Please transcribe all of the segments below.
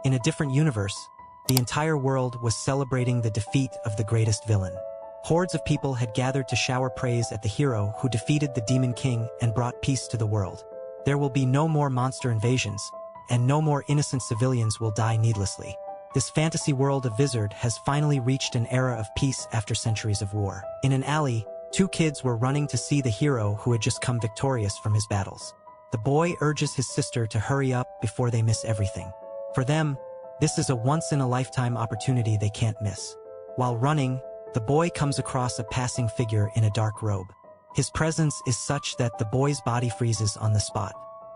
In a different universe, the entire world was celebrating the defeat of the greatest villain. Hordes of people had gathered to shower praise at the hero who defeated the Demon King and brought peace to the world. There will be no more monster invasions, and no more innocent civilians will die needlessly. This fantasy world of Vizard has finally reached an era of peace after centuries of war. In an alley, two kids were running to see the hero who had just come victorious from his battles. The boy urges his sister to hurry up before they miss everything. For them, this is a once-in-a-lifetime opportunity they can't miss. While running, the boy comes across a passing figure in a dark robe. His presence is such that the boy's body freezes on the spot.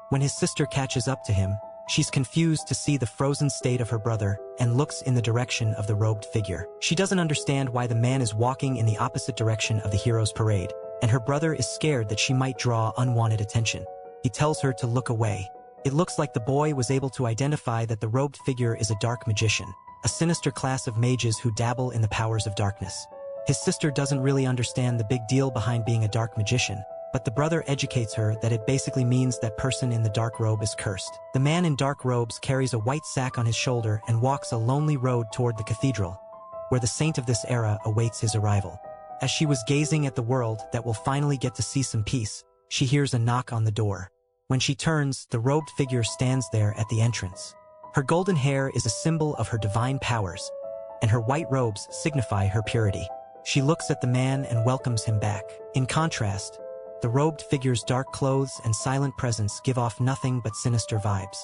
When his sister catches up to him, she's confused to see the frozen state of her brother and looks in the direction of the robed figure. She doesn't understand why the man is walking in the opposite direction of the hero's parade, and her brother is scared that she might draw unwanted attention. He tells her to look away. It looks like the boy was able to identify that the robed figure is a dark magician, a sinister class of mages who dabble in the powers of darkness. His sister doesn't really understand the big deal behind being a dark magician, but the brother educates her that it basically means that person in the dark robe is cursed. The man in dark robes carries a white sack on his shoulder and walks a lonely road toward the cathedral, where the saint of this era awaits his arrival. As she was gazing at the world that will finally get to see some peace, she hears a knock on the door. When she turns, the robed figure stands there at the entrance. Her golden hair is a symbol of her divine powers, and her white robes signify her purity. She looks at the man and welcomes him back. In contrast, the robed figure's dark clothes and silent presence give off nothing but sinister vibes.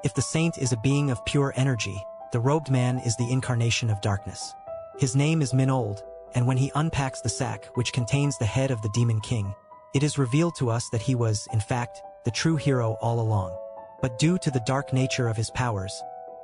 If the saint is a being of pure energy, the robed man is the incarnation of darkness. His name is Minold, and when he unpacks the sack which contains the head of the Demon King, it is revealed to us that he was, in fact, the true hero all along. But due to the dark nature of his powers,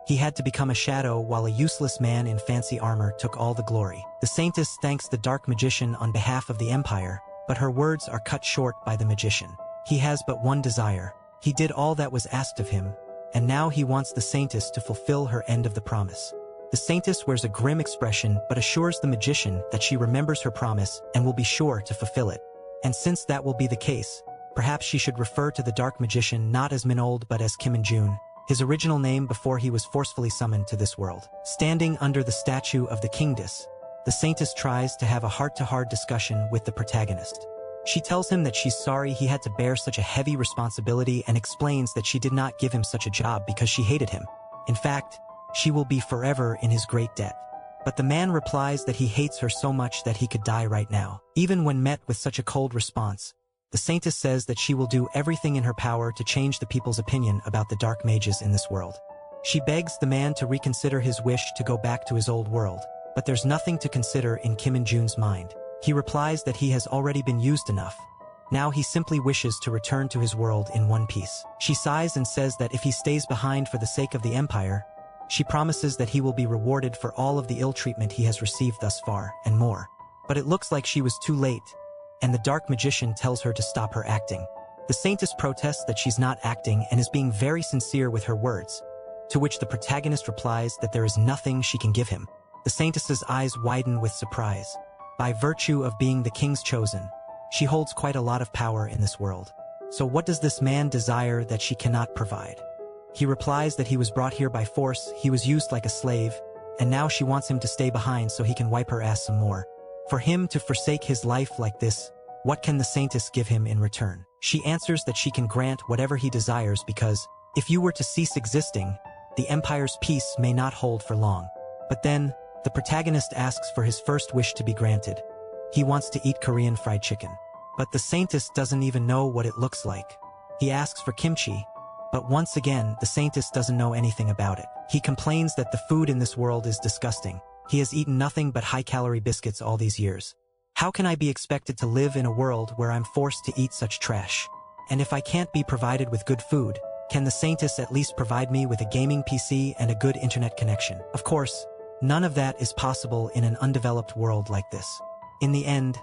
he had to become a shadow while a useless man in fancy armor took all the glory. The saintess thanks the dark magician on behalf of the empire, but her words are cut short by the magician. He has but one desire. He did all that was asked of him, and now he wants the saintess to fulfill her end of the promise. The saintess wears a grim expression but assures the magician that she remembers her promise and will be sure to fulfill it. And since that will be the case, perhaps she should refer to the dark magician not as Minold but as Kim In-jun, his original name before he was forcefully summoned to this world. Standing under the statue of the kingdess, the saintess tries to have a heart-to-heart discussion with the protagonist. She tells him that she's sorry he had to bear such a heavy responsibility and explains that she did not give him such a job because she hated him. In fact, she will be forever in his great debt. But the man replies that he hates her so much that he could die right now. Even when met with such a cold response, the saintess says that she will do everything in her power to change the people's opinion about the dark mages in this world. She begs the man to reconsider his wish to go back to his old world, but there's nothing to consider in Kim In-jun's mind. He replies that he has already been used enough. Now he simply wishes to return to his world in one piece. She sighs and says that if he stays behind for the sake of the empire, she promises that he will be rewarded for all of the ill treatment he has received thus far, and more. But it looks like she was too late, and the dark magician tells her to stop her acting. The saintess protests that she's not acting and is being very sincere with her words, to which the protagonist replies that there is nothing she can give him. The saintess's eyes widen with surprise. By virtue of being the king's chosen, she holds quite a lot of power in this world. So what does this man desire that she cannot provide? He replies that he was brought here by force, he was used like a slave, and now she wants him to stay behind so he can wipe her ass some more. For him to forsake his life like this, what can the saintess give him in return? She answers that she can grant whatever he desires because, if you were to cease existing, the empire's peace may not hold for long. But then, the protagonist asks for his first wish to be granted. He wants to eat Korean fried chicken. But the saintess doesn't even know what it looks like. He asks for kimchi, but once again, the saintess doesn't know anything about it. He complains that the food in this world is disgusting. He has eaten nothing but high-calorie biscuits all these years. How can I be expected to live in a world where I'm forced to eat such trash? And if I can't be provided with good food, can the saintess at least provide me with a gaming PC and a good internet connection? Of course, none of that is possible in an undeveloped world like this. In the end,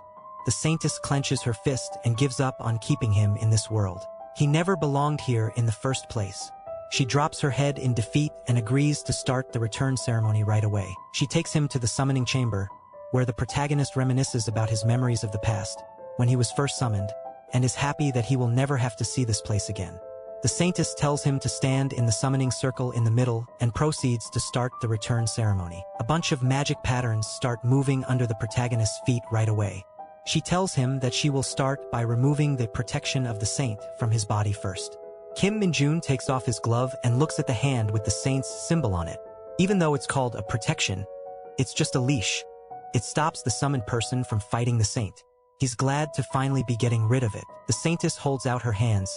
the saintess clenches her fist and gives up on keeping him in this world. He never belonged here in the first place. She drops her head in defeat and agrees to start the return ceremony right away. She takes him to the summoning chamber, where the protagonist reminisces about his memories of the past, when he was first summoned, and is happy that he will never have to see this place again. The The saintess tells him to stand in the summoning circle in the middle and proceeds to start the return ceremony. A bunch of magic patterns start moving under the protagonist's feet right away. She tells him that she will start by removing the protection of the saint from his body first. Kim Min-jun takes off his glove and looks at the hand with the saint's symbol on it. Even though it's called a protection, it's just a leash. It stops the summoned person from fighting the saint. He's glad to finally be getting rid of it. The saintess holds out her hands,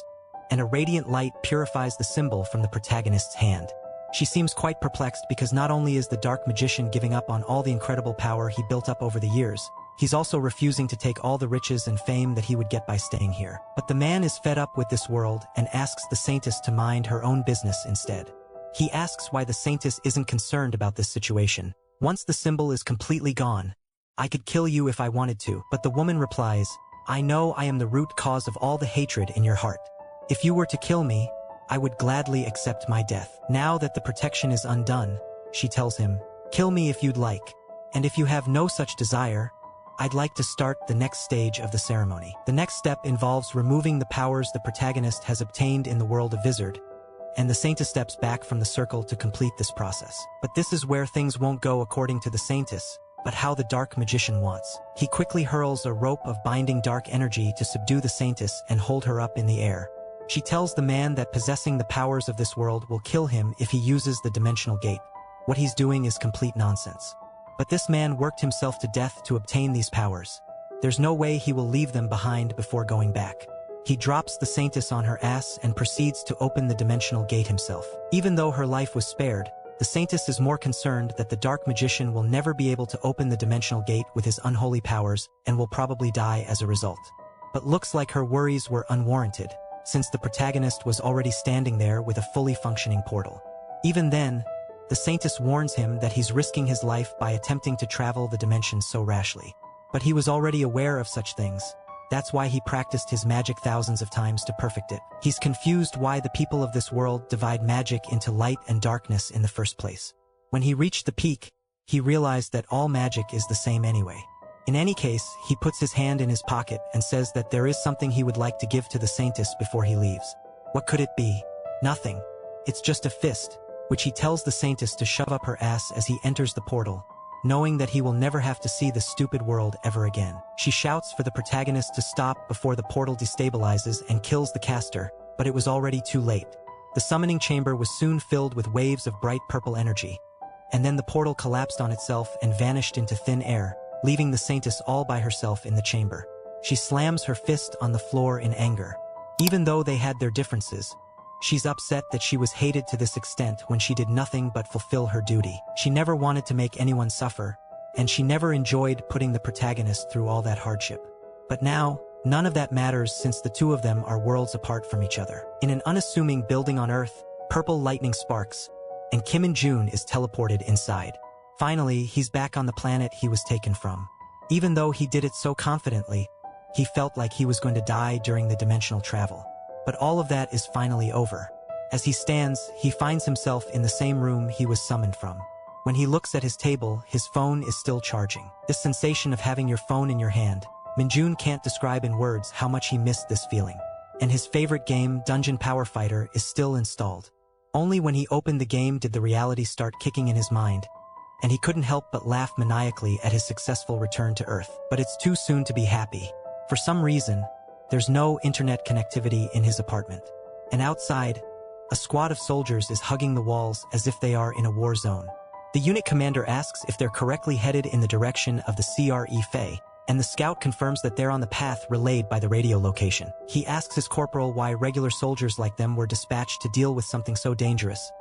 and a radiant light purifies the symbol from the protagonist's hand. She seems quite perplexed because not only is the dark magician giving up on all the incredible power he built up over the years, he's also refusing to take all the riches and fame that he would get by staying here. But the man is fed up with this world and asks the saintess to mind her own business instead. He asks why the saintess isn't concerned about this situation. Once the symbol is completely gone, I could kill you if I wanted to, but the woman replies, I know I am the root cause of all the hatred in your heart. If you were to kill me, I would gladly accept my death. Now that the protection is undone, she tells him, kill me if you'd like, and if you have no such desire, I'd like to start the next stage of the ceremony. The next step involves removing the powers the protagonist has obtained in the world of Vizard, and the saintess steps back from the circle to complete this process. But this is where things won't go according to the saintess, but how the dark magician wants. He quickly hurls a rope of binding dark energy to subdue the saintess and hold her up in the air. She tells the man that possessing the powers of this world will kill him if he uses the dimensional gate. What he's doing is complete nonsense. But this man worked himself to death to obtain these powers. There's no way he will leave them behind before going back. He drops the saintess on her ass and proceeds to open the dimensional gate himself. Even though her life was spared, the saintess is more concerned that the dark magician will never be able to open the dimensional gate with his unholy powers and will probably die as a result. But looks like her worries were unwarranted, since the protagonist was already standing there with a fully functioning portal. Even then, the saintess warns him that he's risking his life by attempting to travel the dimensions so rashly. But he was already aware of such things. That's why he practiced his magic thousands of times to perfect it. He's confused why the people of this world divide magic into light and darkness in the first place. When he reached the peak, he realized that all magic is the same anyway. In any case, he puts his hand in his pocket and says that there is something he would like to give to the saintess before he leaves. What could it be? Nothing. It's just a fist, which he tells the saintess to shove up her ass as he enters the portal, knowing that he will never have to see the stupid world ever again. She shouts for the protagonist to stop before the portal destabilizes and kills the caster, but it was already too late. The summoning chamber was soon filled with waves of bright purple energy, and then the portal collapsed on itself and vanished into thin air, leaving the saintess all by herself in the chamber. She slams her fist on the floor in anger. Even though they had their differences, she's upset that she was hated to this extent when she did nothing but fulfill her duty. She never wanted to make anyone suffer, and she never enjoyed putting the protagonist through all that hardship. But now, none of that matters since the two of them are worlds apart from each other. In an unassuming building on Earth, purple lightning sparks, and Kim In-jun is teleported inside. Finally, he's back on the planet he was taken from. Even though he did it so confidently, he felt like he was going to die during the dimensional travel. But all of that is finally over. As he stands, he finds himself in the same room he was summoned from. When he looks at his table, his phone is still charging. This sensation of having your phone in your hand, Min-jun can't describe in words how much he missed this feeling. And his favorite game, Dungeon Power Fighter, is still installed. Only when he opened the game did the reality start kicking in his mind, and he couldn't help but laugh maniacally at his successful return to Earth. But it's too soon to be happy. For some reason, there's no internet connectivity in his apartment. And outside, a squad of soldiers is hugging the walls as if they are in a war zone. The unit commander asks if they're correctly headed in the direction of the CRE Fae, and the scout confirms that they're on the path relayed by the radio location. He asks his corporal why regular soldiers like them were dispatched to deal with something so dangerous,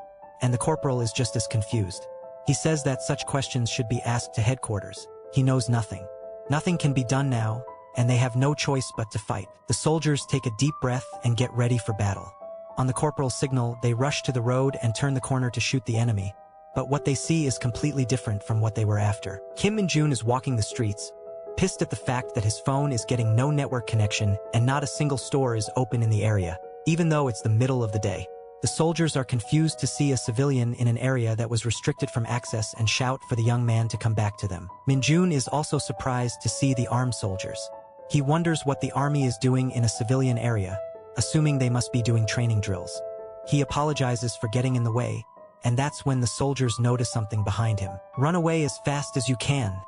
and the corporal is just as confused. He says that such questions should be asked to headquarters. He knows nothing. Nothing can be done now, and they have no choice but to fight. The soldiers take a deep breath and get ready for battle. On the corporal's signal, they rush to the road and turn the corner to shoot the enemy. But what they see is completely different from what they were after. Kim Min-jun is walking the streets, pissed at the fact that his phone is getting no network connection and not a single store is open in the area, even though it's the middle of the day. The soldiers are confused to see a civilian in an area that was restricted from access and shout for the young man to come back to them. Min-jun is also surprised to see the armed soldiers. He wonders what the army is doing in a civilian area, assuming they must be doing training drills. He apologizes for getting in the way, and that's when the soldiers notice something behind him. "Run away as fast as you can,"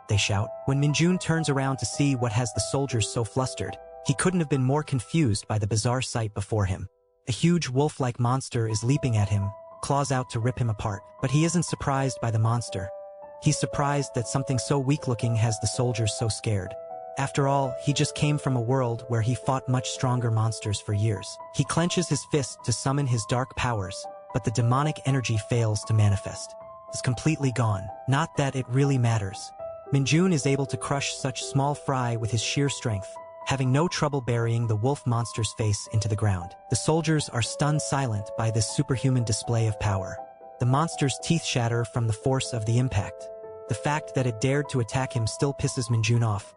they shout. When Minjun turns around to see what has the soldiers so flustered, he couldn't have been more confused by the bizarre sight before him. A huge wolf-like monster is leaping at him, claws out to rip him apart. But he isn't surprised by the monster. He's surprised that something so weak-looking has the soldiers so scared. After all, he just came from a world where he fought much stronger monsters for years. He clenches his fist to summon his dark powers, but the demonic energy fails to manifest. It's completely gone. Not that it really matters. Minjun is able to crush such small fry with his sheer strength, having no trouble burying the wolf monster's face into the ground. The soldiers are stunned silent by this superhuman display of power. The monster's teeth shatter from the force of the impact. The fact that it dared to attack him still pisses Minjun off,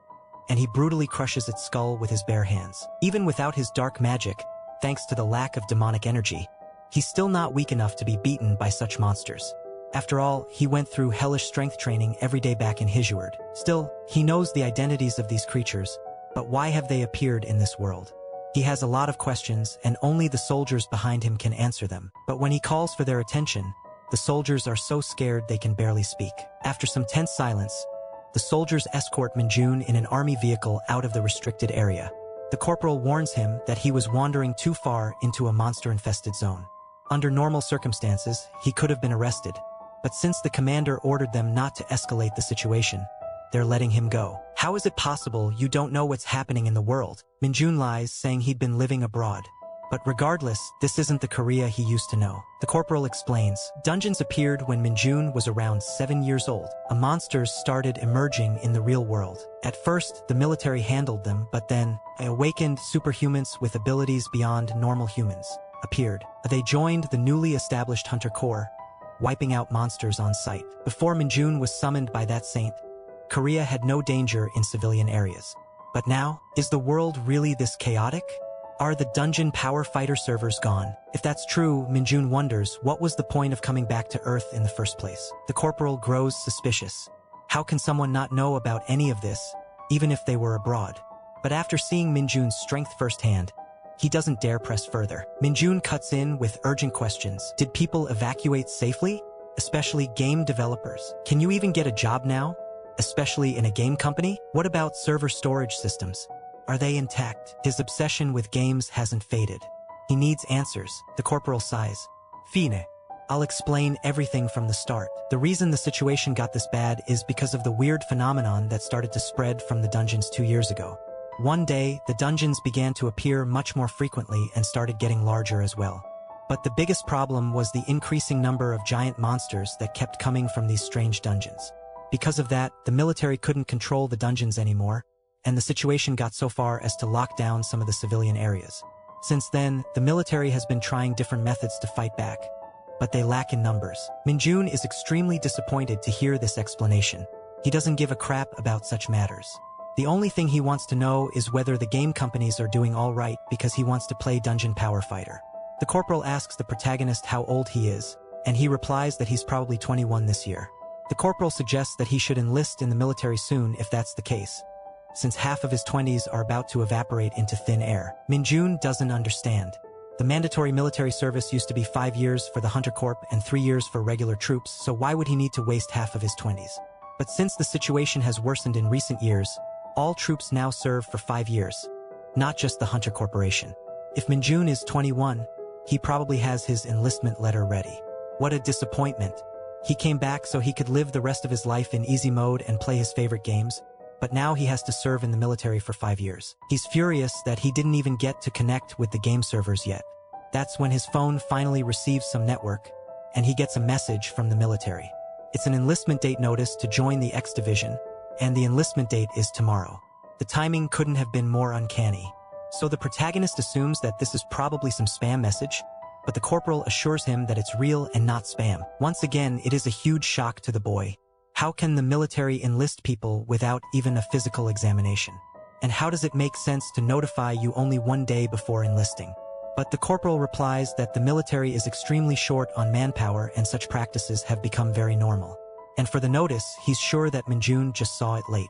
and he brutally crushes its skull with his bare hands. Even without his dark magic, thanks to the lack of demonic energy, he's still not weak enough to be beaten by such monsters. After all, he went through hellish strength training every day back in Hijord. Still, he knows the identities of these creatures, but why have they appeared in this world? He has a lot of questions, and only the soldiers behind him can answer them. But when he calls for their attention, the soldiers are so scared they can barely speak. After some tense silence, the soldiers escort Minjun in an army vehicle out of the restricted area. The corporal warns him that he was wandering too far into a monster-infested zone. Under normal circumstances, he could have been arrested, but since the commander ordered them not to escalate the situation, they're letting him go. "How is it possible you don't know what's happening in the world?" Minjun lies, saying he'd been living abroad. But regardless, this isn't the Korea he used to know. The corporal explains, dungeons appeared when Minjun was around 7 years old. Monsters started emerging in the real world. At first, the military handled them, but then, awakened superhumans with abilities beyond normal humans appeared. They joined the newly established Hunter Corps, wiping out monsters on sight. Before Minjun was summoned by that saint, Korea had no danger in civilian areas. But now, is the world really this chaotic? Are the dungeon power fighter servers gone? If that's true, Minjun wonders what was the point of coming back to Earth in the first place. The corporal grows suspicious. How can someone not know about any of this, even if they were abroad? But after seeing Minjun's strength firsthand, he doesn't dare press further. Minjun cuts in with urgent questions. Did people evacuate safely? Especially game developers. Can you even get a job now? Especially in a game company? What about server storage systems? Are they intact? His obsession with games hasn't faded. He needs answers. The corporal sighs. "Fine. I'll explain everything from the start. The reason the situation got this bad is because of the weird phenomenon that started to spread from the dungeons 2 years ago. One day, the dungeons began to appear much more frequently and started getting larger as well. But the biggest problem was the increasing number of giant monsters that kept coming from these strange dungeons. Because of that, the military couldn't control the dungeons anymore, and the situation got so far as to lock down some of the civilian areas. Since then, the military has been trying different methods to fight back, but they lack in numbers. Minjun is extremely disappointed to hear this explanation. He doesn't give a crap about such matters. The only thing he wants to know is whether the game companies are doing all right because he wants to play Dungeon Power Fighter. The corporal asks the protagonist how old he is, and he replies that he's probably 21 this year. The corporal suggests that he should enlist in the military soon if that's the case, since half of his 20s are about to evaporate into thin air. Minjun doesn't understand. The mandatory military service used to be 5 years for the Hunter Corps and 3 years for regular troops, so why would he need to waste half of his 20s? But since the situation has worsened in recent years, all troops now serve for 5 years, not just the Hunter Corporation. If Minjun is 21, he probably has his enlistment letter ready. What a disappointment. He came back so he could live the rest of his life in easy mode and play his favorite games, but now he has to serve in the military for 5 years. He's furious that he didn't even get to connect with the game servers yet. That's when his phone finally receives some network, and he gets a message from the military. It's an enlistment date notice to join the X Division, and the enlistment date is tomorrow. The timing couldn't have been more uncanny. So the protagonist assumes that this is probably some spam message, but the corporal assures him that it's real and not spam. Once again, it is a huge shock to the boy. How can the military enlist people without even a physical examination? And how does it make sense to notify you only 1 day before enlisting? But the corporal replies that the military is extremely short on manpower and such practices have become very normal. And for the notice, he's sure that Minjun just saw it late.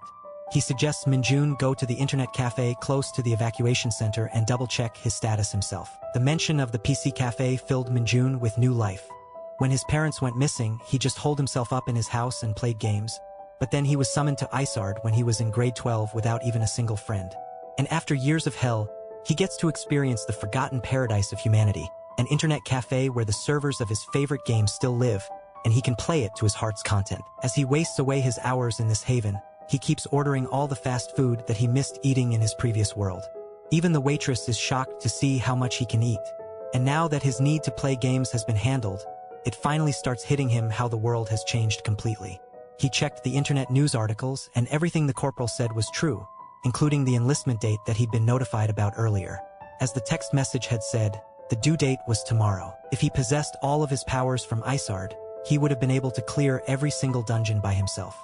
He suggests Minjun go to the internet cafe close to the evacuation center and double-check his status himself. The mention of the PC cafe filled Minjun with new life. When his parents went missing, he just holed himself up in his house and played games. But then he was summoned to Isard when he was in grade 12 without even a single friend. And after years of hell, he gets to experience the forgotten paradise of humanity, an internet cafe where the servers of his favorite games still live, and he can play it to his heart's content. As he wastes away his hours in this haven, he keeps ordering all the fast food that he missed eating in his previous world. Even the waitress is shocked to see how much he can eat. And now that his need to play games has been handled, it finally starts hitting him how the world has changed completely. He checked the internet news articles, and everything the corporal said was true, including the enlistment date that he'd been notified about earlier. As the text message had said, the due date was tomorrow. If he possessed all of his powers from Isard, he would have been able to clear every single dungeon by himself.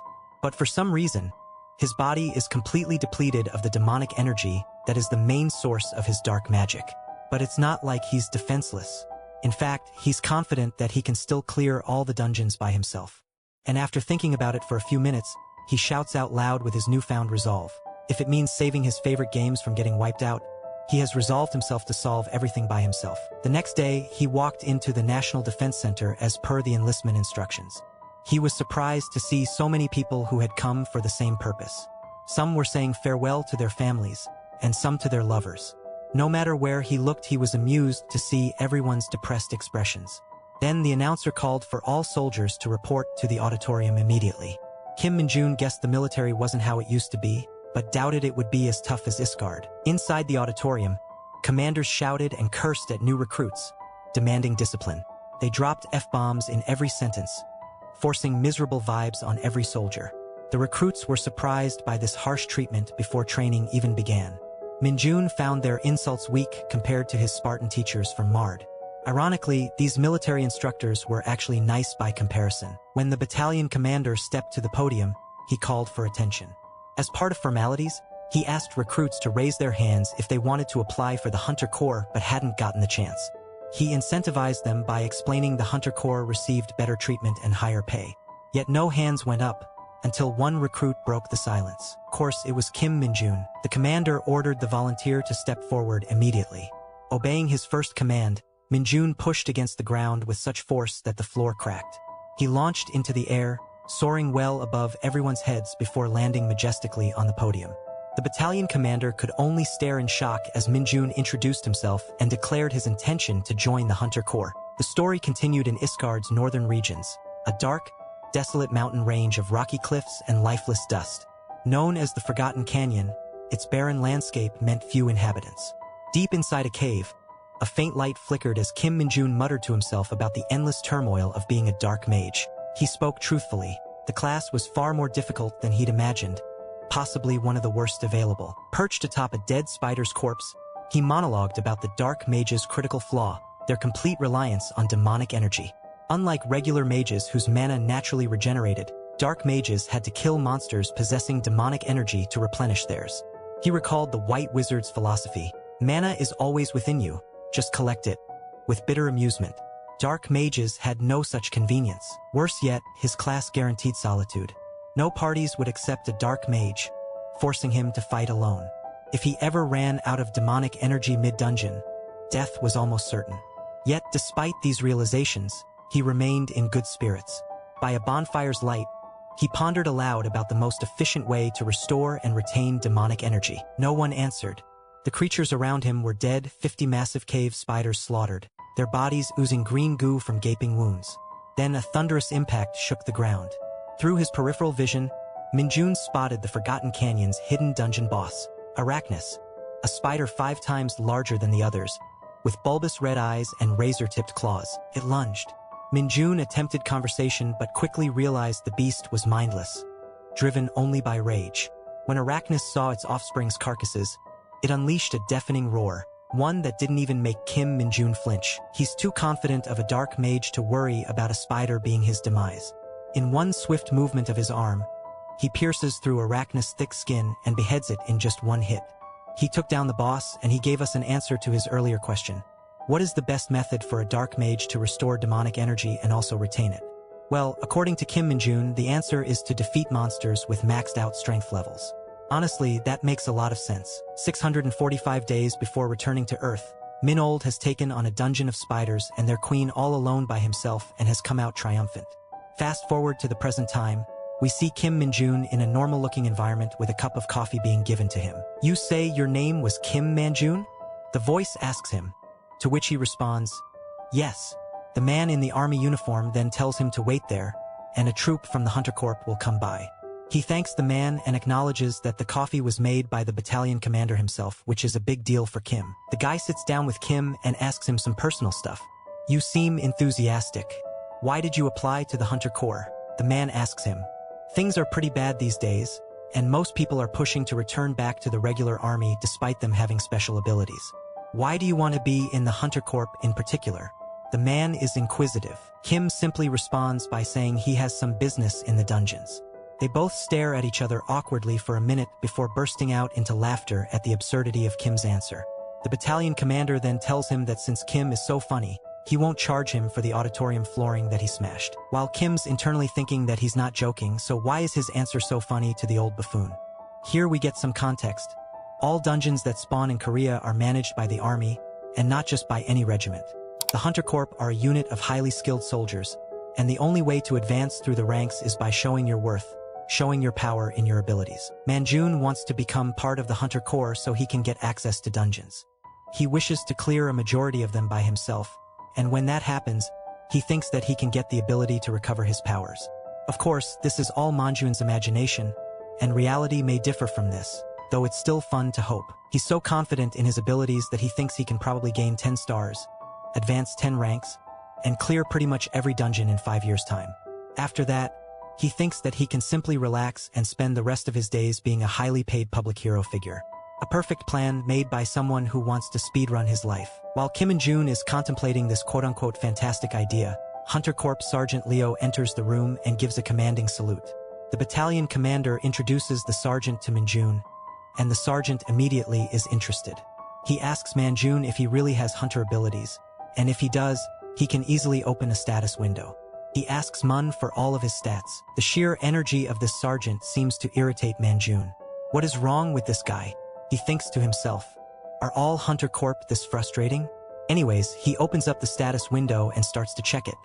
But for some reason, his body is completely depleted of the demonic energy that is the main source of his dark magic. But it's not like he's defenseless. In fact, he's confident that he can still clear all the dungeons by himself. And after thinking about it for a few minutes, he shouts out loud with his newfound resolve. If it means saving his favorite games from getting wiped out, he has resolved himself to solve everything by himself. The next day, he walked into the National Defense Center as per the enlistment instructions. He was surprised to see so many people who had come for the same purpose. Some were saying farewell to their families, and some to their lovers. No matter where he looked, he was amused to see everyone's depressed expressions. Then the announcer called for all soldiers to report to the auditorium immediately. Kim Minjun guessed the military wasn't how it used to be, but doubted it would be as tough as Isgard. Inside the auditorium, commanders shouted and cursed at new recruits, demanding discipline. They dropped F-bombs in every sentence, forcing miserable vibes on every soldier. The recruits were surprised by this harsh treatment before training even began. Minjun found their insults weak compared to his Spartan teachers from Mard. Ironically, these military instructors were actually nice by comparison. When the battalion commander stepped to the podium, he called for attention. As part of formalities, he asked recruits to raise their hands if they wanted to apply for the Hunter Corps but hadn't gotten the chance. He incentivized them by explaining the Hunter Corps received better treatment and higher pay. Yet no hands went up until one recruit broke the silence. Of course, it was Kim Minjun. The commander ordered the volunteer to step forward immediately. Obeying his first command, Minjun pushed against the ground with such force that the floor cracked. He launched into the air, soaring well above everyone's heads before landing majestically on the podium. The battalion commander could only stare in shock as Minjun introduced himself and declared his intention to join the Hunter Corps. The story continued in Isgard's northern regions, a dark, desolate mountain range of rocky cliffs and lifeless dust. Known as the Forgotten Canyon, its barren landscape meant few inhabitants. Deep inside a cave, a faint light flickered as Kim Minjun muttered to himself about the endless turmoil of being a dark mage. He spoke truthfully. The class was far more difficult than he'd imagined, possibly one of the worst available. Perched atop a dead spider's corpse, he monologued about the dark mage's critical flaw, their complete reliance on demonic energy. Unlike regular mages whose mana naturally regenerated, dark mages had to kill monsters possessing demonic energy to replenish theirs. He recalled the White Wizard's philosophy: mana is always within you, just collect it. With bitter amusement, dark mages had no such convenience. Worse yet, his class guaranteed solitude. No parties would accept a dark mage, forcing him to fight alone. If he ever ran out of demonic energy mid-dungeon, death was almost certain. Yet, despite these realizations, he remained in good spirits. By a bonfire's light, he pondered aloud about the most efficient way to restore and retain demonic energy. No one answered. The creatures around him were dead, 50 massive cave spiders slaughtered, their bodies oozing green goo from gaping wounds. Then a thunderous impact shook the ground. Through his peripheral vision, Minjun spotted the Forgotten Canyon's hidden dungeon boss, Arachnus, a spider 5 times larger than the others, with bulbous red eyes and razor-tipped claws. It lunged. Minjun attempted conversation but quickly realized the beast was mindless, driven only by rage. When Arachnus saw its offspring's carcasses, it unleashed a deafening roar, one that didn't even make Kim Minjun flinch. He's too confident of a dark mage to worry about a spider being his demise. In one swift movement of his arm, he pierces through Arachnus' thick skin and beheads it in just one hit. He took down the boss, and he gave us an answer to his earlier question. What is the best method for a dark mage to restore demonic energy and also retain it? Well, according to Kim Minjun, the answer is to defeat monsters with maxed out strength levels. Honestly, that makes a lot of sense. 645 days before returning to Earth, Min-Old has taken on a dungeon of spiders and their queen all alone by himself and has come out triumphant. Fast forward to the present time, we see Kim Min-jun in a normal-looking environment with a cup of coffee being given to him. "You say your name was Kim Man-jun?" The voice asks him, to which he responds, "Yes." The man in the army uniform then tells him to wait there, and a troop from the Hunter Corps will come by. He thanks the man and acknowledges that the coffee was made by the battalion commander himself, which is a big deal for Kim. The guy sits down with Kim and asks him some personal stuff. "You seem enthusiastic. Why did you apply to the Hunter Corps?" The man asks him. "Things are pretty bad these days, and most people are pushing to return back to the regular army despite them having special abilities. Why do you want to be in the Hunter Corps in particular?" The man is inquisitive. Kim simply responds by saying he has some business in the dungeons. They both stare at each other awkwardly for a minute before bursting out into laughter at the absurdity of Kim's answer. The battalion commander then tells him that since Kim is so funny, he won't charge him for the auditorium flooring that he smashed. While Kim's internally thinking that he's not joking, so why is his answer so funny to the old buffoon? Here we get some context. All dungeons that spawn in Korea are managed by the army, and not just by any regiment. The Hunter Corps are a unit of highly skilled soldiers, and the only way to advance through the ranks is by showing your worth, showing your power in your abilities. Man-jun wants to become part of the Hunter Corps so he can get access to dungeons. He wishes to clear a majority of them by himself, and when that happens, he thinks that he can get the ability to recover his powers. Of course, this is all Man-jun's imagination, and reality may differ from this, though it's still fun to hope. He's so confident in his abilities that he thinks he can probably gain 10 stars, advance 10 ranks, and clear pretty much every dungeon in 5 years' time. After that, he thinks that he can simply relax and spend the rest of his days being a highly paid public hero figure. A perfect plan made by someone who wants to speedrun his life. While Kim Min-jun is contemplating this quote-unquote fantastic idea, Hunter Corps Sergeant Leo enters the room and gives a commanding salute. The battalion commander introduces the sergeant to Min-jun, and the sergeant immediately is interested. He asks Man-jun if he really has hunter abilities, and if he does, he can easily open a status window. He asks Mun for all of his stats. The sheer energy of this sergeant seems to irritate Man-jun. What is wrong with this guy? He thinks to himself. Are all Hunter Corps this frustrating? Anyways, he opens up the status window and starts to check it.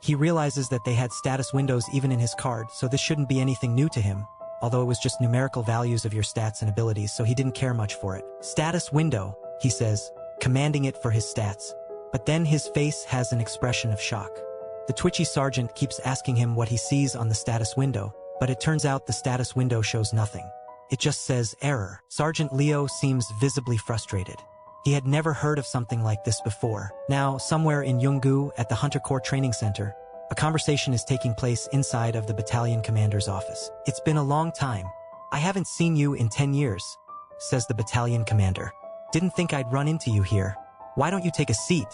He realizes that they had status windows even in his card, so this shouldn't be anything new to him, although it was just numerical values of your stats and abilities, so he didn't care much for it. Status window, he says, commanding it for his stats. But then his face has an expression of shock. The twitchy sergeant keeps asking him what he sees on the status window, but it turns out the status window shows nothing. It just says error. Sergeant Leo seems visibly frustrated. He had never heard of something like this before. Now, somewhere in Yonggu at the Hunter Corps Training Center, a conversation is taking place inside of the battalion commander's office. "It's been a long time. I haven't seen you in 10 years, says the battalion commander. "Didn't think I'd run into you here. Why don't you take a seat?"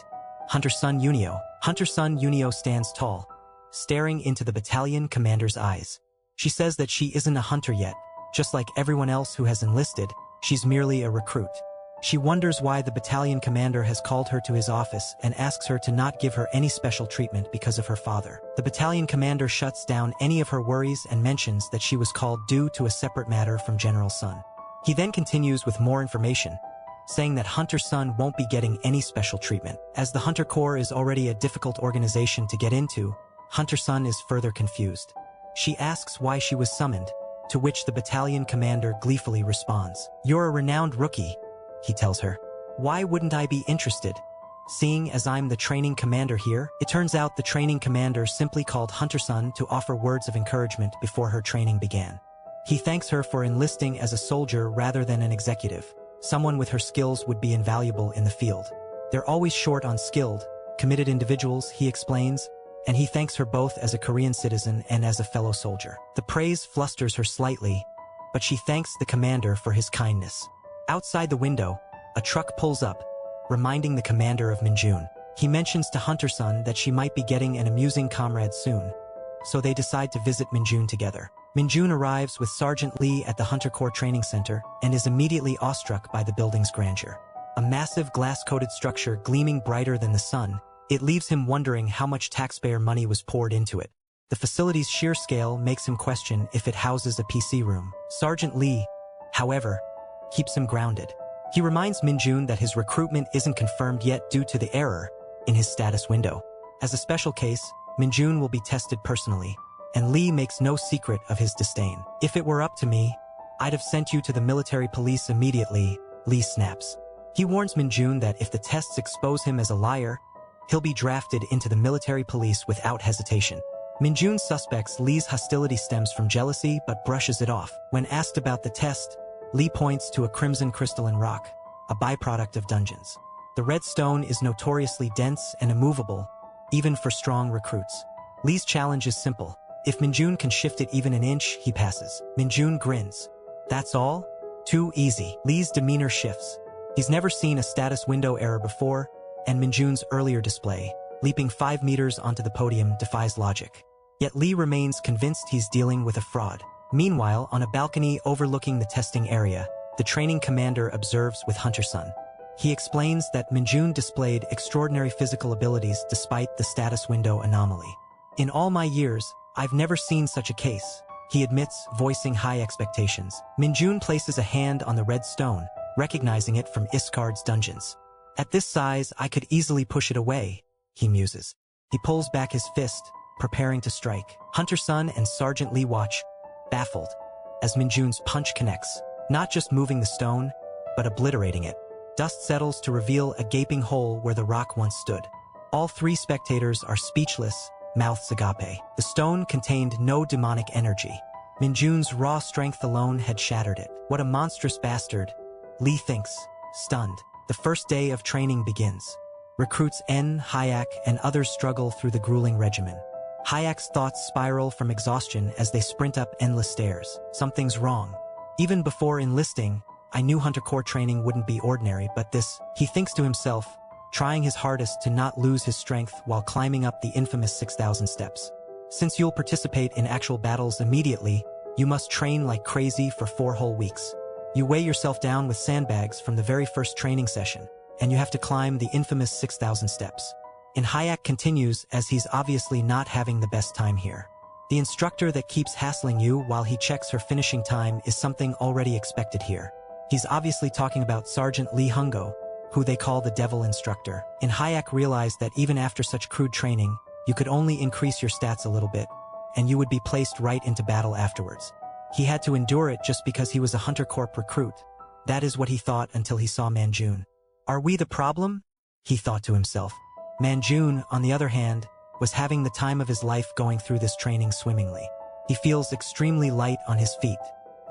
Hunter Sun Yunio. Hunter Sun Yunio stands tall, staring into the battalion commander's eyes. She says that she isn't a hunter yet. Just like everyone else who has enlisted, she's merely a recruit. She wonders why the battalion commander has called her to his office and asks her to not give her any special treatment because of her father. The battalion commander shuts down any of her worries and mentions that she was called due to a separate matter from General Sun. He then continues with more information, saying that Hunter Sun won't be getting any special treatment. As the Hunter Corps is already a difficult organization to get into, Hunter Sun is further confused. She asks why she was summoned, to which the battalion commander gleefully responds. "You're a renowned rookie," he tells her. "Why wouldn't I be interested? Seeing as I'm the training commander here?" It turns out the training commander simply called Hunter Sun to offer words of encouragement before her training began. He thanks her for enlisting as a soldier rather than an executive. Someone with her skills would be invaluable in the field. They're always short on skilled, committed individuals, he explains, and he thanks her both as a Korean citizen and as a fellow soldier. The praise flusters her slightly, but she thanks the commander for his kindness. Outside the window, a truck pulls up, reminding the commander of Min-jun. He mentions to Hunter Sun that she might be getting an amusing comrade soon, so they decide to visit Min-jun together. Min-jun arrives with Sergeant Lee at the Hunter Corps Training Center and is immediately awestruck by the building's grandeur. A massive glass-coated structure gleaming brighter than the sun, it leaves him wondering how much taxpayer money was poured into it. The facility's sheer scale makes him question if it houses a PC room. Sergeant Lee, however, keeps him grounded. He reminds Minjun that his recruitment isn't confirmed yet due to the error in his status window. As a special case, Minjun will be tested personally, and Lee makes no secret of his disdain. If it were up to me, I'd have sent you to the military police immediately, Lee snaps. He warns Minjun that if the tests expose him as a liar, he'll be drafted into the military police without hesitation. Minjun suspects Lee's hostility stems from jealousy but brushes it off. When asked about the test, Lee points to a crimson crystalline rock, a byproduct of dungeons. The red stone is notoriously dense and immovable, even for strong recruits. Lee's challenge is simple. If Minjun can shift it even an inch, he passes. Minjun grins. That's all? Too easy. Lee's demeanor shifts. He's never seen a status window error before, and Minjun's earlier display, leaping 5 meters onto the podium, defies logic. Yet Lee remains convinced he's dealing with a fraud. Meanwhile, on a balcony overlooking the testing area, the training commander observes with Hunter Sun. He explains that Minjun displayed extraordinary physical abilities despite the status window anomaly. In all my years, I've never seen such a case, he admits, voicing high expectations. Minjun places a hand on the red stone, recognizing it from Iskard's dungeons. At this size, I could easily push it away, he muses. He pulls back his fist, preparing to strike. Hunter Sun and Sergeant Lee watch, baffled, as Minjun's punch connects, not just moving the stone, but obliterating it. Dust settles to reveal a gaping hole where the rock once stood. All 3 spectators are speechless, mouths agape. The stone contained no demonic energy. Minjun's raw strength alone had shattered it. What a monstrous bastard, Lee thinks, stunned. The first day of training begins. Recruits N, Hayak, and others struggle through the grueling regimen. Hayak's thoughts spiral from exhaustion as they sprint up endless stairs. Something's wrong. Even before enlisting, I knew Hunter Corps training wouldn't be ordinary, but this, he thinks to himself, trying his hardest to not lose his strength while climbing up the infamous 6,000 steps. Since you'll participate in actual battles immediately, you must train like crazy for 4 whole weeks. You weigh yourself down with sandbags from the very first training session, and you have to climb the infamous 6,000 steps. And Hayak continues as he's obviously not having the best time here. The instructor that keeps hassling you while he checks her finishing time is something already expected here. He's obviously talking about Sergeant Lee Hungo, who they call the Devil Instructor. And Hayak realized that even after such crude training, you could only increase your stats a little bit, and you would be placed right into battle afterwards. He had to endure it just because he was a Hunter Corps recruit. That is what he thought until he saw Manjun. Are we the problem? He thought to himself. Manjun, on the other hand, was having the time of his life going through this training swimmingly. He feels extremely light on his feet.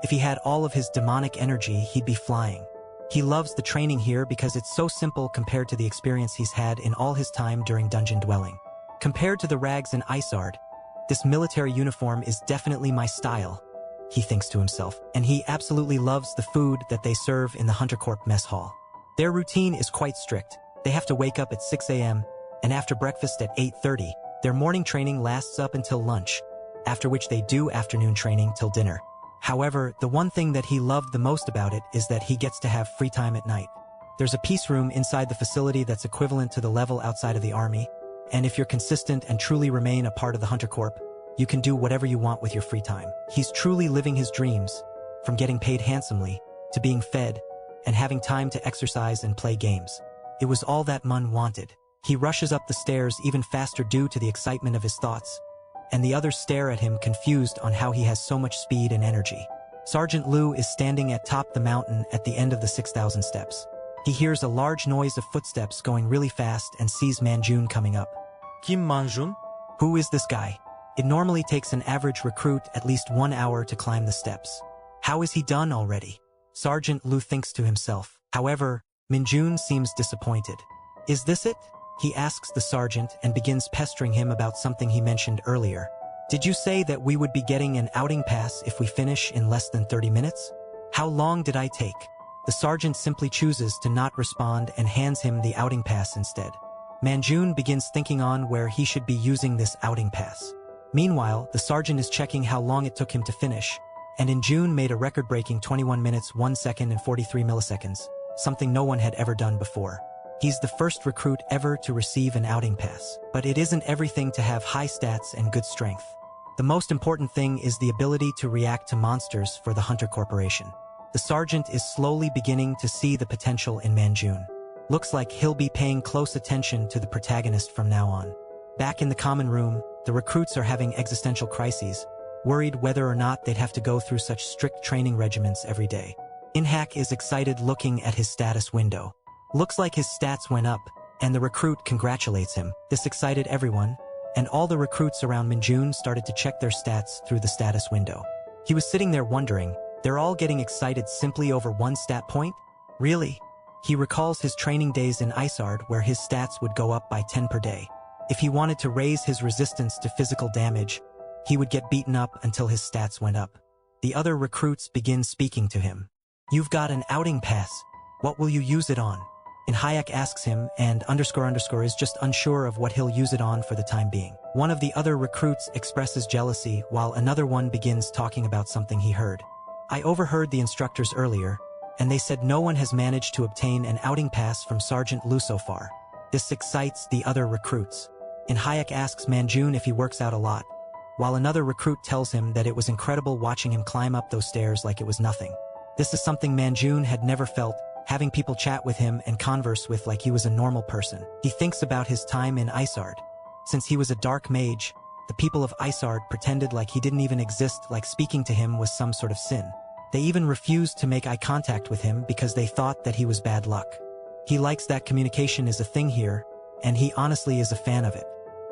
If he had all of his demonic energy, he'd be flying. He loves the training here because it's so simple compared to the experience he's had in all his time during dungeon dwelling. Compared to the rags in Isard, this military uniform is definitely my style, he thinks to himself, and he absolutely loves the food that they serve in the Hunter Corps mess hall. Their routine is quite strict. They have to wake up at 6 a.m., and after breakfast at 8:30, their morning training lasts up until lunch, after which they do afternoon training till dinner. However, the one thing that he loved the most about it is that he gets to have free time at night. There's a peace room inside the facility that's equivalent to the level outside of the army, and if you're consistent and truly remain a part of the Hunter Corps, you can do whatever you want with your free time. He's truly living his dreams, from getting paid handsomely, to being fed, and having time to exercise and play games. It was all that Mun wanted. He rushes up the stairs even faster due to the excitement of his thoughts, and the others stare at him confused on how he has so much speed and energy. Sergeant Liu is standing atop the mountain at the end of the 6,000 steps. He hears a large noise of footsteps going really fast and sees Manjun coming up. Kim Manjun? Who is this guy? It normally takes an average recruit at least 1 hour to climb the steps. How is he done already? Sergeant Liu thinks to himself. However, Minjun seems disappointed. Is this it? He asks the sergeant and begins pestering him about something he mentioned earlier. Did you say that we would be getting an outing pass if we finish in less than 30 minutes? How long did I take? The sergeant simply chooses to not respond and hands him the outing pass instead. Manjun begins thinking on where he should be using this outing pass. Meanwhile, the sergeant is checking how long it took him to finish, and in June made a record-breaking 21 minutes 1 second and 43 milliseconds, something no one had ever done before. He's the first recruit ever to receive an outing pass. But it isn't everything to have high stats and good strength. The most important thing is the ability to react to monsters for the Hunter Corporation. The sergeant is slowly beginning to see the potential in Manjun. Looks like he'll be paying close attention to the protagonist from now on. Back in the common room, the recruits are having existential crises, worried whether or not they'd have to go through such strict training regimens every day. Inhak is excited looking at his status window. Looks like his stats went up, and the recruit congratulates him. This excited everyone, and all the recruits around Minjun started to check their stats through the status window. He was sitting there wondering, they're all getting excited simply over one stat point? Really? He recalls his training days in Isard where his stats would go up by 10 per day. If he wanted to raise his resistance to physical damage, he would get beaten up until his stats went up. The other recruits begin speaking to him. You've got an outing pass. What will you use it on? And Hayek asks him, and __ is just unsure of what he'll use it on for the time being. One of the other recruits expresses jealousy while another one begins talking about something he heard. I overheard the instructors earlier, and they said no one has managed to obtain an outing pass from Sergeant Lu so far. This excites the other recruits. And Hayek asks Manjun if he works out a lot, while another recruit tells him that it was incredible watching him climb up those stairs like it was nothing. This is something Manjun had never felt, having people chat with him and converse with like he was a normal person. He thinks about his time in Isard. Since he was a dark mage, the people of Isard pretended like he didn't even exist, like speaking to him was some sort of sin. They even refused to make eye contact with him because they thought that he was bad luck. He likes that communication is a thing here, and he honestly is a fan of it.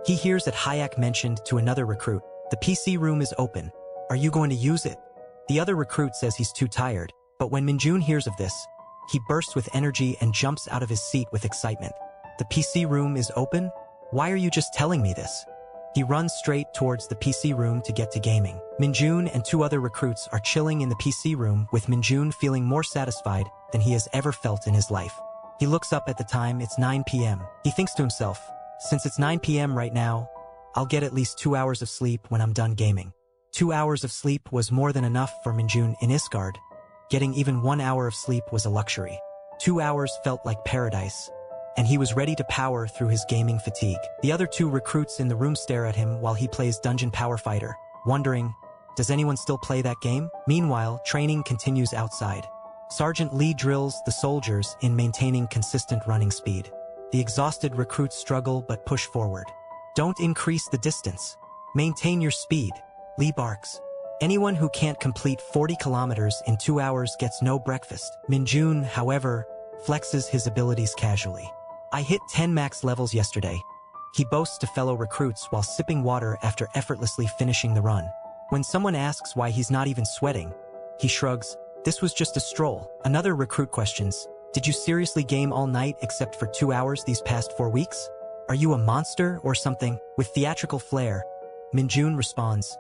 He hears that Hayek mentioned to another recruit, the PC room is open. Are you going to use it? The other recruit says he's too tired, but when Minjun hears of this, he bursts with energy and jumps out of his seat with excitement. The PC room is open? Why are you just telling me this? He runs straight towards the PC room to get to gaming. Minjun and two other recruits are chilling in the PC room, with Minjun feeling more satisfied than he has ever felt in his life. He looks up at the time, it's 9 p.m. He thinks to himself, since it's 9 p.m. right now, I'll get at least 2 hours of sleep when I'm done gaming. 2 hours of sleep was more than enough for Minjun in Isgard. Getting even 1 hour of sleep was a luxury. 2 hours felt like paradise, and he was ready to power through his gaming fatigue. The other two recruits in the room stare at him while he plays Dungeon Power Fighter, wondering, does anyone still play that game? Meanwhile, training continues outside. Sergeant Lee drills the soldiers in maintaining consistent running speed. The exhausted recruits struggle but push forward. Don't increase the distance. Maintain your speed, Lee barks. Anyone who can't complete 40 kilometers in 2 hours gets no breakfast. Minjun, however, flexes his abilities casually. I hit 10 max levels yesterday. He boasts to fellow recruits while sipping water after effortlessly finishing the run. When someone asks why he's not even sweating, he shrugs, this was just a stroll. Another recruit questions, did you seriously game all night except for 2 hours these past 4 weeks? Are you a monster or something? With theatrical flair, Minjun responds,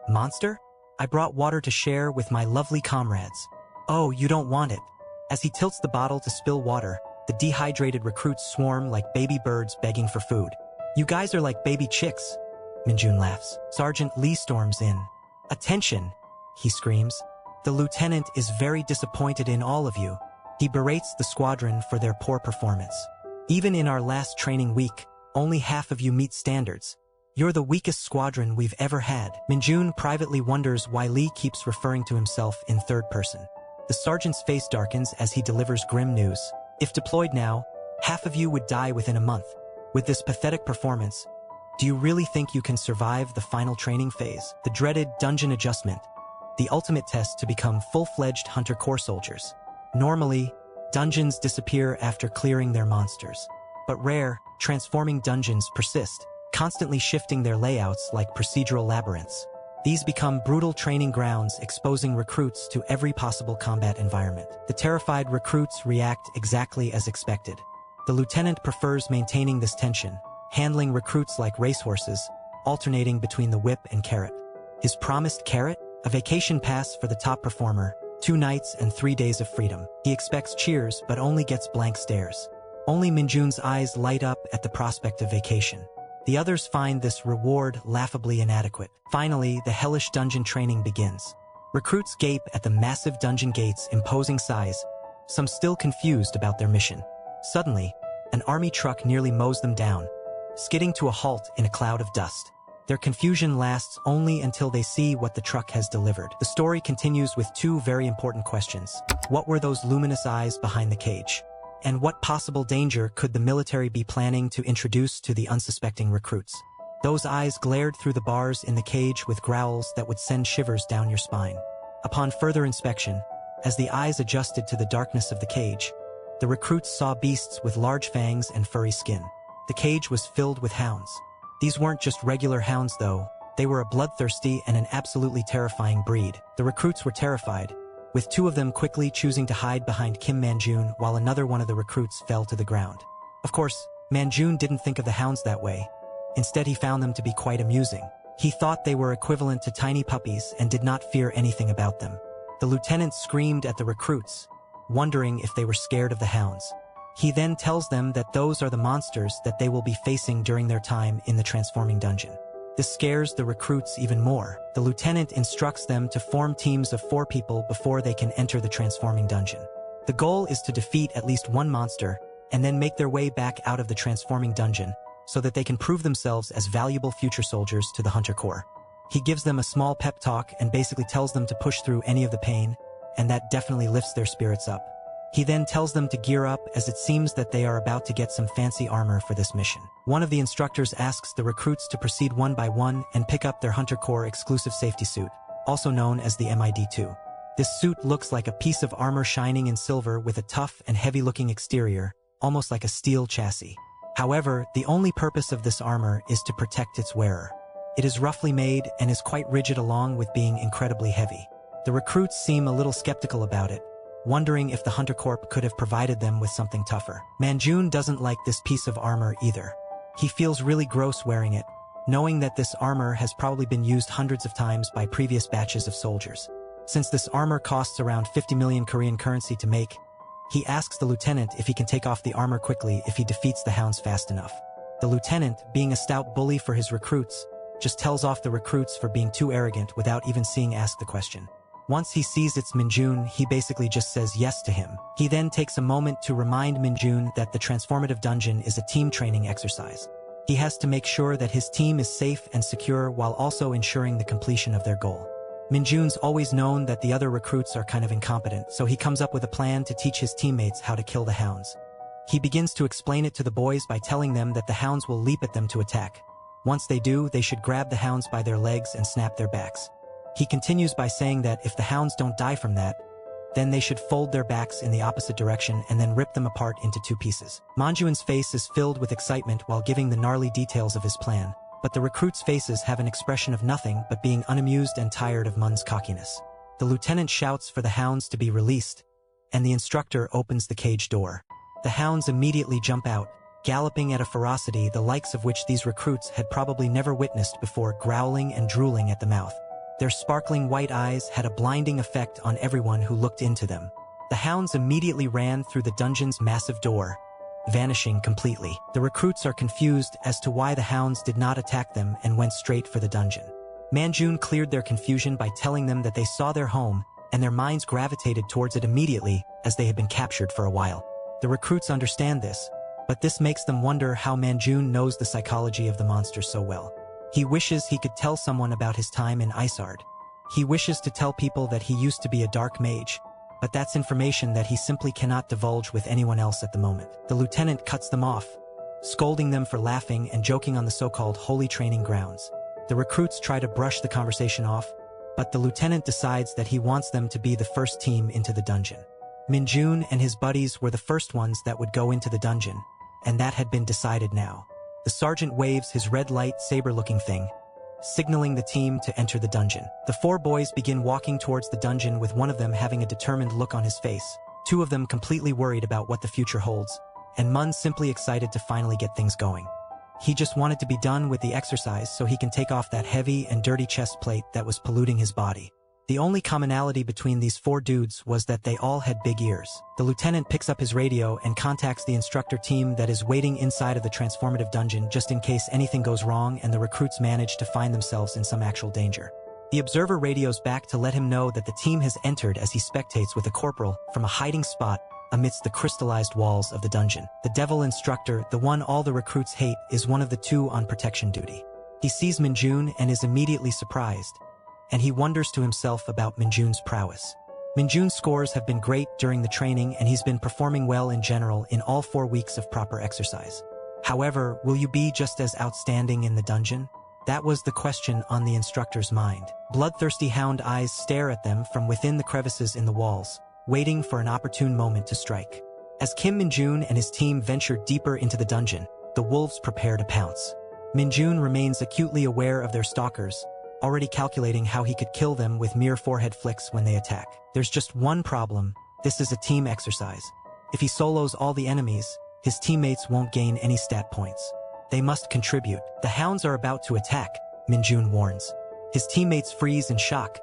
monster? I brought water to share with my lovely comrades. Oh, you don't want it. As he tilts the bottle to spill water, the dehydrated recruits swarm like baby birds begging for food. You guys are like baby chicks. Minjun laughs. Sergeant Lee storms in. Attention, he screams. The lieutenant is very disappointed in all of you. He berates the squadron for their poor performance. Even in our last training week, only half of you meet standards. You're the weakest squadron we've ever had. Minjun privately wonders why Lee keeps referring to himself in third person. The sergeant's face darkens as he delivers grim news. If deployed now, half of you would die within a month. With this pathetic performance, do you really think you can survive the final training phase? The dreaded dungeon adjustment, the ultimate test to become full-fledged Hunter Corps soldiers. Normally, dungeons disappear after clearing their monsters. But rare, transforming dungeons persist, constantly shifting their layouts like procedural labyrinths. These become brutal training grounds, exposing recruits to every possible combat environment. The terrified recruits react exactly as expected. The lieutenant prefers maintaining this tension, handling recruits like racehorses, alternating between the whip and carrot. His promised carrot? A vacation pass for the top performer, 2 nights and 3 days of freedom. He expects cheers but only gets blank stares. Only Minjun's eyes light up at the prospect of vacation. The others find this reward laughably inadequate. Finally, the hellish dungeon training begins. Recruits gape at the massive dungeon gate's imposing size, some still confused about their mission. Suddenly, an army truck nearly mows them down, skidding to a halt in a cloud of dust. Their confusion lasts only until they see what the truck has delivered. The story continues with two very important questions. What were those luminous eyes behind the cage? And what possible danger could the military be planning to introduce to the unsuspecting recruits? Those eyes glared through the bars in the cage with growls that would send shivers down your spine. Upon further inspection, as the eyes adjusted to the darkness of the cage, the recruits saw beasts with large fangs and furry skin. The cage was filled with hounds. These weren't just regular hounds though, they were a bloodthirsty and an absolutely terrifying breed. The recruits were terrified, with two of them quickly choosing to hide behind Kim Manjun while another one of the recruits fell to the ground. Of course, Manjun didn't think of the hounds that way. Instead, he found them to be quite amusing. He thought they were equivalent to tiny puppies and did not fear anything about them. The lieutenant screamed at the recruits, wondering if they were scared of the hounds. He then tells them that those are the monsters that they will be facing during their time in the transforming dungeon. This scares the recruits even more. The lieutenant instructs them to form teams of 4 people before they can enter the transforming dungeon. The goal is to defeat at least one monster and then make their way back out of the transforming dungeon so that they can prove themselves as valuable future soldiers to the Hunter Corps. He gives them a small pep talk and basically tells them to push through any of the pain, and that definitely lifts their spirits up. He then tells them to gear up as it seems that they are about to get some fancy armor for this mission. One of the instructors asks the recruits to proceed one by one and pick up their Hunter Corps exclusive safety suit, also known as the MID-2. This suit looks like a piece of armor shining in silver with a tough and heavy-looking exterior, almost like a steel chassis. However, the only purpose of this armor is to protect its wearer. It is roughly made and is quite rigid along with being incredibly heavy. The recruits seem a little skeptical about it, wondering if the Hunter Corps could have provided them with something tougher. Manjun doesn't like this piece of armor either. He feels really gross wearing it, knowing that this armor has probably been used hundreds of times by previous batches of soldiers. Since this armor costs around 50 million Korean currency to make, he asks the lieutenant if he can take off the armor quickly if he defeats the hounds fast enough. The lieutenant, being a stout bully for his recruits, just tells off the recruits for being too arrogant without even seeing ask the question. Once he sees it's Minjun, he basically just says yes to him. He then takes a moment to remind Minjun that the transformative dungeon is a team training exercise. He has to make sure that his team is safe and secure while also ensuring the completion of their goal. Minjun's always known that the other recruits are kind of incompetent, so he comes up with a plan to teach his teammates how to kill the hounds. He begins to explain it to the boys by telling them that the hounds will leap at them to attack. Once they do, they should grab the hounds by their legs and snap their backs. He continues by saying that if the hounds don't die from that, then they should fold their backs in the opposite direction and then rip them apart into 2 pieces. Manjuan's face is filled with excitement while giving the gnarly details of his plan, but the recruits' faces have an expression of nothing but being unamused and tired of Mun's cockiness. The lieutenant shouts for the hounds to be released, and the instructor opens the cage door. The hounds immediately jump out, galloping at a ferocity the likes of which these recruits had probably never witnessed before, growling and drooling at the mouth. Their sparkling white eyes had a blinding effect on everyone who looked into them. The hounds immediately ran through the dungeon's massive door, vanishing completely. The recruits are confused as to why the hounds did not attack them and went straight for the dungeon. Manjun cleared their confusion by telling them that they saw their home, and their minds gravitated towards it immediately as they had been captured for a while. The recruits understand this, but this makes them wonder how Manjun knows the psychology of the monsters so well. He wishes he could tell someone about his time in Isard. He wishes to tell people that he used to be a dark mage, but that's information that he simply cannot divulge with anyone else at the moment. The lieutenant cuts them off, scolding them for laughing and joking on the so-called holy training grounds. The recruits try to brush the conversation off, but the lieutenant decides that he wants them to be the first team into the dungeon. Minjun and his buddies were the first ones that would go into the dungeon, and that had been decided now. The sergeant waves his red light saber-looking thing, signaling the team to enter the dungeon. The 4 boys begin walking towards the dungeon with one of them having a determined look on his face, 2 of them completely worried about what the future holds, and Mun simply excited to finally get things going. He just wanted to be done with the exercise so he can take off that heavy and dirty chest plate that was polluting his body. The only commonality between these 4 dudes was that they all had big ears. The lieutenant picks up his radio and contacts the instructor team that is waiting inside of the transformative dungeon just in case anything goes wrong and the recruits manage to find themselves in some actual danger. The observer radios back to let him know that the team has entered as he spectates with a corporal from a hiding spot amidst the crystallized walls of the dungeon. The devil instructor, the one all the recruits hate, is one of the 2 on protection duty. He sees Minjun and is immediately surprised, and he wonders to himself about Minjun's prowess. Minjun's scores have been great during the training and he's been performing well in general in all 4 weeks of proper exercise. However, will you be just as outstanding in the dungeon? That was the question on the instructor's mind. Bloodthirsty hound eyes stare at them from within the crevices in the walls, waiting for an opportune moment to strike. As Kim Minjun and his team venture deeper into the dungeon, the wolves prepare to pounce. Minjun remains acutely aware of their stalkers, already calculating how he could kill them with mere forehead flicks when they attack. There's just one problem: this is a team exercise. If he solos all the enemies, his teammates won't gain any stat points. They must contribute. The hounds are about to attack, Minjun warns. His teammates freeze in shock,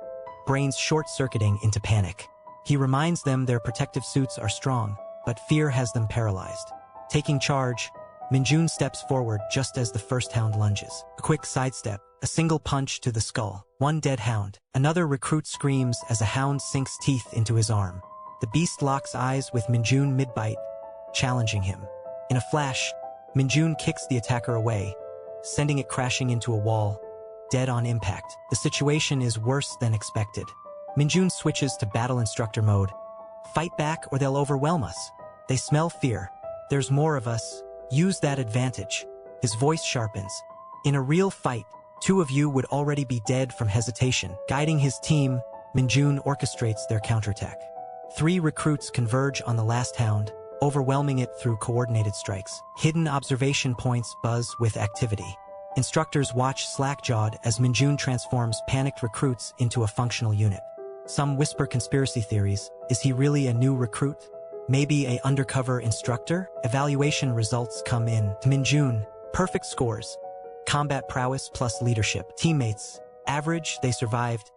brains short-circuiting into panic. He reminds them their protective suits are strong, but fear has them paralyzed. Taking charge, Minjun steps forward just as the first hound lunges. A quick sidestep, a single punch to the skull. One dead hound. Another recruit screams as a hound sinks teeth into his arm. The beast locks eyes with Minjun mid-bite, challenging him. In a flash, Minjun kicks the attacker away, sending it crashing into a wall, dead on impact. The situation is worse than expected. Minjun switches to battle instructor mode. Fight back or they'll overwhelm us. They smell fear. There's more of us. Use that advantage. His voice sharpens. In a real fight, 2 of you would already be dead from hesitation. Guiding his team, Minjun orchestrates their counterattack. 3 recruits converge on the last hound, overwhelming it through coordinated strikes. Hidden observation points buzz with activity. Instructors watch slack-jawed as Minjun transforms panicked recruits into a functional unit. Some whisper conspiracy theories. Is he really a new recruit? Maybe a undercover instructor? Evaluation results come in. Minjun, perfect scores. Combat prowess plus leadership. Teammates, average, they survived.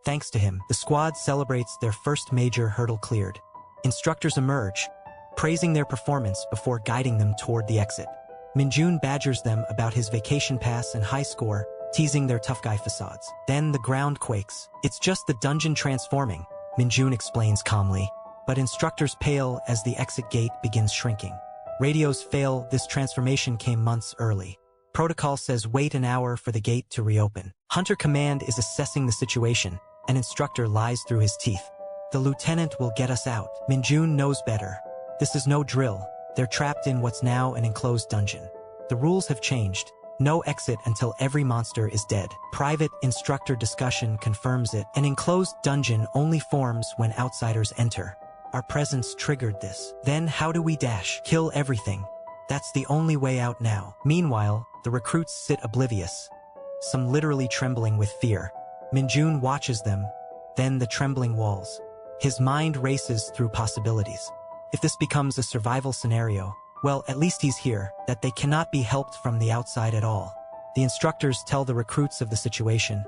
Thanks to him, the squad celebrates their first major hurdle cleared. Instructors emerge, praising their performance before guiding them toward the exit. Minjun badgers them about his vacation pass and high score, teasing their tough guy facades. Then the ground quakes. It's just the dungeon transforming, Minjun explains calmly. But instructors pale as the exit gate begins shrinking. Radios fail. This transformation came months early. Protocol says wait an hour for the gate to reopen. Hunter Command is assessing the situation. An instructor lies through his teeth. The lieutenant will get us out. Minjun knows better. This is no drill. They're trapped in what's now an enclosed dungeon. The rules have changed. No exit until every monster is dead. Private instructor discussion confirms it. An enclosed dungeon only forms when outsiders enter. Our presence triggered this. Then how do we dash? Kill everything. That's the only way out now. Meanwhile, the recruits sit oblivious, some literally trembling with fear. Minjun watches them, then the trembling walls. His mind races through possibilities. If this becomes a survival scenario, well, at least he's here, that they cannot be helped from the outside at all. The instructors tell the recruits of the situation,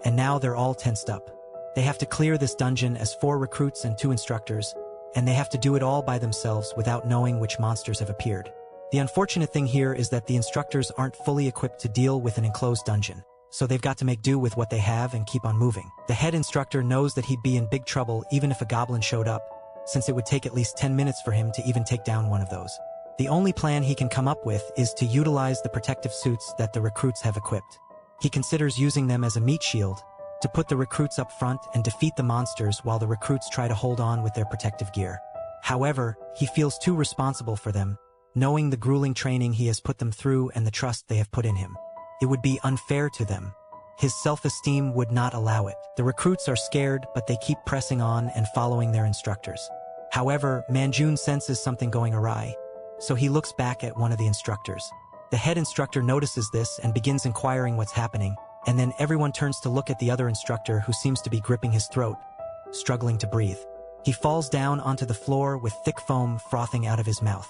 and now they're all tensed up. They have to clear this dungeon as 4 recruits and 2 instructors, and they have to do it all by themselves without knowing which monsters have appeared. The unfortunate thing here is that the instructors aren't fully equipped to deal with an enclosed dungeon, so they've got to make do with what they have and keep on moving. The head instructor knows that he'd be in big trouble even if a goblin showed up, since it would take at least 10 minutes for him to even take down one of those. The only plan he can come up with is to utilize the protective suits that the recruits have equipped. He considers using them as a meat shield, to put the recruits up front and defeat the monsters while the recruits try to hold on with their protective gear. However, he feels too responsible for them, knowing the grueling training he has put them through and the trust they have put in him. It would be unfair to them. His self-esteem would not allow it. The recruits are scared, but they keep pressing on and following their instructors. However, Minjun senses something going awry, so he looks back at one of the instructors. The head instructor notices this and begins inquiring what's happening, and then everyone turns to look at the other instructor who seems to be gripping his throat, struggling to breathe. He falls down onto the floor with thick foam frothing out of his mouth.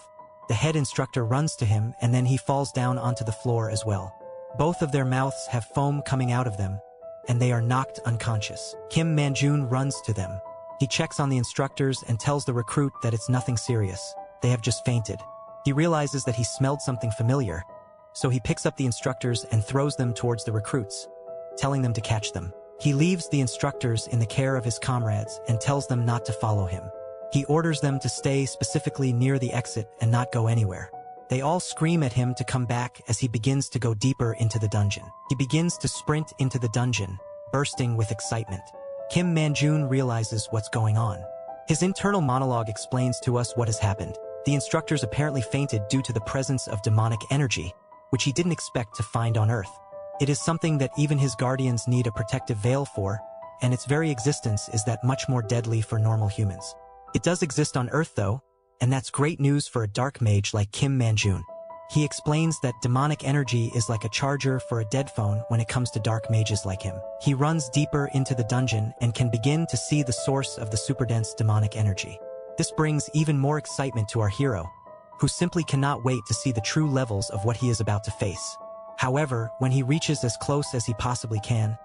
The head instructor runs to him and then he falls down onto the floor as well. Both of their mouths have foam coming out of them, and they are knocked unconscious. Kim Minjun runs to them. He checks on the instructors and tells the recruit that it's nothing serious. They have just fainted. He realizes that he smelled something familiar, so he picks up the instructors and throws them towards the recruits, telling them to catch them. He leaves the instructors in the care of his comrades and tells them not to follow him. He orders them to stay specifically near the exit and not go anywhere. They all scream at him to come back as he begins to go deeper into the dungeon. He begins to sprint into the dungeon, bursting with excitement. Kim Man-jun realizes what's going on. His internal monologue explains to us what has happened. The instructors apparently fainted due to the presence of demonic energy, which he didn't expect to find on Earth. It is something that even his guardians need a protective veil for, and its very existence is that much more deadly for normal humans. It does exist on Earth though, and that's great news for a dark mage like Kim Man-jun. He explains that demonic energy is like a charger for a dead phone when it comes to dark mages like him. He runs deeper into the dungeon and can begin to see the source of the super dense demonic energy. This brings even more excitement to our hero, who simply cannot wait to see the true levels of what he is about to face. However, when he reaches as close as he possibly can,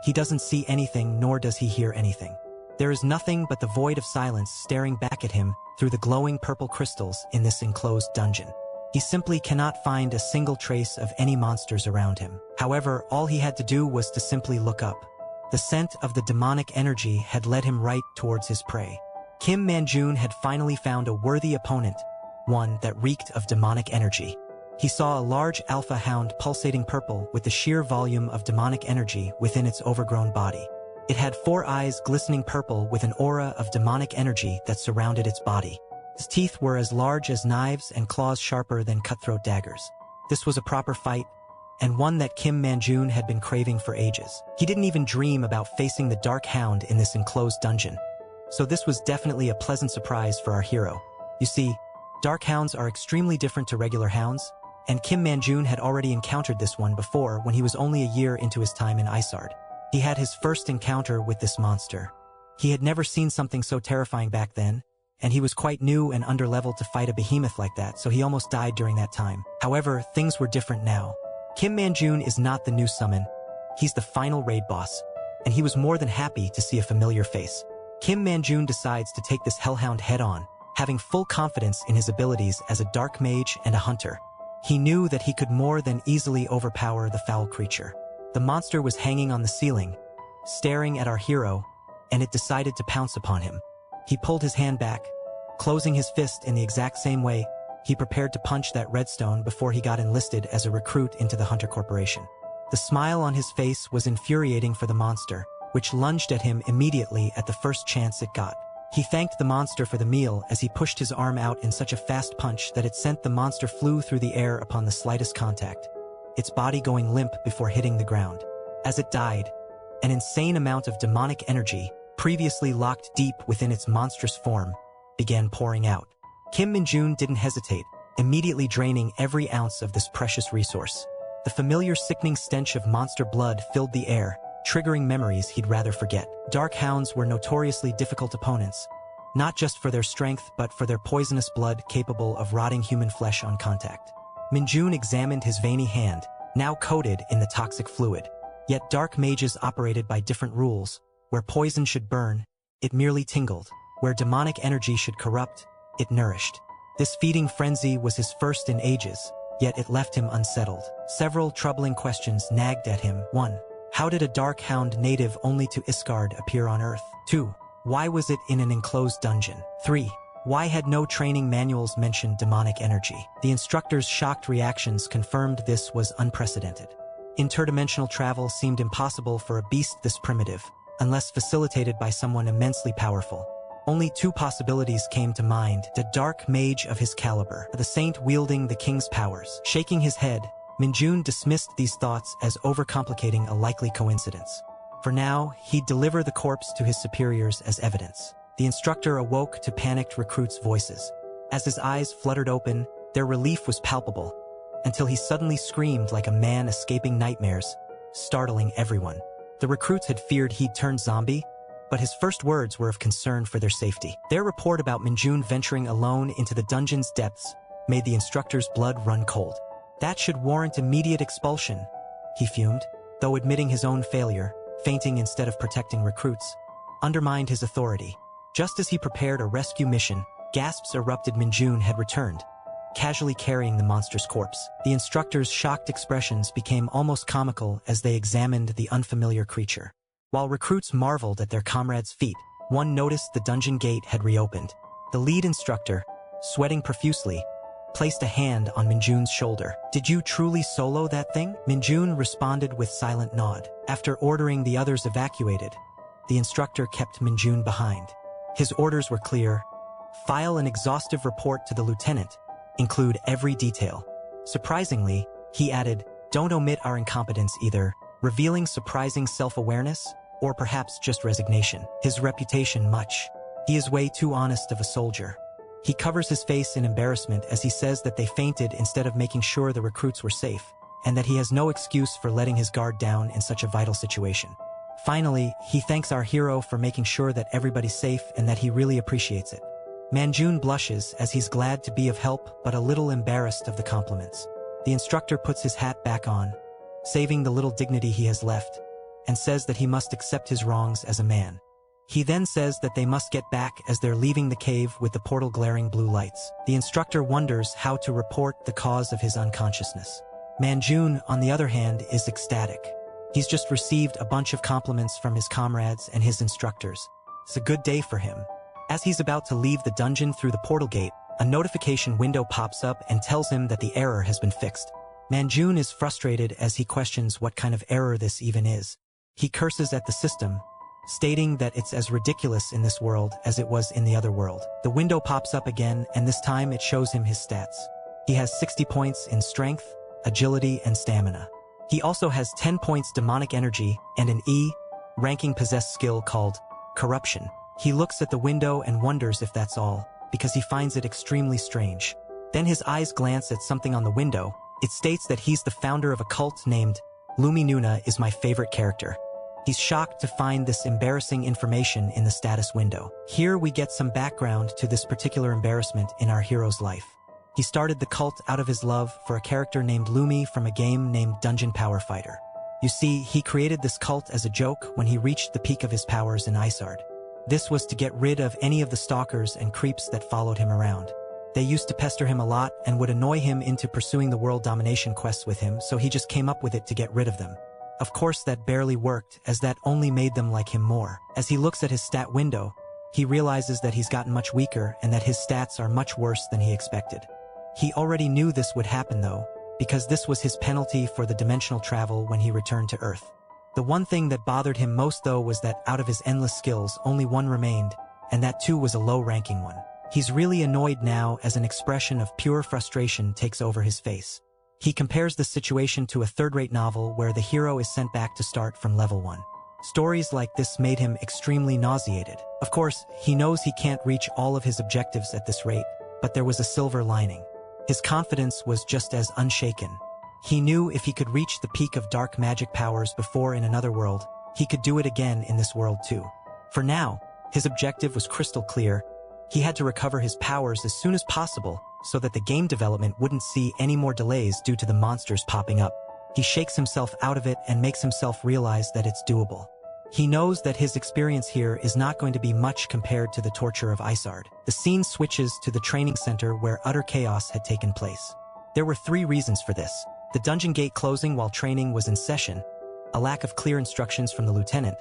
he doesn't see anything nor does he hear anything. There is nothing but the void of silence staring back at him through the glowing purple crystals in this enclosed dungeon. He simply cannot find a single trace of any monsters around him. However, all he had to do was to simply look up. The scent of the demonic energy had led him right towards his prey. Kim Man-jun had finally found a worthy opponent, one that reeked of demonic energy. He saw a large alpha hound pulsating purple with the sheer volume of demonic energy within its overgrown body. It had 4 eyes glistening purple with an aura of demonic energy that surrounded its body. His teeth were as large as knives and claws sharper than cutthroat daggers. This was a proper fight, and one that Kim Man-jun had been craving for ages. He didn't even dream about facing the dark hound in this enclosed dungeon. So this was definitely a pleasant surprise for our hero. You see, dark hounds are extremely different to regular hounds, and Kim Man-jun had already encountered this one before when he was only a year into his time in Isard. He had his first encounter with this monster. He had never seen something so terrifying back then, and he was quite new and underleveled to fight a behemoth like that, so he almost died during that time. However, things were different now. Kim Man-jun is not the new summon. He's the final raid boss, and he was more than happy to see a familiar face. Kim Man-jun decides to take this hellhound head-on, having full confidence in his abilities as a dark mage and a hunter. He knew that he could more than easily overpower the foul creature. The monster was hanging on the ceiling, staring at our hero, and it decided to pounce upon him. He pulled his hand back, closing his fist in the exact same way he prepared to punch that redstone before he got enlisted as a recruit into the Hunter Corporation. The smile on his face was infuriating for the monster, which lunged at him immediately at the first chance it got. He thanked the monster for the meal as he pushed his arm out in such a fast punch that it sent the monster flew through the air upon the slightest contact, its body going limp before hitting the ground. As it died, an insane amount of demonic energy, previously locked deep within its monstrous form, began pouring out. Kim Man-jun didn't hesitate, immediately draining every ounce of this precious resource. The familiar sickening stench of monster blood filled the air, triggering memories he'd rather forget. Dark hounds were notoriously difficult opponents, not just for their strength but for their poisonous blood capable of rotting human flesh on contact. Man-jun examined his veiny hand, now coated in the toxic fluid. Yet dark mages operated by different rules. Where poison should burn, it merely tingled. Where demonic energy should corrupt, it nourished. This feeding frenzy was his first in ages, yet it left him unsettled. Several troubling questions nagged at him. 1. How did a dark hound native only to Isgard appear on Earth? 2. Why was it in an enclosed dungeon? 3. Why had no training manuals mentioned demonic energy? The instructor's shocked reactions confirmed this was unprecedented. Interdimensional travel seemed impossible for a beast this primitive, unless facilitated by someone immensely powerful. Only 2 possibilities came to mind: the dark mage of his caliber, the saint wielding the king's powers. Shaking his head, Man-jun dismissed these thoughts as overcomplicating a likely coincidence. For now, he'd deliver the corpse to his superiors as evidence. The instructor awoke to panicked recruits' voices. As his eyes fluttered open, their relief was palpable, until he suddenly screamed like a man escaping nightmares, startling everyone. The recruits had feared he'd turned zombie, but his first words were of concern for their safety. Their report about Man-jun venturing alone into the dungeon's depths made the instructor's blood run cold. That should warrant immediate expulsion, he fumed, though admitting his own failure, fainting instead of protecting recruits, undermined his authority. Just as he prepared a rescue mission, gasps erupted. Man-jun had returned, casually carrying the monster's corpse. The instructor's shocked expressions became almost comical as they examined the unfamiliar creature. While recruits marveled at their comrade's feat, one noticed the dungeon gate had reopened. The lead instructor, sweating profusely, placed a hand on Minjun's shoulder. "Did you truly solo that thing?" Minjun responded with silent nod. After ordering the others evacuated, the instructor kept Minjun behind. His orders were clear: file an exhaustive report to the lieutenant, include every detail. Surprisingly, he added, don't omit our incompetence either, revealing surprising self-awareness, or perhaps just resignation. His reputation much. He is way too honest of a soldier. He covers his face in embarrassment as he says that they fainted instead of making sure the recruits were safe, and that he has no excuse for letting his guard down in such a vital situation. Finally, he thanks our hero for making sure that everybody's safe and that he really appreciates it. Manjun blushes as he's glad to be of help but a little embarrassed of the compliments. The instructor puts his hat back on, saving the little dignity he has left, and says that he must accept his wrongs as a man. He then says that they must get back as they're leaving the cave with the portal glaring blue lights. The instructor wonders how to report the cause of his unconsciousness. Manjun, on the other hand, is ecstatic. He's just received a bunch of compliments from his comrades and his instructors. It's a good day for him. As he's about to leave the dungeon through the portal gate, a notification window pops up and tells him that the error has been fixed. Manjun is frustrated as he questions what kind of error this even is. He curses at the system, stating that it's as ridiculous in this world as it was in the other world. The window pops up again, and this time it shows him his stats. He has 60 points in strength, agility, and stamina. He also has 10 points demonic energy and an E-ranking possessed skill called corruption. He looks at the window and wonders if that's all, because he finds it extremely strange. Then his eyes glance at something on the window. It states that he's the founder of a cult named Lumi Nuna is my favorite character. He's shocked to find this embarrassing information in the status window. Here we get some background to this particular embarrassment in our hero's life. He started the cult out of his love for a character named Lumi from a game named Dungeon Power Fighter. You see, he created this cult as a joke when he reached the peak of his powers in Isard. This was to get rid of any of the stalkers and creeps that followed him around. They used to pester him a lot and would annoy him into pursuing the world domination quests with him, so he just came up with it to get rid of them. Of course that barely worked, as that only made them like him more. As he looks at his stat window, he realizes that he's gotten much weaker and that his stats are much worse than he expected. He already knew this would happen though, because this was his penalty for the dimensional travel when he returned to Earth. The one thing that bothered him most though was that out of his endless skills only one remained, and that too was a low-ranking one. He's really annoyed now as an expression of pure frustration takes over his face. He compares the situation to a third-rate novel where the hero is sent back to start from level 1. Stories like this made him extremely nauseated. Of course, he knows he can't reach all of his objectives at this rate, but there was a silver lining. His confidence was just as unshaken. He knew if he could reach the peak of dark magic powers before in another world, he could do it again in this world too. For now, his objective was crystal clear. He had to recover his powers as soon as possible so that the game development wouldn't see any more delays due to the monsters popping up. He shakes himself out of it and makes himself realize that it's doable. He knows that his experience here is not going to be much compared to the torture of Isard. The scene switches to the training center where utter chaos had taken place. There were 3 reasons for this: the dungeon gate closing while training was in session, a lack of clear instructions from the lieutenant,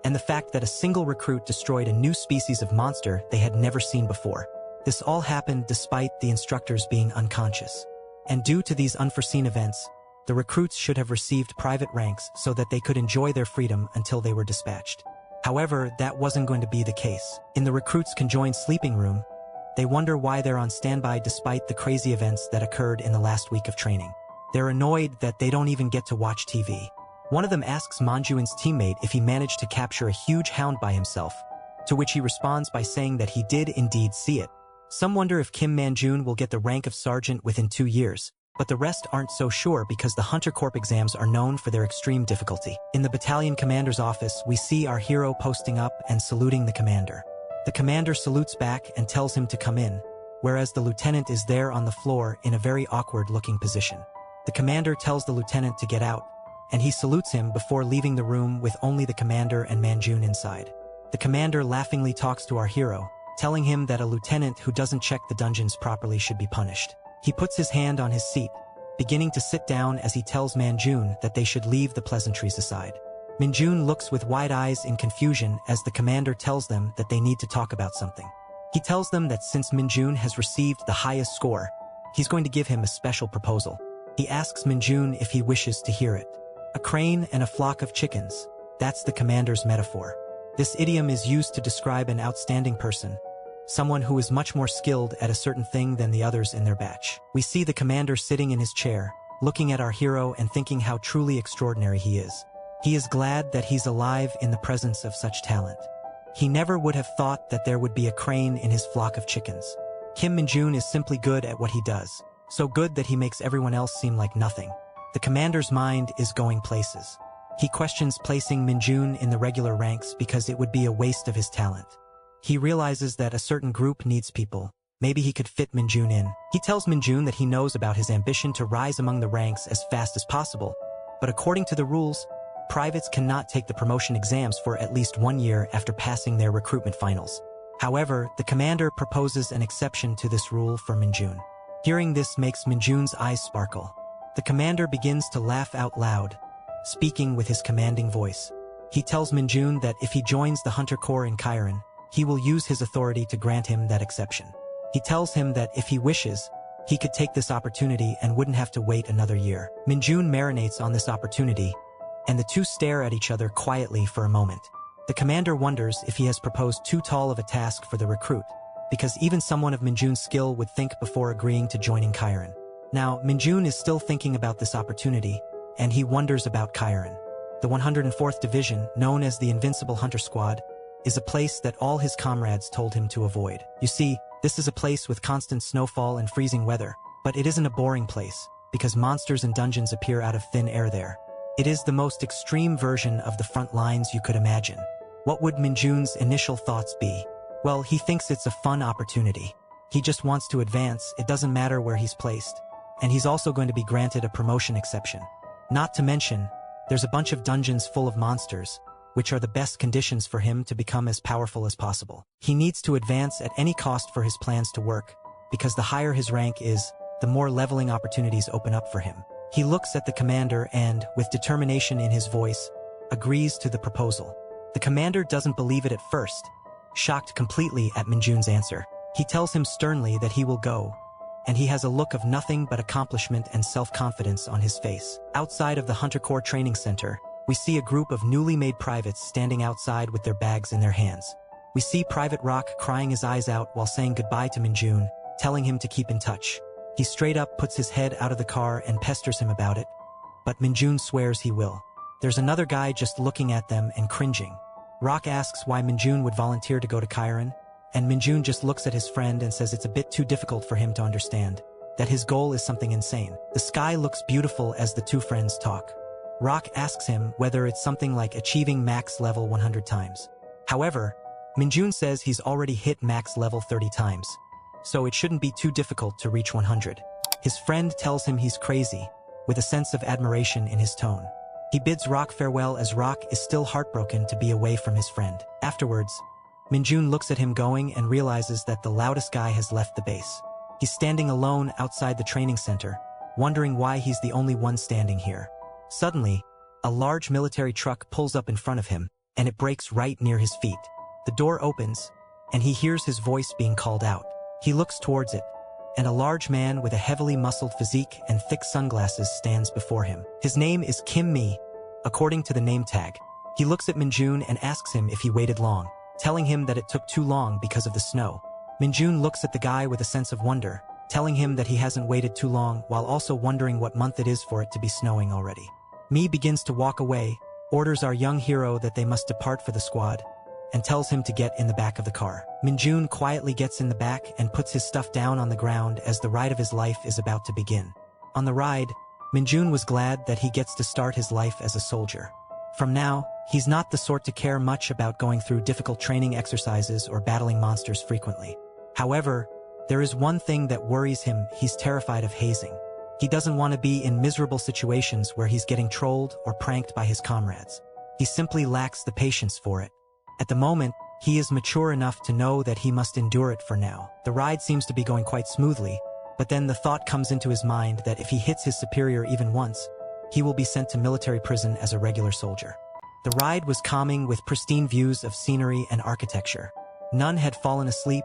and the fact that a single recruit destroyed a new species of monster they had never seen before. This all happened despite the instructors being unconscious. And due to these unforeseen events, the recruits should have received private ranks so that they could enjoy their freedom until they were dispatched. However, that wasn't going to be the case. In the recruits' conjoined sleeping room, they wonder why they're on standby despite the crazy events that occurred in the last week of training. They're annoyed that they don't even get to watch TV. One of them asks Manjuin's teammate if he managed to capture a huge hound by himself, to which he responds by saying that he did indeed see it. Some wonder if Kim Manjun will get the rank of sergeant within 2 years, but the rest aren't so sure because the Hunter Corps exams are known for their extreme difficulty. In the battalion commander's office, we see our hero posting up and saluting the commander. The commander salutes back and tells him to come in, whereas the lieutenant is there on the floor in a very awkward-looking position. The commander tells the lieutenant to get out, and he salutes him before leaving the room with only the commander and Manjun inside. The commander laughingly talks to our hero, telling him that a lieutenant who doesn't check the dungeons properly should be punished. He puts his hand on his seat, beginning to sit down as he tells Manjun that they should leave the pleasantries aside. Manjun looks with wide eyes in confusion as the commander tells them that they need to talk about something. He tells them that since Manjun has received the highest score, He's going to give him a special proposal. He asks Minjun if he wishes to hear it. A crane and a flock of chickens. That's the commander's metaphor. This idiom is used to describe an outstanding person, someone who is much more skilled at a certain thing than the others in their batch. We see the commander sitting in his chair, looking at our hero and thinking how truly extraordinary he is. He is glad that he's alive in the presence of such talent. He never would have thought that there would be a crane in his flock of chickens. Kim Minjun is simply good at what he does, so good that he makes everyone else seem like nothing. The commander's mind is going places. He questions placing Minjun in the regular ranks because it would be a waste of his talent. He realizes that a certain group needs people. Maybe he could fit Minjun in. He tells Minjun that he knows about his ambition to rise among the ranks as fast as possible, but according to the rules, privates cannot take the promotion exams for at least 1 year after passing their recruitment finals. However, the commander proposes an exception to this rule for Minjun. Hearing this makes Minjun's eyes sparkle. The commander begins to laugh out loud, speaking with his commanding voice. He tells Minjun that if he joins the Hunter Corps in Chiron, he will use his authority to grant him that exception. He tells him that if he wishes, he could take this opportunity and wouldn't have to wait another year. Minjun marinates on this opportunity, and the two stare at each other quietly for a moment. The commander wonders if he has proposed too tall of a task for the recruit, because even someone of Minjun's skill would think before agreeing to joining Chiron. Now, Minjun is still thinking about this opportunity, and he wonders about Chiron. The 104th Division, known as the Invincible Hunter Squad, is a place that all his comrades told him to avoid. You see, this is a place with constant snowfall and freezing weather, but it isn't a boring place, because monsters and dungeons appear out of thin air there. It is the most extreme version of the front lines you could imagine. What would Minjun's initial thoughts be? Well, he thinks it's a fun opportunity. He just wants to advance, it doesn't matter where he's placed. And he's also going to be granted a promotion exception. Not to mention, there's a bunch of dungeons full of monsters, which are the best conditions for him to become as powerful as possible. He needs to advance at any cost for his plans to work, because the higher his rank is, the more leveling opportunities open up for him. He looks at the commander and, with determination in his voice, agrees to the proposal. The commander doesn't believe it at first, shocked completely at Minjun's answer. He tells him sternly that he will go, and he has a look of nothing but accomplishment and self-confidence on his face. Outside of the Hunter Corps Training Center, we see a group of newly made privates standing outside with their bags in their hands. We see Private Rock crying his eyes out while saying goodbye to Minjun, telling him to keep in touch. He straight up puts his head out of the car and pesters him about it, but Minjun swears he will. There's another guy just looking at them and cringing. Rock asks why Minjun would volunteer to go to Chiron, and Minjun just looks at his friend and says it's a bit too difficult for him to understand, that his goal is something insane. The sky looks beautiful as the two friends talk. Rock asks him whether it's something like achieving max level 100 times. However, Minjun says he's already hit max level 30 times, so it shouldn't be too difficult to reach 100. His friend tells him he's crazy, with a sense of admiration in his tone. He bids Rock farewell as Rock is still heartbroken to be away from his friend. Afterwards, Minjun looks at him going and realizes that the loudest guy has left the base. He's standing alone outside the training center, wondering why he's the only one standing here. Suddenly, a large military truck pulls up in front of him, and it brakes right near his feet. The door opens, and he hears his voice being called out. He looks towards it, and a large man with a heavily muscled physique and thick sunglasses stands before him. His name is Kim Mi, according to the name tag. He looks at Minjun and asks him if he waited long, telling him that it took too long because of the snow. Minjun looks at the guy with a sense of wonder, telling him that he hasn't waited too long while also wondering what month it is for it to be snowing already. Mi begins to walk away, orders our young hero that they must depart for the squad, and tells him to get in the back of the car. Minjun quietly gets in the back and puts his stuff down on the ground as the ride of his life is about to begin. On the ride, Minjun was glad that he gets to start his life as a soldier. From now, he's not the sort to care much about going through difficult training exercises or battling monsters frequently. However, there is one thing that worries him: he's terrified of hazing. He doesn't want to be in miserable situations where he's getting trolled or pranked by his comrades. He simply lacks the patience for it. At the moment, he is mature enough to know that he must endure it for now. The ride seems to be going quite smoothly, but then the thought comes into his mind that if he hits his superior even once, he will be sent to military prison as a regular soldier. The ride was calming with pristine views of scenery and architecture. None had fallen asleep,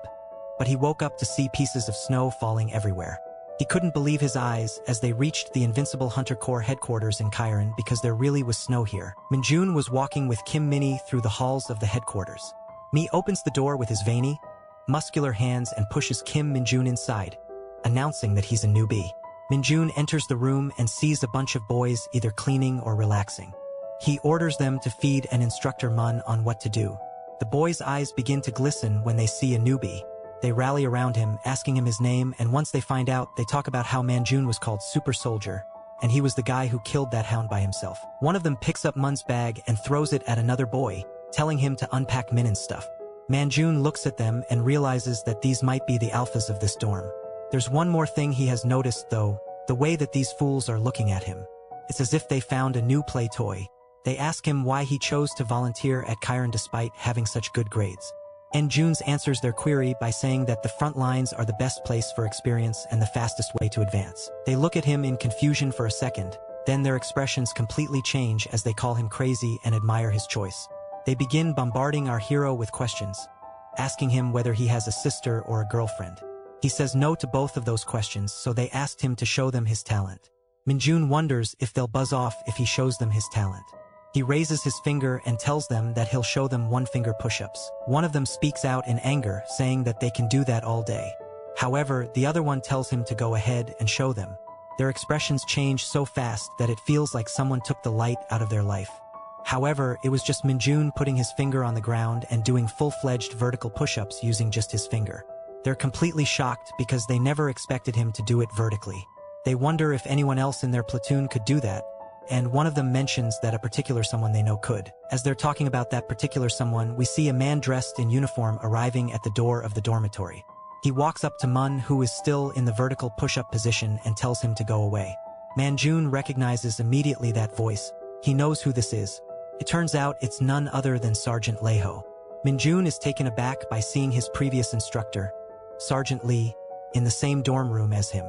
but he woke up to see pieces of snow falling everywhere. He couldn't believe his eyes as they reached the Invincible Hunter Corps headquarters in Kairan because there really was snow here. Minjun was walking with Kim Minnie through the halls of the headquarters. Mi opens the door with his veiny, muscular hands and pushes Kim Minjun inside, announcing that he's a newbie. Minjun enters the room and sees a bunch of boys either cleaning or relaxing. He orders them to feed an instructor Mun on what to do. The boys' eyes begin to glisten when they see a newbie. They rally around him, asking him his name, and once they find out, they talk about how Manjun was called Super Soldier, and he was the guy who killed that hound by himself. One of them picks up Mun's bag and throws it at another boy, telling him to unpack Min's stuff. Manjun looks at them and realizes that these might be the alphas of this dorm. There's one more thing he has noticed though, the way that these fools are looking at him. It's as if they found a new play toy. They ask him why he chose to volunteer at Kairan despite having such good grades. And Junes answers their query by saying that the front lines are the best place for experience and the fastest way to advance. They look at him in confusion for a second, then their expressions completely change as they call him crazy and admire his choice. They begin bombarding our hero with questions, asking him whether he has a sister or a girlfriend. He says no to both of those questions, so they asked him to show them his talent. Minjun wonders if they'll buzz off if he shows them his talent. He raises his finger and tells them that he'll show them one-finger push-ups. One of them speaks out in anger, saying that they can do that all day. However, the other one tells him to go ahead and show them. Their expressions change so fast that it feels like someone took the light out of their life. However, it was just Minjun putting his finger on the ground and doing full-fledged vertical push-ups using just his finger. They're completely shocked because they never expected him to do it vertically. They wonder if anyone else in their platoon could do that, and one of them mentions that a particular someone they know could. As they're talking about that particular someone, we see a man dressed in uniform arriving at the door of the dormitory. He walks up to Mun, who is still in the vertical push-up position, and tells him to go away. Manjun recognizes immediately that voice. He knows who this is. It turns out it's none other than Sergeant Leho. Minjun is taken aback by seeing his previous instructor, Sergeant Lee, in the same dorm room as him.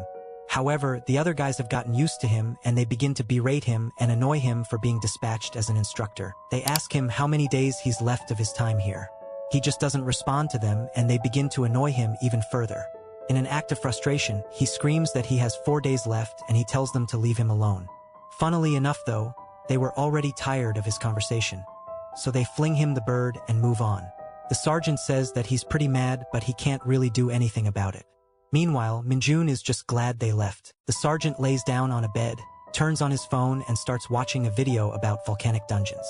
However, the other guys have gotten used to him and they begin to berate him and annoy him for being dispatched as an instructor. They ask him how many days he's left of his time here. He just doesn't respond to them and they begin to annoy him even further. In an act of frustration, he screams that he has 4 days left and he tells them to leave him alone. Funnily enough though, they were already tired of his conversation. So they fling him the bird and move on. The sergeant says that he's pretty mad but he can't really do anything about it. Meanwhile, Minjun is just glad they left. The sergeant lays down on a bed, turns on his phone and starts watching a video about volcanic dungeons.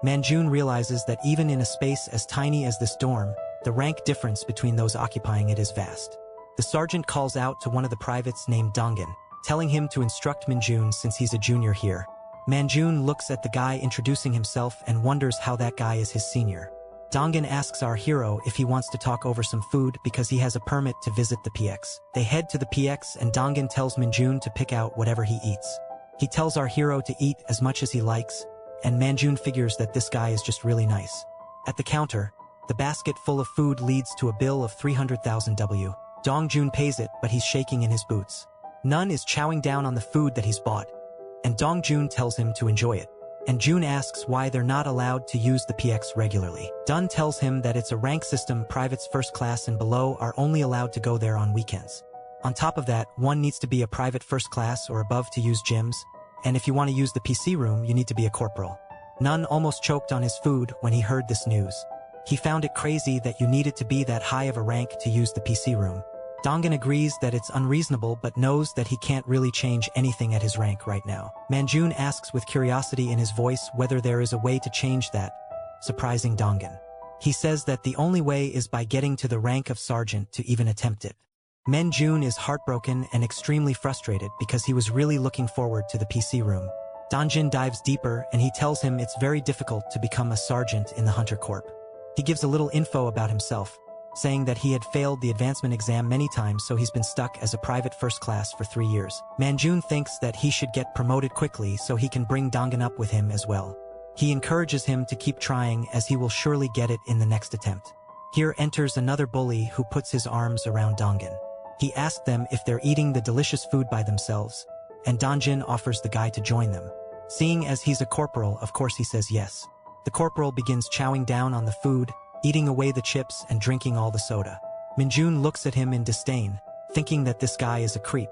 Manjun realizes that even in a space as tiny as this dorm, the rank difference between those occupying it is vast. The sergeant calls out to one of the privates named Dongan, telling him to instruct Minjun since he's a junior here. Manjun looks at the guy introducing himself and wonders how that guy is his senior. Dongan asks our hero if he wants to talk over some food because he has a permit to visit the PX. They head to the PX and Dongan tells Minjun to pick out whatever he eats. He tells our hero to eat as much as he likes, and Manjun figures that this guy is just really nice. At the counter, the basket full of food leads to a bill of 300,000 W. Dongjun pays it, but he's shaking in his boots. Nun is chowing down on the food that he's bought, and Dongjun tells him to enjoy it. And Jun asks why they're not allowed to use the PX regularly. Dun tells him that it's a rank system, privates first class and below are only allowed to go there on weekends. On top of that, one needs to be a private first class or above to use gyms, and if you want to use the PC room, you need to be a corporal. Nun almost choked on his food when he heard this news. He found it crazy that you needed to be that high of a rank to use the PC room. Dongan agrees that it's unreasonable but knows that he can't really change anything at his rank right now. Manjun asks with curiosity in his voice whether there is a way to change that, surprising Dongan. He says that the only way is by getting to the rank of sergeant to even attempt it. Manjun is heartbroken and extremely frustrated because he was really looking forward to the PC room. Dongjin dives deeper and he tells him it's very difficult to become a sergeant in the Hunter Corps. He gives a little info about himself, saying that he had failed the advancement exam many times so he's been stuck as a private first class for 3 years. Manjun thinks that he should get promoted quickly so he can bring Dongan up with him as well. He encourages him to keep trying as he will surely get it in the next attempt. Here enters another bully who puts his arms around Dongan. He asks them if they're eating the delicious food by themselves, and Dongjin offers the guy to join them. Seeing as he's a corporal, of course he says yes. The corporal begins chowing down on the food, eating away the chips and drinking all the soda. Minjun looks at him in disdain, thinking that this guy is a creep.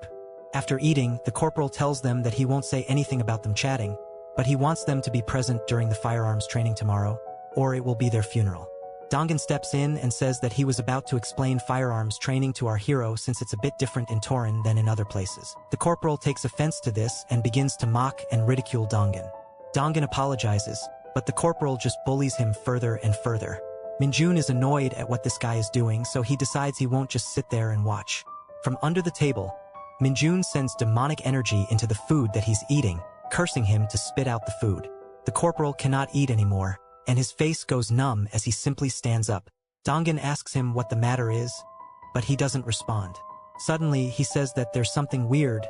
After eating, the corporal tells them that he won't say anything about them chatting, but he wants them to be present during the firearms training tomorrow, or it will be their funeral. Dongan steps in and says that he was about to explain firearms training to our hero since it's a bit different in Torin than in other places. The corporal takes offense to this and begins to mock and ridicule Dongan. Dongan apologizes, but the corporal just bullies him further and further. Minjun is annoyed at what this guy is doing, so he decides he won't just sit there and watch. From under the table, Minjun sends demonic energy into the food that he's eating, cursing him to spit out the food. The corporal cannot eat anymore, and his face goes numb as he simply stands up. Dongan asks him what the matter is, but he doesn't respond. Suddenly, he says that there's something weird,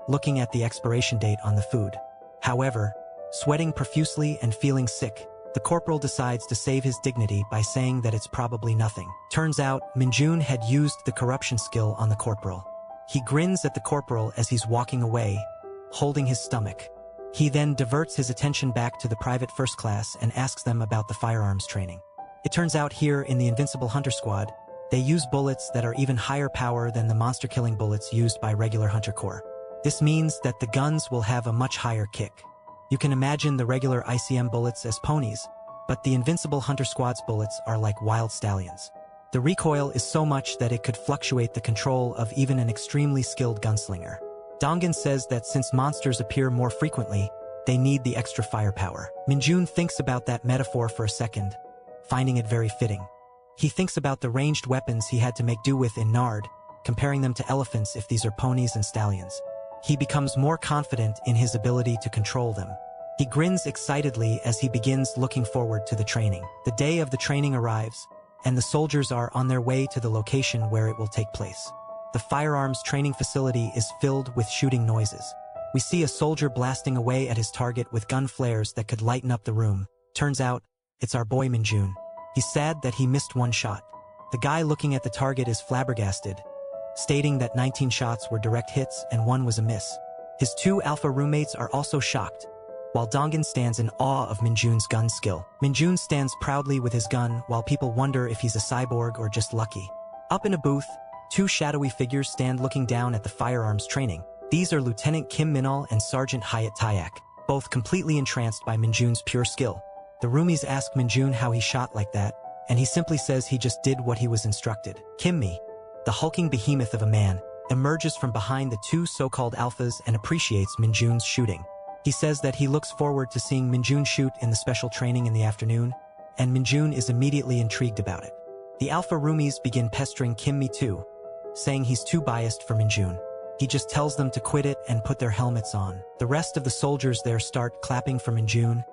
looking at the expiration date on the food. However, sweating profusely and feeling sick, the corporal decides to save his dignity by saying that it's probably nothing. Turns out, Minjun had used the corruption skill on the corporal. He grins at the corporal as he's walking away, holding his stomach. He then diverts his attention back to the private first class and asks them about the firearms training. It turns out here in the Invincible Hunter Squad, they use bullets that are even higher power than the monster-killing bullets used by regular Hunter Corps. This means that the guns will have a much higher kick. You can imagine the regular ICM bullets as ponies, but the Invincible Hunter Squad's bullets are like wild stallions. The recoil is so much that it could fluctuate the control of even an extremely skilled gunslinger. Dongan says that since monsters appear more frequently, they need the extra firepower. Minjun thinks about that metaphor for a second, finding it very fitting. He thinks about the ranged weapons he had to make do with in Nard, comparing them to elephants if these are ponies and stallions. He becomes more confident in his ability to control them. He grins excitedly as he begins looking forward to the training. The day of the training arrives, and the soldiers are on their way to the location where it will take place. The firearms training facility is filled with shooting noises. We see a soldier blasting away at his target with gun flares that could lighten up the room. Turns out, it's our boy Minjun. He's sad that he missed one shot. The guy looking at the target is flabbergasted, stating that 19 shots were direct hits and one was a miss. His two alpha roommates are also shocked, while Dongan stands in awe of Minjun's gun skill. Minjun stands proudly with his gun while people wonder if he's a cyborg or just lucky. Up in a booth, two shadowy figures stand looking down at the firearms training. These are Lieutenant Kim Minal and Sergeant Hayat Tayak, both completely entranced by Minjun's pure skill. The roomies ask Minjun how he shot like that, and he simply says he just did what he was instructed. Kimmi, the hulking behemoth of a man, emerges from behind the two so-called alphas and appreciates Minjun's shooting. He says that he looks forward to seeing Minjun shoot in the special training in the afternoon, and Minjun is immediately intrigued about it. The alpha roomies begin pestering Kimmi too, saying he's too biased for Minjun. He just tells them to quit it and put their helmets on. The rest of the soldiers there start clapping for Minjun,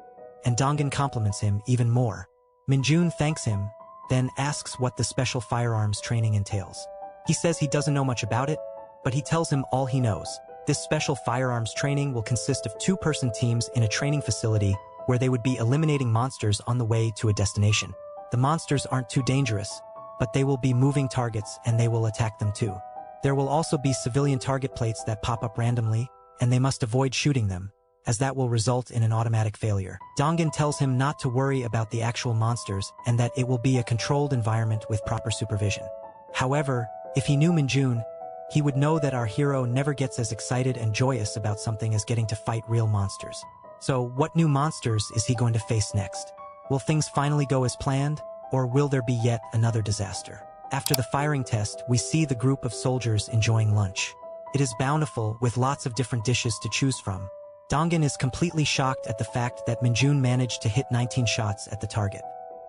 and Dongan compliments him even more. Minjun thanks him, then asks what the special firearms training entails. He says he doesn't know much about it, but he tells him all he knows. This special firearms training will consist of two-person teams in a training facility where they would be eliminating monsters on the way to a destination. The monsters aren't too dangerous, but they will be moving targets and they will attack them too. There will also be civilian target plates that pop up randomly, and they must avoid shooting them, as that will result in an automatic failure. Dongan tells him not to worry about the actual monsters and that it will be a controlled environment with proper supervision. However, if he knew Minjun, he would know that our hero never gets as excited and joyous about something as getting to fight real monsters. So, what new monsters is he going to face next? Will things finally go as planned, or will there be yet another disaster? After the firing test, we see the group of soldiers enjoying lunch. It is bountiful, with lots of different dishes to choose from. Dongan is completely shocked at the fact that Minjun managed to hit 19 shots at the target.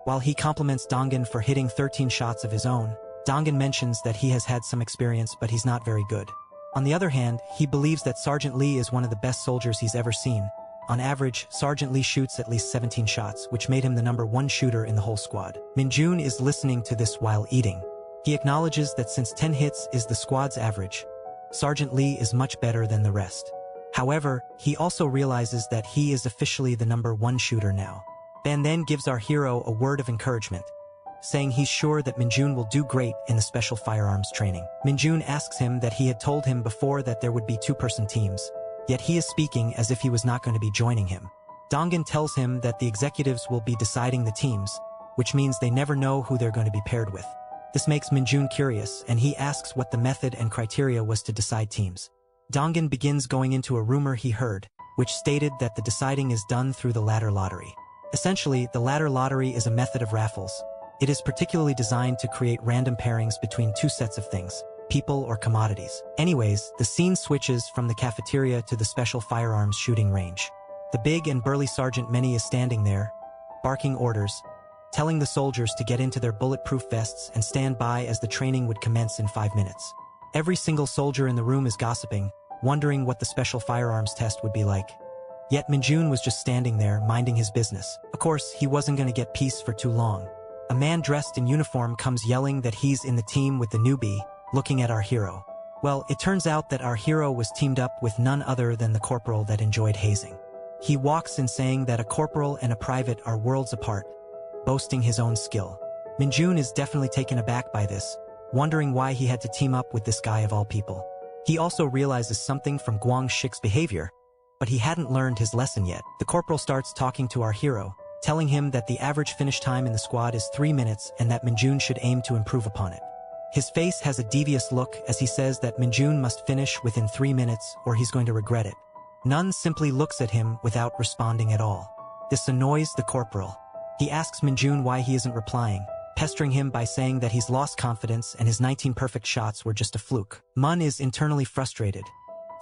While he compliments Dongan for hitting 13 shots of his own, Dongan mentions that he has had some experience but he's not very good. On the other hand, he believes that Sergeant Lee is one of the best soldiers he's ever seen. On average, Sergeant Lee shoots at least 17 shots, which made him the #1 shooter in the whole squad. Minjun is listening to this while eating. He acknowledges that since 10 hits is the squad's average, Sergeant Lee is much better than the rest. However, he also realizes that he is officially the #1 shooter now. Ben then gives our hero a word of encouragement, saying he's sure that Minjun will do great in the special firearms training. Minjun asks him that he had told him before that there would be two-person teams, yet he is speaking as if he was not going to be joining him. Dongan tells him that the executives will be deciding the teams, which means they never know who they're going to be paired with. This makes Minjun curious, and he asks what the method and criteria was to decide teams. Dongan begins going into a rumor he heard, which stated that the deciding is done through the ladder lottery. Essentially, the ladder lottery is a method of raffles. It is particularly designed to create random pairings between two sets of things, people or commodities. Anyways, the scene switches from the cafeteria to the special firearms shooting range. The big and burly Sergeant Many is standing there, barking orders, telling the soldiers to get into their bulletproof vests and stand by as the training would commence in 5 minutes. Every single soldier in the room is gossiping, wondering what the special firearms test would be like. Yet Minjun was just standing there, minding his business. Of course, he wasn't going to get peace for too long. A man dressed in uniform comes yelling that he's in the team with the newbie, looking at our hero. Well, it turns out that our hero was teamed up with none other than the corporal that enjoyed hazing. He walks in saying that a corporal and a private are worlds apart, boasting his own skill. Minjun is definitely taken aback by this, wondering why he had to team up with this guy of all people. He also realizes something from Guang Shik's behavior, but he hadn't learned his lesson yet. The corporal starts talking to our hero, telling him that the average finish time in the squad is 3 minutes and that Minjun should aim to improve upon it. His face has a devious look as he says that Minjun must finish within 3 minutes or he's going to regret it. Nun simply looks at him without responding at all. This annoys the corporal. He asks Minjun why he isn't replying, pestering him by saying that he's lost confidence and his 19 perfect shots were just a fluke. Mun is internally frustrated,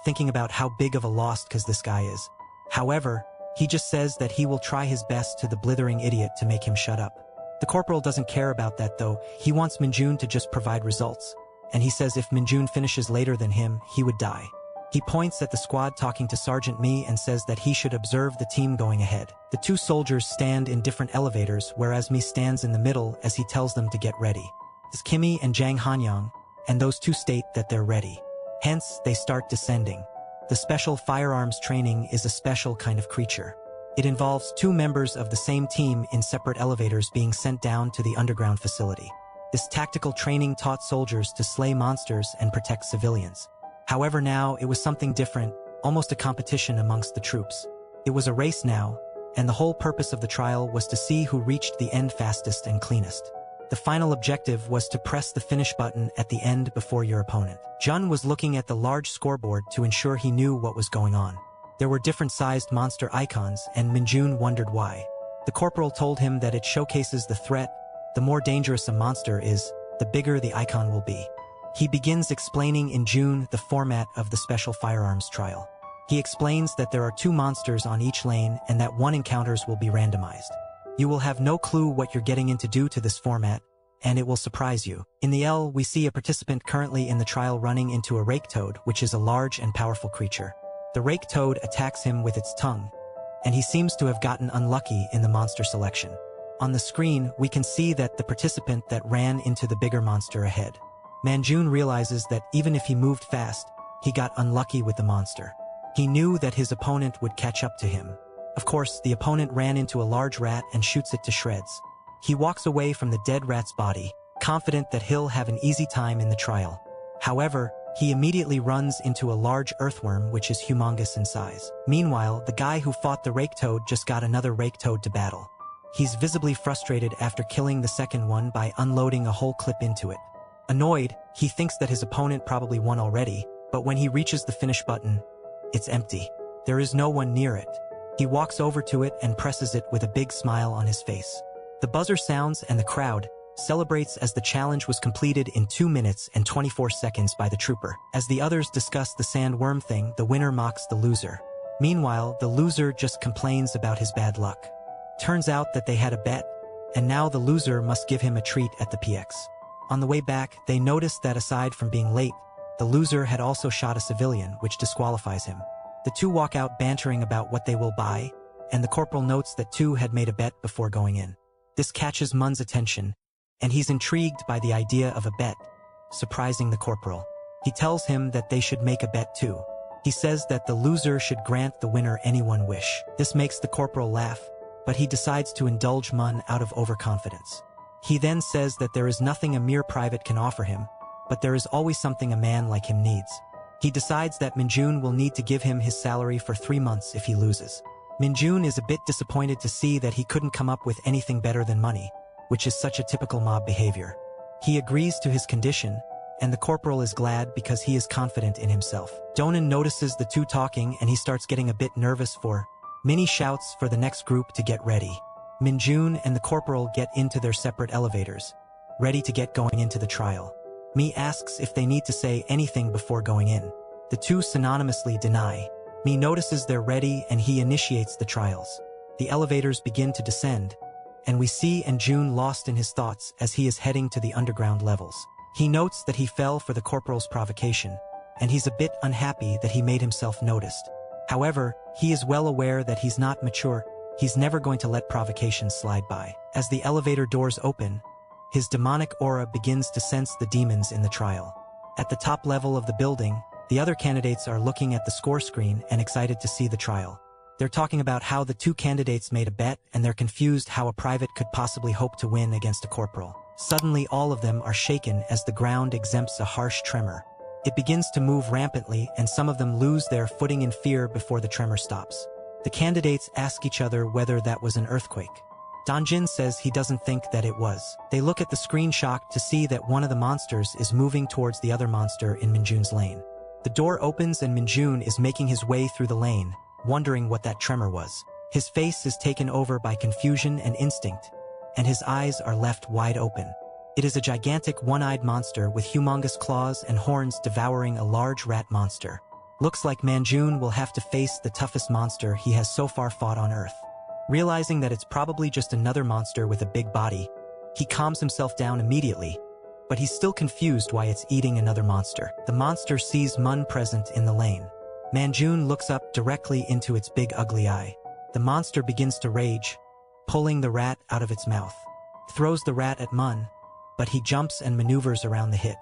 thinking about how big of a lost cause this guy is. However, he just says that he will try his best to the blithering idiot to make him shut up. The corporal doesn't care about that though. He wants Minjun to just provide results, and he says if Minjun finishes later than him, he would die. He points at the squad talking to Sergeant Mi and says that he should observe the team going ahead. The two soldiers stand in different elevators, whereas Mi stands in the middle as he tells them to get ready. It's Kimi and Zhang Hanyang, and those two state that they're ready. Hence, they start descending. The special firearms training is a special kind of creature. It involves 2 members of the same team in separate elevators being sent down to the underground facility. This tactical training taught soldiers to slay monsters and protect civilians. However, now it was something different, almost a competition amongst the troops. It was a race now, and the whole purpose of the trial was to see who reached the end fastest and cleanest. The final objective was to press the finish button at the end before your opponent. Jun was looking at the large scoreboard to ensure he knew what was going on. There were different-sized monster icons, and Minjun wondered why. The corporal told him that it showcases the threat. The more dangerous a monster is, the bigger the icon will be. He begins explaining in June the format of the special firearms trial. He explains that there are 2 monsters on each lane and that 1 encounters will be randomized. You will have no clue what you're getting into due to this format, and it will surprise you. In the L, we see a participant currently in the trial running into a rake toad, which is a large and powerful creature. The rake toad attacks him with its tongue, and he seems to have gotten unlucky in the monster selection. On the screen, we can see that the participant that ran into the bigger monster ahead. Manjun realizes that even if he moved fast, he got unlucky with the monster. He knew that his opponent would catch up to him. Of course, the opponent ran into a large rat and shoots it to shreds. He walks away from the dead rat's body, confident that he'll have an easy time in the trial. However, he immediately runs into a large earthworm which is humongous in size. Meanwhile, the guy who fought the rake toad just got another rake toad to battle. He's visibly frustrated after killing the second one by unloading a whole clip into it. Annoyed, he thinks that his opponent probably won already, but when he reaches the finish button, it's empty. There is no one near it. He walks over to it and presses it with a big smile on his face. The buzzer sounds and the crowd celebrates as the challenge was completed in 2 minutes and 24 seconds by the trooper. As the others discuss the sandworm thing, the winner mocks the loser. Meanwhile, the loser just complains about his bad luck. Turns out that they had a bet, and now the loser must give him a treat at the PX. On the way back, they notice that aside from being late, the loser had also shot a civilian, which disqualifies him. The two walk out bantering about what they will buy, and the corporal notes that 2 had made a bet before going in. This catches Mun's attention, and he's intrigued by the idea of a bet, surprising the corporal. He tells him that they should make a bet too. He says that the loser should grant the winner any one wish. This makes the corporal laugh, but he decides to indulge Mun out of overconfidence. He then says that there is nothing a mere private can offer him, but there is always something a man like him needs. He decides that Minjun will need to give him his salary for 3 months if he loses. Minjun is a bit disappointed to see that he couldn't come up with anything better than money, which is such a typical mob behavior. He agrees to his condition, and the corporal is glad because he is confident in himself. Donan notices the two talking and he starts getting a bit nervous for. Minnie shouts for the next group to get ready. Minjun and the corporal get into their separate elevators, ready to get going into the trial. Mi asks if they need to say anything before going in. The two synonymously deny. Mi notices they're ready and he initiates the trials. The elevators begin to descend, and we see Jun lost in his thoughts as he is heading to the underground levels. He notes that he fell for the corporal's provocation, and he's a bit unhappy that he made himself noticed. However, he is well aware that he's not mature. He's never going to let provocations slide by. As the elevator doors open, his demonic aura begins to sense the demons in the trial. At the top level of the building, the other candidates are looking at the score screen and excited to see the trial. They're talking about how the two candidates made a bet and they're confused how a private could possibly hope to win against a corporal. Suddenly all of them are shaken as the ground exempts a harsh tremor. It begins to move rampantly and some of them lose their footing in fear before the tremor stops. The candidates ask each other whether that was an earthquake. Donjin says he doesn't think that it was. They look at the screen shocked to see that one of the monsters is moving towards the other monster in Minjun's lane. The door opens and Minjun is making his way through the lane, wondering what that tremor was. His face is taken over by confusion and instinct, and his eyes are left wide open. It is a gigantic one-eyed monster with humongous claws and horns devouring a large rat monster. Looks like Manjun will have to face the toughest monster he has so far fought on Earth. Realizing that it's probably just another monster with a big body, he calms himself down immediately, but he's still confused why it's eating another monster. The monster sees Mun present in the lane. Manjun looks up directly into its big ugly eye. The monster begins to rage, pulling the rat out of its mouth. Throws the rat at Mun, but he jumps and maneuvers around the hit.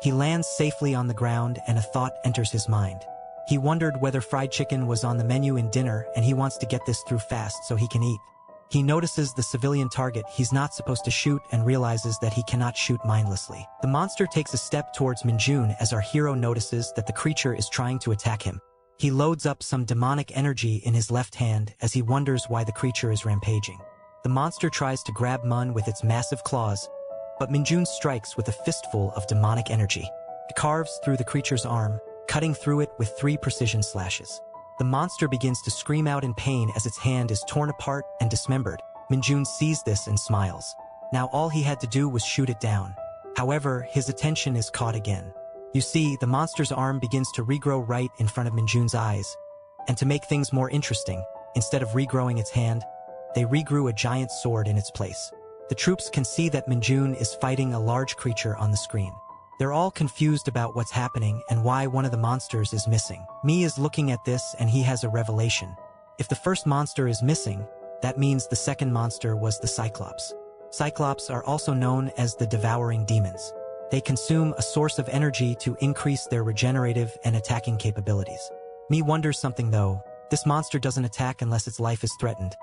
He lands safely on the ground and a thought enters his mind. He wondered whether fried chicken was on the menu in dinner and he wants to get this through fast so he can eat. He notices the civilian target he's not supposed to shoot and realizes that he cannot shoot mindlessly. The monster takes a step towards Minjun as our hero notices that the creature is trying to attack him. He loads up some demonic energy in his left hand as he wonders why the creature is rampaging. The monster tries to grab Mun with its massive claws, but Minjun strikes with a fistful of demonic energy. It carves through the creature's arm, cutting through it with 3 precision slashes. The monster begins to scream out in pain as its hand is torn apart and dismembered. Minjun sees this and smiles. Now all he had to do was shoot it down. However, his attention is caught again. You see, the monster's arm begins to regrow right in front of Minjun's eyes. And to make things more interesting, instead of regrowing its hand, they regrew a giant sword in its place. The troops can see that Minjun is fighting a large creature on the screen. They're all confused about what's happening and why one of the monsters is missing. Mi is looking at this and he has a revelation. If the first monster is missing, that means the second monster was the Cyclops. Cyclops are also known as the devouring demons. They consume a source of energy to increase their regenerative and attacking capabilities. Mi wonders something though. This monster doesn't attack unless its life is threatened.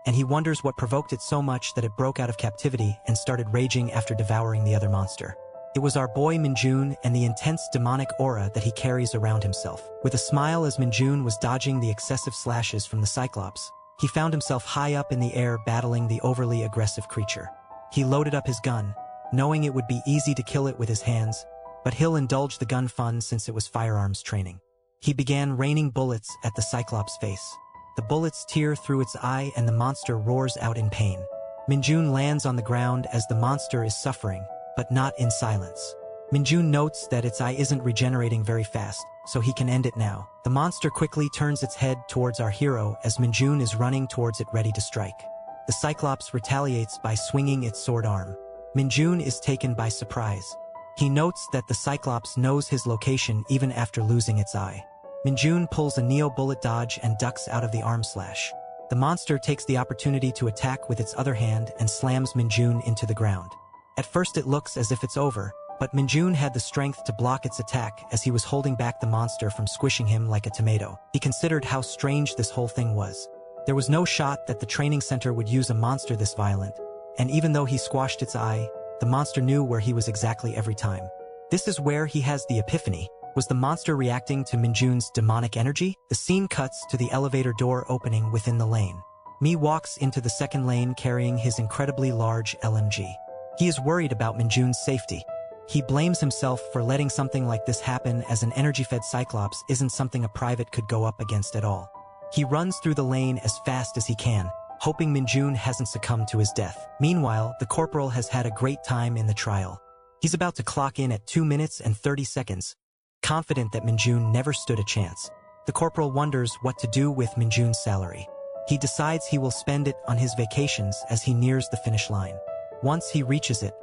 And he wonders what provoked it so much that it broke out of captivity and started raging after devouring the other monster. It was our boy Minjun and the intense demonic aura that he carries around himself. With a smile as Minjun was dodging the excessive slashes from the Cyclops, he found himself high up in the air battling the overly aggressive creature. He loaded up his gun, knowing it would be easy to kill it with his hands, but he'll indulge the gun fun since it was firearms training. He began raining bullets at the Cyclops' face. The bullets tear through its eye and the monster roars out in pain. Minjun lands on the ground as the monster is suffering, but not in silence. Minjun notes that its eye isn't regenerating very fast, so he can end it now. The monster quickly turns its head towards our hero as Minjun is running towards it ready to strike. The Cyclops retaliates by swinging its sword arm. Minjun is taken by surprise. He notes that the Cyclops knows his location even after losing its eye. Minjun pulls a neo-bullet dodge and ducks out of the arm slash. The monster takes the opportunity to attack with its other hand and slams Minjun into the ground. At first it looks as if it's over, but Minjun had the strength to block its attack as he was holding back the monster from squishing him like a tomato. He considered how strange this whole thing was. There was no shot that the training center would use a monster this violent, and even though he squashed its eye, the monster knew where he was exactly every time. This is where he has the epiphany. Was the monster reacting to Minjun's demonic energy? The scene cuts to the elevator door opening within the lane. Mi walks into the second lane carrying his incredibly large LMG. He is worried about Minjun's safety. He blames himself for letting something like this happen, as an energy-fed Cyclops isn't something a private could go up against at all. He runs through the lane as fast as he can, hoping Minjun hasn't succumbed to his death. Meanwhile, the corporal has had a great time in the trial. He's about to clock in at 2 minutes and 30 seconds, confident that Minjun never stood a chance. The corporal wonders what to do with Minjun's salary. He decides he will spend it on his vacations as he nears the finish line. Once he reaches it,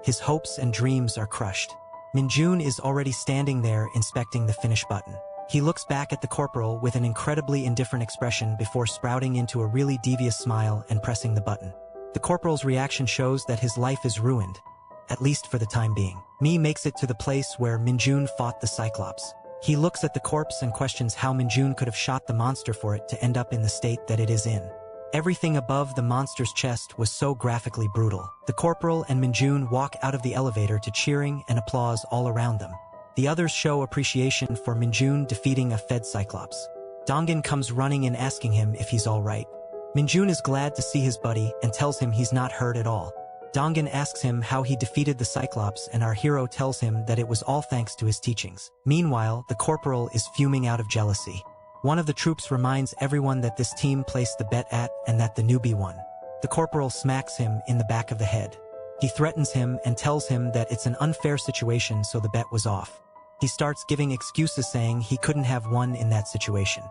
his hopes and dreams are crushed. Minjun is already standing there inspecting the finish button. He looks back at the corporal with an incredibly indifferent expression before sprouting into a really devious smile and pressing the button. The corporal's reaction shows that his life is ruined, at least for the time being. Mi makes it to the place where Minjun fought the Cyclops. He looks at the corpse and questions how Minjun could have shot the monster for it to end up in the state that it is in. Everything above the monster's chest was so graphically brutal. The corporal and Minjun walk out of the elevator to cheering and applause all around them. The others show appreciation for Minjun defeating a fed Cyclops. Dongan comes running in asking him if he's alright. Minjun is glad to see his buddy and tells him he's not hurt at all. Dongan asks him how he defeated the Cyclops, and our hero tells him that it was all thanks to his teachings. Meanwhile, the corporal is fuming out of jealousy. One of the troops reminds everyone that this team placed the bet at and that the newbie won. The corporal smacks him in the back of the head. He threatens him and tells him that it's an unfair situation, so the bet was off. He starts giving excuses, saying he couldn't have won in that situation.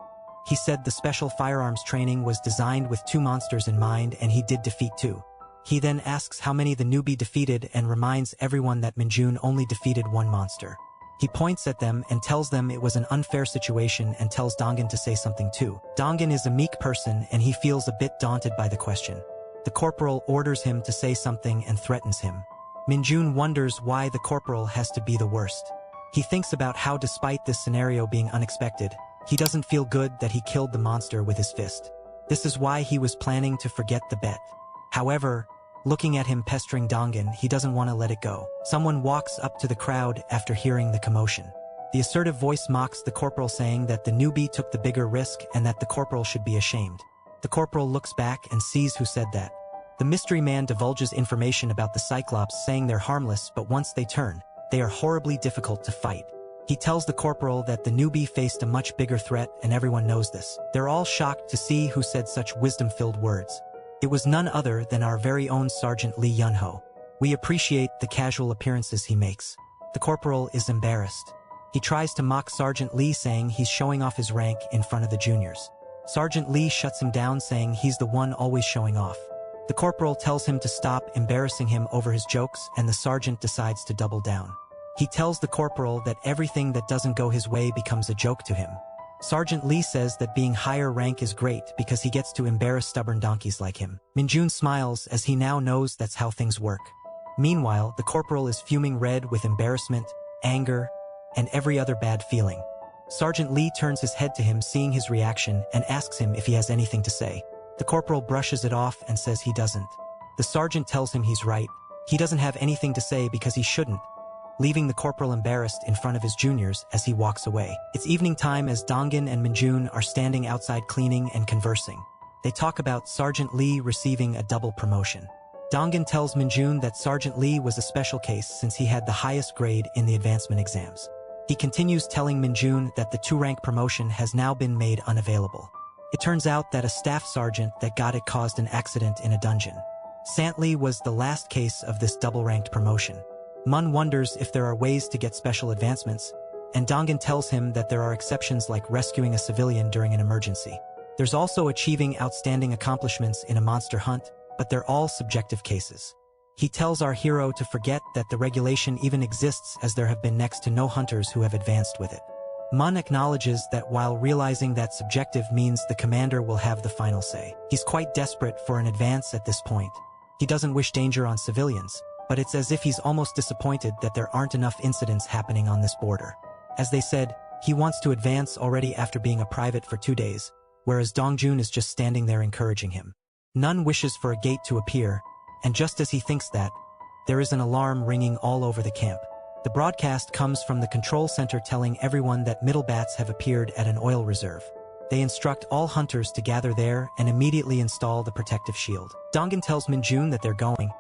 He said the special firearms training was designed with 2 monsters in mind, and he did defeat 2. He then asks how many the newbie defeated and reminds everyone that Minjun only defeated 1 monster. He points at them and tells them it was an unfair situation and tells Dongan to say something too. Dongan is a meek person and he feels a bit daunted by the question. The corporal orders him to say something and threatens him. Minjun wonders why the corporal has to be the worst. He thinks about how, despite this scenario being unexpected, he doesn't feel good that he killed the monster with his fist. This is why he was planning to forget the bet. However, looking at him pestering Dongan, he doesn't want to let it go. Someone walks up to the crowd after hearing the commotion. The assertive voice mocks the corporal, saying that the newbie took the bigger risk and that the corporal should be ashamed. The corporal looks back and sees who said that. The mystery man divulges information about the Cyclops, saying they're harmless, but once they turn, they are horribly difficult to fight. He tells the corporal that the newbie faced a much bigger threat, and everyone knows this. They're all shocked to see who said such wisdom-filled words. It was none other than our very own Sergeant Lee Yunho. We appreciate the casual appearances he makes. The corporal is embarrassed. He tries to mock Sergeant Lee, saying he's showing off his rank in front of the juniors. Sergeant Lee shuts him down, saying he's the one always showing off. The corporal tells him to stop embarrassing him over his jokes, and the sergeant decides to double down. He tells the corporal that everything that doesn't go his way becomes a joke to him. Sergeant Lee says that being higher rank is great because he gets to embarrass stubborn donkeys like him. Minjun smiles as he now knows that's how things work. Meanwhile, the corporal is fuming red with embarrassment, anger, and every other bad feeling. Sergeant Lee turns his head to him, seeing his reaction, and asks him if he has anything to say. The corporal brushes it off and says he doesn't. The sergeant tells him he's right. He doesn't have anything to say because he shouldn't, leaving the corporal embarrassed in front of his juniors as he walks away. It's evening time as Dongan and Minjun are standing outside cleaning and conversing. They talk about Sergeant Lee receiving a double promotion. Dongan tells Minjun that Sergeant Lee was a special case since he had the highest grade in the advancement exams. He continues telling Minjun that the 2-rank promotion has now been made unavailable. It turns out that a staff sergeant that got it caused an accident in a dungeon. Santley was the last case of this double-ranked promotion. Mun wonders if there are ways to get special advancements, and Dongan tells him that there are exceptions like rescuing a civilian during an emergency. There's also achieving outstanding accomplishments in a monster hunt, but they're all subjective cases. He tells our hero to forget that the regulation even exists, as there have been next to no hunters who have advanced with it. Mun acknowledges that while realizing that subjective means the commander will have the final say. He's quite desperate for an advance at this point. He doesn't wish danger on civilians, but it's as if he's almost disappointed that there aren't enough incidents happening on this border. As they said, he wants to advance already after being a private for 2 days, whereas Dongjun is just standing there encouraging him. Nun wishes for a gate to appear, and just as he thinks that, there is an alarm ringing all over the camp. The broadcast comes from the control center telling everyone that middle bats have appeared at an oil reserve. They instruct all hunters to gather there and immediately install the protective shield. Dongan tells Minjun that they're going,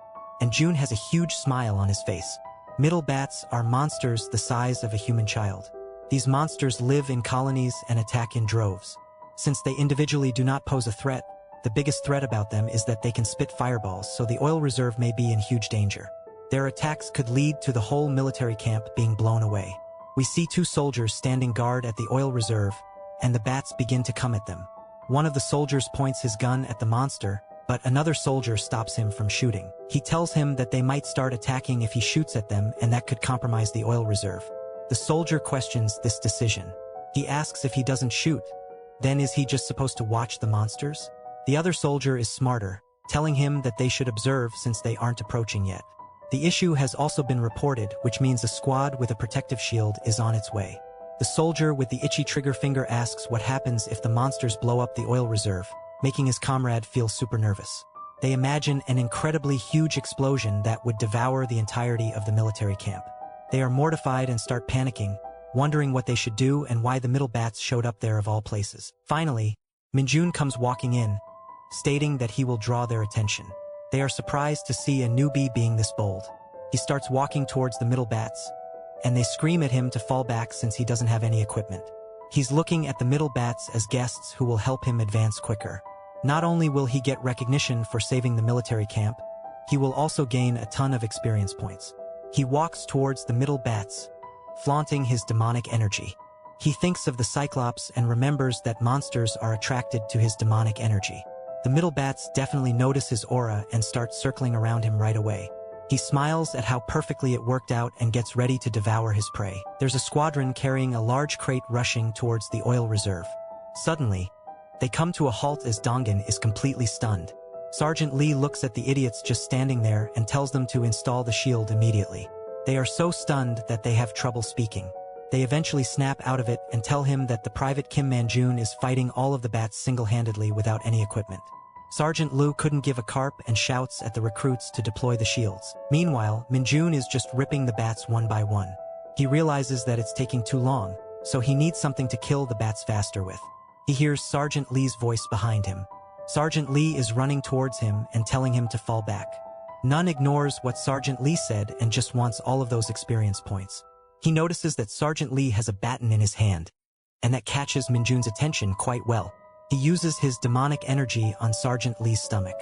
and Jun has a huge smile on his face. Middle bats are monsters the size of a human child. These monsters live in colonies and attack in droves. Since they individually do not pose a threat, the biggest threat about them is that they can spit fireballs, so the oil reserve may be in huge danger. Their attacks could lead to the whole military camp being blown away. We see two soldiers standing guard at the oil reserve, and the bats begin to come at them. One of the soldiers points his gun at the monster, but another soldier stops him from shooting. He tells him that they might start attacking if he shoots at them, and that could compromise the oil reserve. The soldier questions this decision. He asks if he doesn't shoot, then is he just supposed to watch the monsters? The other soldier is smarter, telling him that they should observe since they aren't approaching yet. The issue has also been reported, which means a squad with a protective shield is on its way. The soldier with the itchy trigger finger asks what happens if the monsters blow up the oil reserve, making his comrade feel super nervous. They imagine an incredibly huge explosion that would devour the entirety of the military camp. They are mortified and start panicking, wondering what they should do and why the middle bats showed up there of all places. Finally, Minjun comes walking in, stating that he will draw their attention. They are surprised to see a newbie being this bold. He starts walking towards the middle bats, and they scream at him to fall back since he doesn't have any equipment. He's looking at the middle bats as guests who will help him advance quicker. Not only will he get recognition for saving the military camp, he will also gain a ton of experience points. He walks towards the middle bats, flaunting his demonic energy. He thinks of the Cyclops and remembers that monsters are attracted to his demonic energy. The middle bats definitely notice his aura and start circling around him right away. He smiles at how perfectly it worked out and gets ready to devour his prey. There's a squadron carrying a large crate rushing towards the oil reserve. Suddenly, they come to a halt as Dongan is completely stunned. Sergeant Lee looks at the idiots just standing there and tells them to install the shield immediately. They are so stunned that they have trouble speaking. They eventually snap out of it and tell him that the Private Kim Manjun is fighting all of the bats single-handedly without any equipment. Sergeant Lu couldn't give a carp and shouts at the recruits to deploy the shields. Meanwhile, Minjun is just ripping the bats one by one. He realizes that it's taking too long, so he needs something to kill the bats faster with. He hears Sergeant Lee's voice behind him. Sergeant Lee is running towards him and telling him to fall back. None ignores what Sergeant Lee said and just wants all of those experience points. He notices that Sergeant Lee has a baton in his hand, and that catches Minjun's attention quite well. He uses his demonic energy on Sergeant Lee's stomach.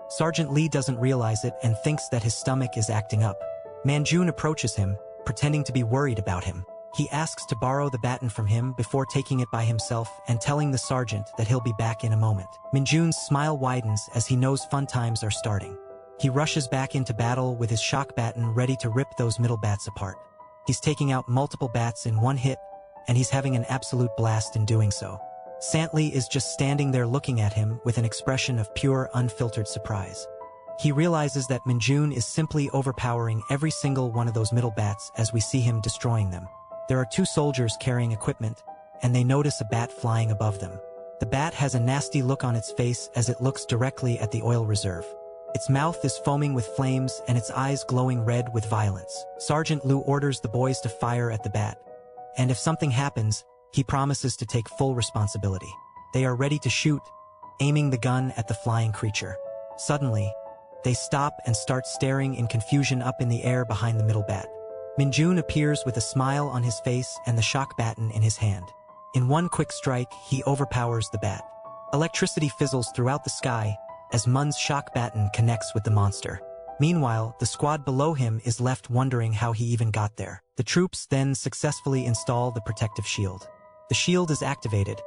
Sergeant Lee doesn't realize it and thinks that his stomach is acting up. Manjun approaches him, pretending to be worried about him. He asks to borrow the baton from him before taking it by himself and telling the sergeant that he'll be back in a moment. Minjun's smile widens as he knows fun times are starting. He rushes back into battle with his shock baton ready to rip those middle bats apart. He's taking out multiple bats in one hit, and he's having an absolute blast in doing so. Santley is just standing there looking at him with an expression of pure, unfiltered surprise. He realizes that Minjun is simply overpowering every single one of those middle bats as we see him destroying them. There are two soldiers carrying equipment, and they notice a bat flying above them. The bat has a nasty look on its face as it looks directly at the oil reserve. Its mouth is foaming with flames and its eyes glowing red with violence. Sergeant Lu orders the boys to fire at the bat, and if something happens, he promises to take full responsibility. They are ready to shoot, aiming the gun at the flying creature. Suddenly, they stop and start staring in confusion up in the air behind the middle bat. Minjun appears with a smile on his face and the shock baton in his hand. In one quick strike, he overpowers the bat. Electricity fizzles throughout the sky as Mun's shock baton connects with the monster. Meanwhile, the squad below him is left wondering how he even got there. The troops then successfully install the protective shield. The shield is activated,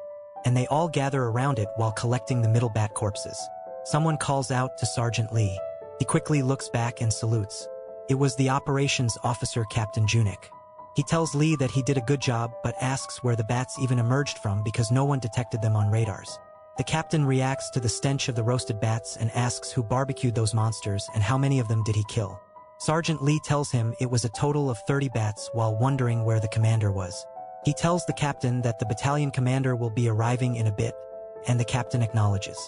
and they all gather around it while collecting the middle bat corpses. Someone calls out to Sergeant Lee. He quickly looks back and salutes. It was the operations officer, Captain Junik. He tells Lee that he did a good job but asks where the bats even emerged from because no one detected them on radars. The captain reacts to the stench of the roasted bats and asks who barbecued those monsters and how many of them did he kill. Sergeant Lee tells him it was a total of 30 bats while wondering where the commander was. He tells the captain that the battalion commander will be arriving in a bit, and the captain acknowledges.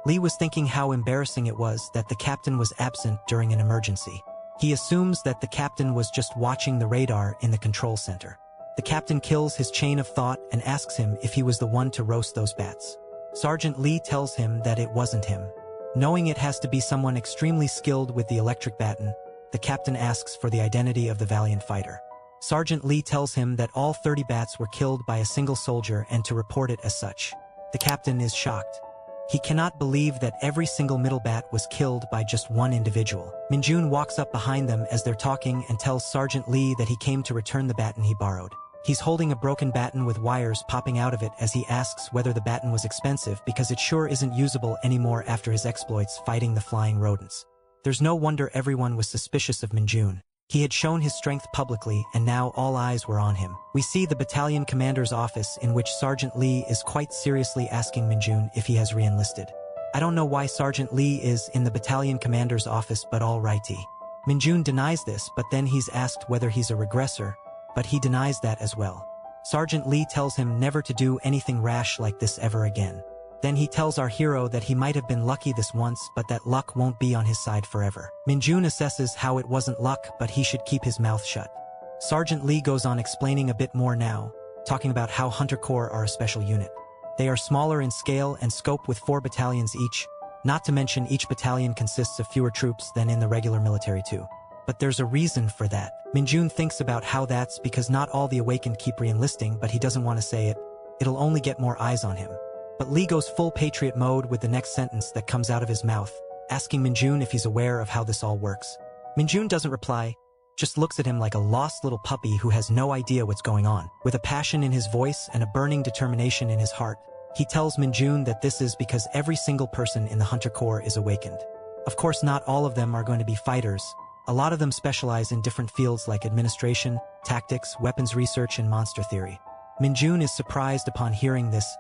Lee was thinking how embarrassing it was that the captain was absent during an emergency. He assumes that the captain was just watching the radar in the control center. The captain kills his chain of thought and asks him if he was the one to roast those bats. Sergeant Lee tells him that it wasn't him. Knowing it has to be someone extremely skilled with the electric baton, the captain asks for the identity of the valiant fighter. Sergeant Lee tells him that all 30 bats were killed by a single soldier and to report it as such. The captain is shocked. He cannot believe that every single middle bat was killed by just one individual. Minjun walks up behind them as they're talking and tells Sergeant Lee that he came to return the baton he borrowed. He's holding a broken baton with wires popping out of it as he asks whether the baton was expensive because it sure isn't usable anymore after his exploits fighting the flying rodents. There's no wonder everyone was suspicious of Minjun. He had shown his strength publicly and now all eyes were on him. We see the battalion commander's office in which Sergeant Lee is quite seriously asking Minjun if he has re-enlisted. I don't know why Sergeant Lee is in the battalion commander's office, but alrighty. Minjun denies this, but then he's asked whether he's a regressor, but he denies that as well. Sergeant Lee tells him never to do anything rash like this ever again. Then he tells our hero that he might have been lucky this once, but that luck won't be on his side forever. Minjun assesses how it wasn't luck, but he should keep his mouth shut. Sergeant Lee goes on explaining a bit more now, talking about how Hunter Corps are a special unit. They are smaller in scale and scope with 4 battalions each, not to mention each battalion consists of fewer troops than in the regular military too. But there's a reason for that. Minjun thinks about how that's because not all the awakened keep re-enlisting, but he doesn't want to say it. It'll only get more eyes on him. But Lee goes full patriot mode with the next sentence that comes out of his mouth, asking Minjun if he's aware of how this all works. Minjun doesn't reply, just looks at him like a lost little puppy who has no idea what's going on. With a passion in his voice and a burning determination in his heart, he tells Minjun that this is because every single person in the Hunter Corps is awakened. Of course, not all of them are going to be fighters. A lot of them specialize in different fields like administration, tactics, weapons research, and monster theory. Minjun is surprised upon hearing this.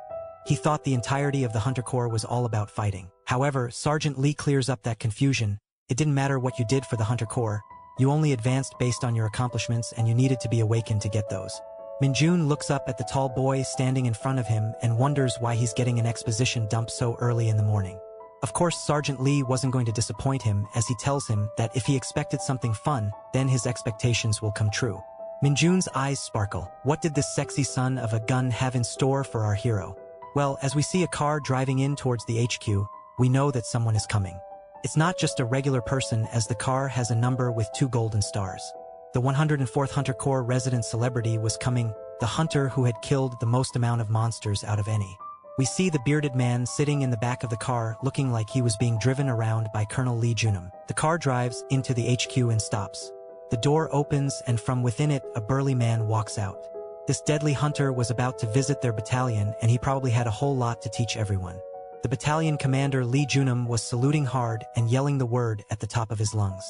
He thought the entirety of the Hunter Corps was all about fighting. However, Sergeant Lee clears up that confusion. It didn't matter what you did for the Hunter Corps. You only advanced based on your accomplishments and you needed to be awakened to get those. Minjun looks up at the tall boy standing in front of him and wonders why he's getting an exposition dump so early in the morning. Of course, Sergeant Lee wasn't going to disappoint him as he tells him that if he expected something fun, then his expectations will come true. Minjun's eyes sparkle. What did this sexy son of a gun have in store for our hero? Well, as we see a car driving in towards the HQ, we know that someone is coming. It's not just a regular person as the car has a number with 2 golden stars. The 104th Hunter Corps resident celebrity was coming, the hunter who had killed the most amount of monsters out of any. We see the bearded man sitting in the back of the car looking like he was being driven around by Colonel Lee Junam. The car drives into the HQ and stops. The door opens and from within it a burly man walks out. This deadly hunter was about to visit their battalion and he probably had a whole lot to teach everyone. The battalion commander Lee Junam was saluting hard and yelling the word at the top of his lungs.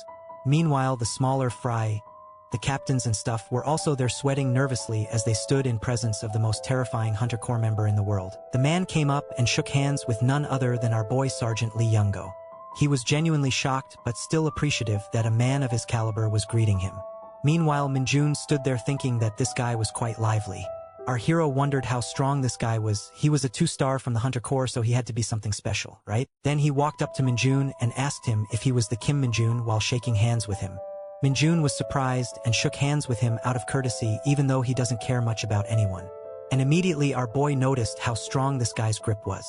Meanwhile, the smaller fry, the captains and stuff were also there sweating nervously as they stood in presence of the most terrifying Hunter Corps member in the world. The man came up and shook hands with none other than our boy Sergeant Lee Youngo. He was genuinely shocked but still appreciative that a man of his caliber was greeting him. Meanwhile, Minjun stood there thinking that this guy was quite lively. Our hero wondered how strong this guy was. He was a 2-star from the Hunter Corps, so he had to be something special, right? Then he walked up to Minjun and asked him if he was the Kim Minjun while shaking hands with him. Minjun was surprised and shook hands with him out of courtesy even though he doesn't care much about anyone. And immediately our boy noticed how strong this guy's grip was.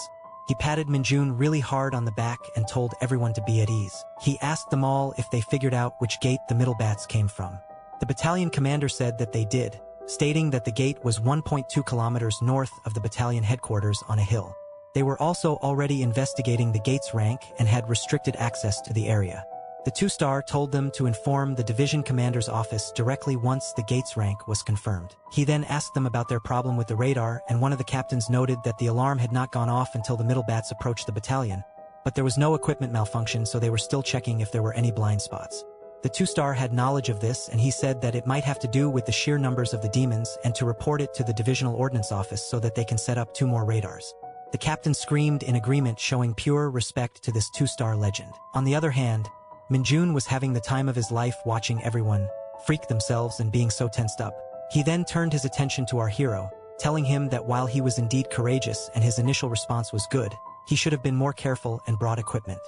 He patted Minjun really hard on the back and told everyone to be at ease. He asked them all if they figured out which gate the middle bats came from. The battalion commander said that they did, stating that the gate was 1.2 kilometers north of the battalion headquarters on a hill. They were also already investigating the gate's rank and had restricted access to the area. The 2-star told them to inform the division commander's office directly once the gate's rank was confirmed. He then asked them about their problem with the radar, and one of the captains noted that the alarm had not gone off until the middle bats approached the battalion, but there was no equipment malfunction, so they were still checking if there were any blind spots. The 2-star had knowledge of this, and he said that it might have to do with the sheer numbers of the demons and to report it to the divisional ordnance office so that they can set up 2 more radars. The captain screamed in agreement, showing pure respect to this 2-star legend. On the other hand, Minjun was having the time of his life watching everyone freak themselves and being so tensed up. He then turned his attention to our hero, telling him that while he was indeed courageous and his initial response was good, he should have been more careful and brought equipment.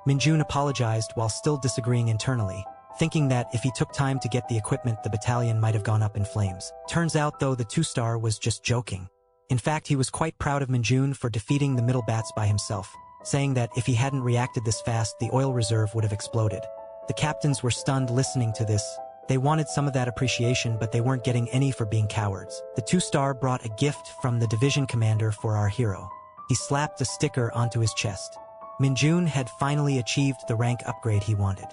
Minjun apologized while still disagreeing internally, thinking that if he took time to get the equipment the battalion might have gone up in flames. Turns out though the 2-star was just joking. In fact, he was quite proud of Minjun for defeating the middle bats by himself, saying that if he hadn't reacted this fast the oil reserve would have exploded. The captains were stunned listening to this. They wanted some of that appreciation, but they weren't getting any for being cowards. The 2-star brought a gift from the division commander for our hero. He slapped a sticker onto his chest. Minjun had finally achieved the rank upgrade he wanted.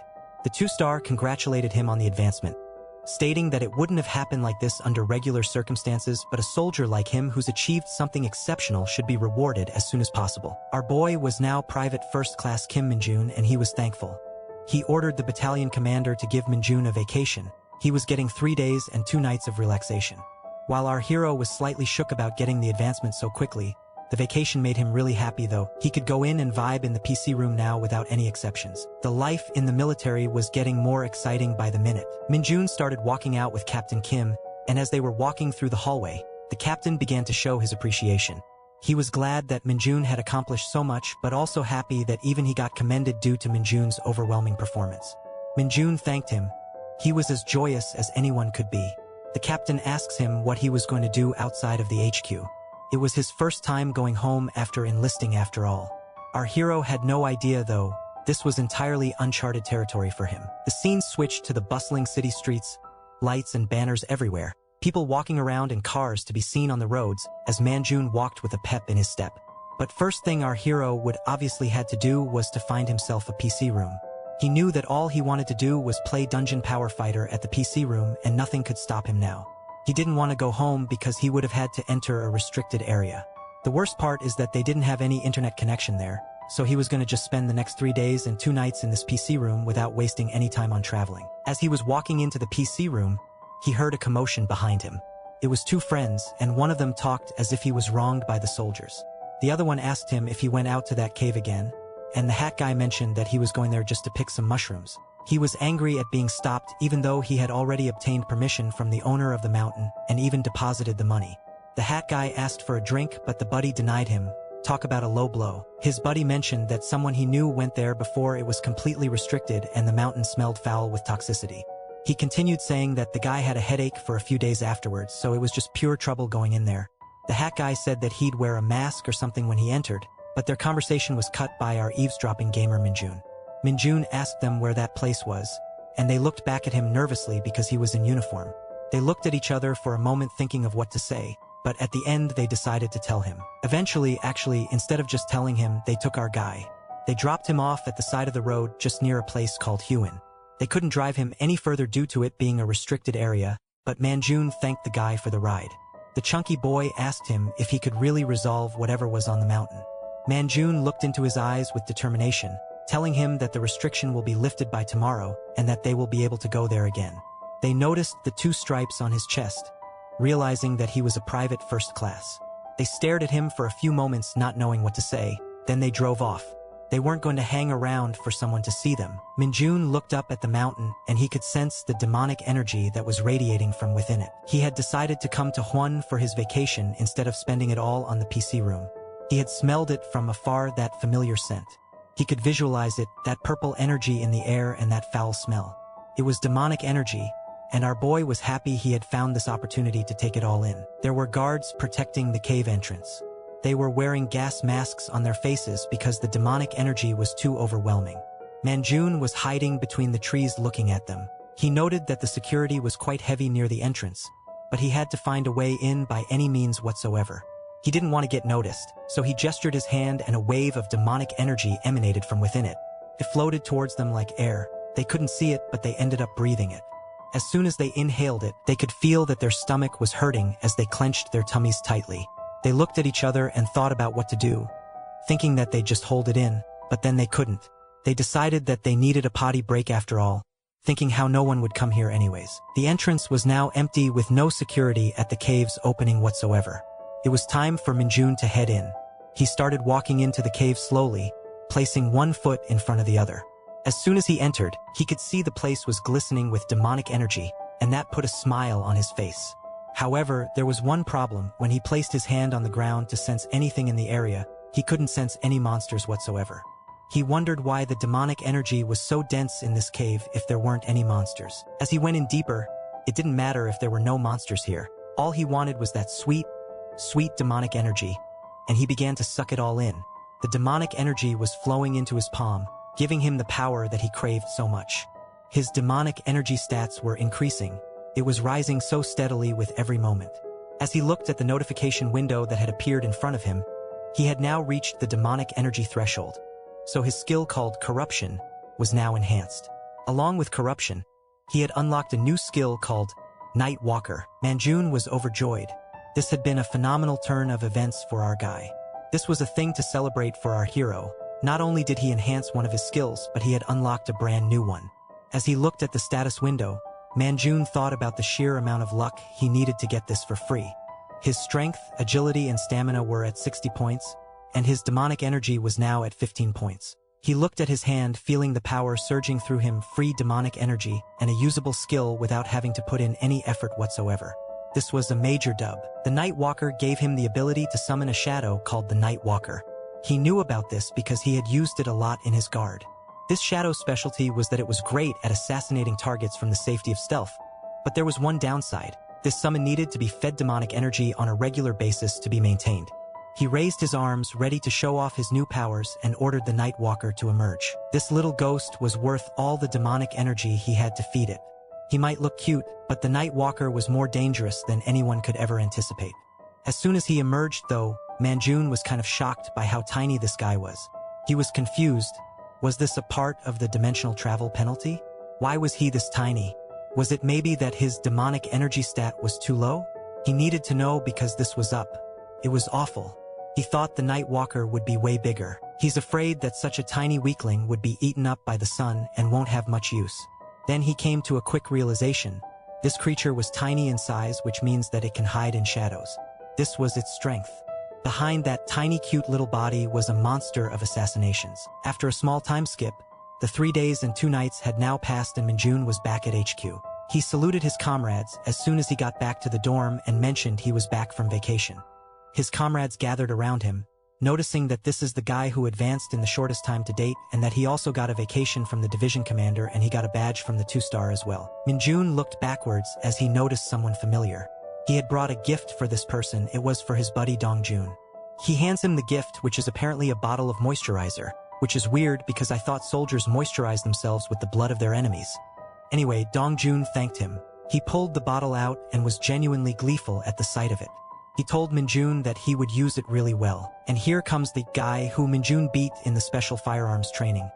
The 2-star congratulated him on the advancement, stating that it wouldn't have happened like this under regular circumstances, but a soldier like him who's achieved something exceptional should be rewarded as soon as possible. Our boy was now Private First Class Kim Minjun, and he was thankful. He ordered the battalion commander to give Minjun a vacation. He was getting 3 days and 2 nights of relaxation. While our hero was slightly shook about getting the advancement so quickly, the vacation made him really happy though. He could go in and vibe in the PC room now without any exceptions. The life in the military was getting more exciting by the minute. Minjun started walking out with Captain Kim, and as they were walking through the hallway, the captain began to show his appreciation. He was glad that Minjun had accomplished so much, but also happy that even he got commended due to Minjun's overwhelming performance. Minjun thanked him. He was as joyous as anyone could be. The captain asks him what he was going to do outside of the HQ. It was his first time going home after enlisting after all. Our hero had no idea though. This was entirely uncharted territory for him. The scene switched to the bustling city streets, lights and banners everywhere, people walking around in cars to be seen on the roads as Minjun walked with a pep in his step. But first thing our hero would obviously had to do was to find himself a PC room. He knew that all he wanted to do was play Dungeon Power Fighter at the PC room and nothing could stop him now. He didn't want to go home because he would have had to enter a restricted area. The worst part is that they didn't have any internet connection there, so he was going to just spend the next 3 days and 2 nights in this PC room without wasting any time on traveling. As he was walking into the PC room, he heard a commotion behind him. It was 2 friends, and one of them talked as if he was wronged by the soldiers. The other one asked him if he went out to that cave again, and the hat guy mentioned that he was going there just to pick some mushrooms. He was angry at being stopped even though he had already obtained permission from the owner of the mountain and even deposited the money. The hat guy asked for a drink, but the buddy denied him. Talk about a low blow. His buddy mentioned that someone he knew went there before it was completely restricted and the mountain smelled foul with toxicity. He continued saying that the guy had a headache for a few days afterwards, so it was just pure trouble going in there. The hat guy said that he'd wear a mask or something when he entered, but their conversation was cut by our eavesdropping gamer Minjun. Minjun asked them where that place was, and they looked back at him nervously because he was in uniform. They looked at each other for a moment thinking of what to say, but at the end they decided to tell him. Eventually, actually, instead of just telling him, they took our guy. They dropped him off at the side of the road just near a place called Huan. They couldn't drive him any further due to it being a restricted area, but Minjun thanked the guy for the ride. The chunky boy asked him if he could really resolve whatever was on the mountain. Minjun looked into his eyes with determination, telling him that the restriction will be lifted by tomorrow and that they will be able to go there again. They noticed the 2 stripes on his chest, realizing that he was a private first class. They stared at him for a few moments not knowing what to say, then they drove off. They weren't going to hang around for someone to see them. Minjun looked up at the mountain and he could sense the demonic energy that was radiating from within it. He had decided to come to Huan for his vacation instead of spending it all on the PC room. He had smelled it from afar, that familiar scent. He could visualize it, that purple energy in the air and that foul smell. It was demonic energy, and our boy was happy he had found this opportunity to take it all in. There were guards protecting the cave entrance. They were wearing gas masks on their faces because the demonic energy was too overwhelming. Minjun was hiding between the trees looking at them. He noted that the security was quite heavy near the entrance, but he had to find a way in by any means whatsoever. He didn't want to get noticed, so he gestured his hand and a wave of demonic energy emanated from within it. It floated towards them like air. They couldn't see it, but they ended up breathing it. As soon as they inhaled it, they could feel that their stomach was hurting as they clenched their tummies tightly. They looked at each other and thought about what to do, thinking that they'd just hold it in, but then they couldn't. They decided that they needed a potty break after all, thinking how no one would come here anyways. The entrance was now empty with no security at the cave's opening whatsoever. It was time for Minjun to head in. He started walking into the cave slowly, placing one foot in front of the other. As soon as he entered, he could see the place was glistening with demonic energy, and that put a smile on his face. However, there was one problem. When he placed his hand on the ground to sense anything in the area, he couldn't sense any monsters whatsoever. He wondered why the demonic energy was so dense in this cave if there weren't any monsters. As he went in deeper, it didn't matter if there were no monsters here. All he wanted was that sweet demonic energy, and he began to suck it all in. The demonic energy was flowing into his palm, giving him the power that he craved so much. His demonic energy stats were increasing. It was rising so steadily with every moment. As he looked at the notification window that had appeared in front of him, he had now reached the demonic energy threshold. So his skill called Corruption was now enhanced. Along with Corruption, he had unlocked a new skill called Night Walker. Manjun was overjoyed. This had been a phenomenal turn of events for our guy. This was a thing to celebrate for our hero. Not only did he enhance one of his skills, but he had unlocked a brand new one. As he looked at the status window, Manjun thought about the sheer amount of luck he needed to get this for free. His strength, agility, and stamina were at 60 points, and his demonic energy was now at 15 points. He looked at his hand, feeling the power surging through him, free demonic energy, and a usable skill without having to put in any effort whatsoever. This was a major dub. The Night Walker gave him the ability to summon a shadow called the Night Walker. He knew about this because he had used it a lot in his guard. This shadow's specialty was that it was great at assassinating targets from the safety of stealth. But there was one downside. This summon needed to be fed demonic energy on a regular basis to be maintained. He raised his arms, ready to show off his new powers, and ordered the Night Walker to emerge. This little ghost was worth all the demonic energy he had to feed it. He might look cute, but the Night Walker was more dangerous than anyone could ever anticipate. As soon as he emerged, though, Manjun was kind of shocked by how tiny this guy was. He was confused. Was this a part of the dimensional travel penalty? Why was he this tiny? Was it maybe that his demonic energy stat was too low? He needed to know because this was up. It was awful. He thought the Night Walker would be way bigger. He's afraid that such a tiny weakling would be eaten up by the sun and won't have much use. Then he came to a quick realization. This creature was tiny in size, which means that it can hide in shadows. This was its strength. Behind that tiny cute little body was a monster of assassinations. After a small time skip, the 3 days and 2 nights had now passed and Manjun was back at HQ. He saluted his comrades as soon as he got back to the dorm and mentioned he was back from vacation. His comrades gathered around him, noticing that this is the guy who advanced in the shortest time to date and that he also got a vacation from the division commander and he got a badge from the 2-star as well. Manjun looked backwards as he noticed someone familiar. He had brought a gift for this person. It was for his buddy Dongjun. He hands him the gift, which is apparently a bottle of moisturizer, which is weird because I thought soldiers moisturize themselves with the blood of their enemies. Anyway, Dongjun thanked him. He pulled the bottle out and was genuinely gleeful at the sight of it. He told Manjun that he would use it really well. And here comes the guy who Manjun beat in the special firearms training,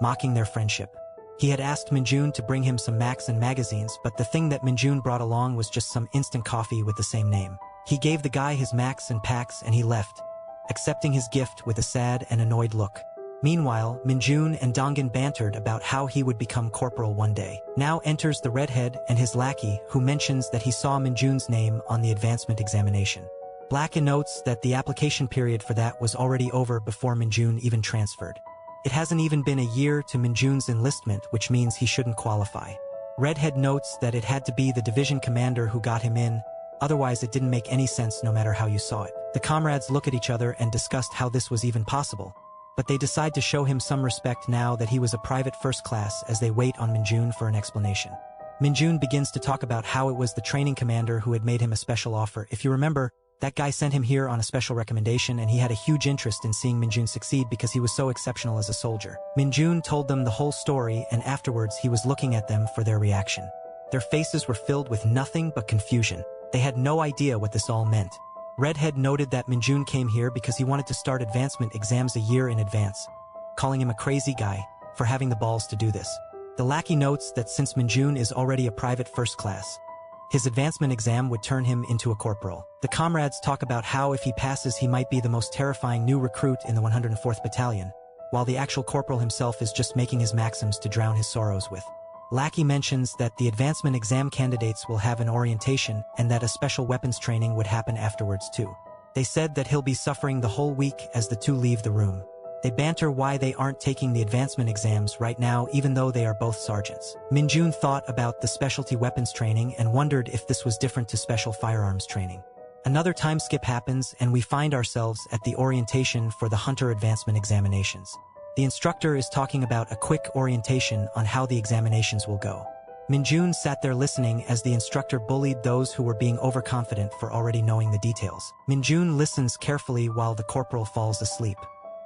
mocking their friendship. He had asked Manjun to bring him some Macs and magazines, but the thing that Manjun brought along was just some instant coffee with the same name. He gave the guy his Macs and packs and he left, accepting his gift with a sad and annoyed look. Meanwhile, Manjun and Dongan bantered about how he would become corporal one day. Now enters the redhead and his lackey, who mentions that he saw Manjun's name on the advancement examination. Black notes that the application period for that was already over before Manjun even transferred. It hasn't even been a year to Manjun's enlistment, which means he shouldn't qualify. Redhead notes that it had to be the division commander who got him in, otherwise it didn't make any sense no matter how you saw it. The comrades look at each other and discussed how this was even possible, but they decide to show him some respect now that he was a private first class as they wait on Manjun for an explanation. Manjun begins to talk about how it was the training commander who had made him a special offer. If you remember, that guy sent him here on a special recommendation and he had a huge interest in seeing Manjun succeed because he was so exceptional as a soldier. Manjun told them the whole story and afterwards he was looking at them for their reaction. Their faces were filled with nothing but confusion. They had no idea what this all meant. Redhead noted that Manjun came here because he wanted to start advancement exams a year in advance, calling him a crazy guy for having the balls to do this. The lackey notes that since Manjun is already a private first class, his advancement exam would turn him into a corporal. The comrades talk about how if he passes he might be the most terrifying new recruit in the 104th Battalion, while the actual corporal himself is just making his maxims to drown his sorrows with. Lackey mentions that the advancement exam candidates will have an orientation and that a special weapons training would happen afterwards too. They said that he'll be suffering the whole week as the two leave the room. They banter why they aren't taking the advancement exams right now even though they are both sergeants. Manjun thought about the specialty weapons training and wondered if this was different to special firearms training. Another time skip happens and we find ourselves at the orientation for the hunter advancement examinations. The instructor is talking about a quick orientation on how the examinations will go. Manjun sat there listening as the instructor bullied those who were being overconfident for already knowing the details. Manjun listens carefully while the corporal falls asleep.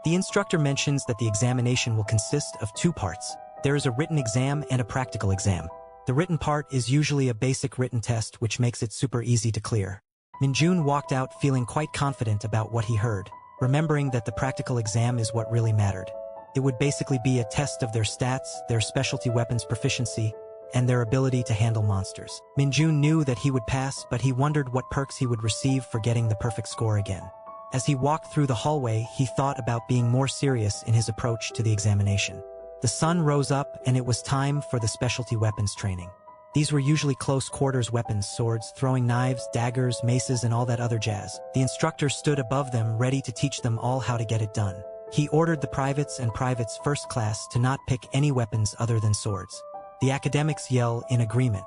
The instructor mentions that the examination will consist of 2 parts. There is a written exam and a practical exam. The written part is usually a basic written test which makes it super easy to clear. Minjun walked out feeling quite confident about what he heard, remembering that the practical exam is what really mattered. It would basically be a test of their stats, their specialty weapons proficiency, and their ability to handle monsters. Minjun knew that he would pass, but he wondered what perks he would receive for getting the perfect score again. As he walked through the hallway, he thought about being more serious in his approach to the examination. The sun rose up and it was time for the specialty weapons training. These were usually close-quarters weapons, swords, throwing knives, daggers, maces, and all that other jazz. The instructor stood above them, ready to teach them all how to get it done. He ordered the privates and privates first class to not pick any weapons other than swords. The academics yell in agreement.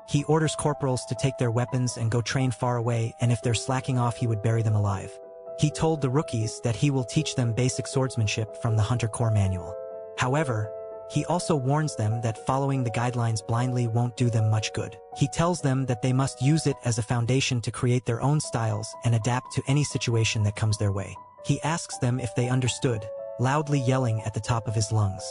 He orders corporals to take their weapons and go train far away, and if they're slacking off, he would bury them alive. He told the rookies that he will teach them basic swordsmanship from the Hunter Corps manual. However, he also warns them that following the guidelines blindly won't do them much good. He tells them that they must use it as a foundation to create their own styles and adapt to any situation that comes their way. He asks them if they understood, loudly yelling at the top of his lungs.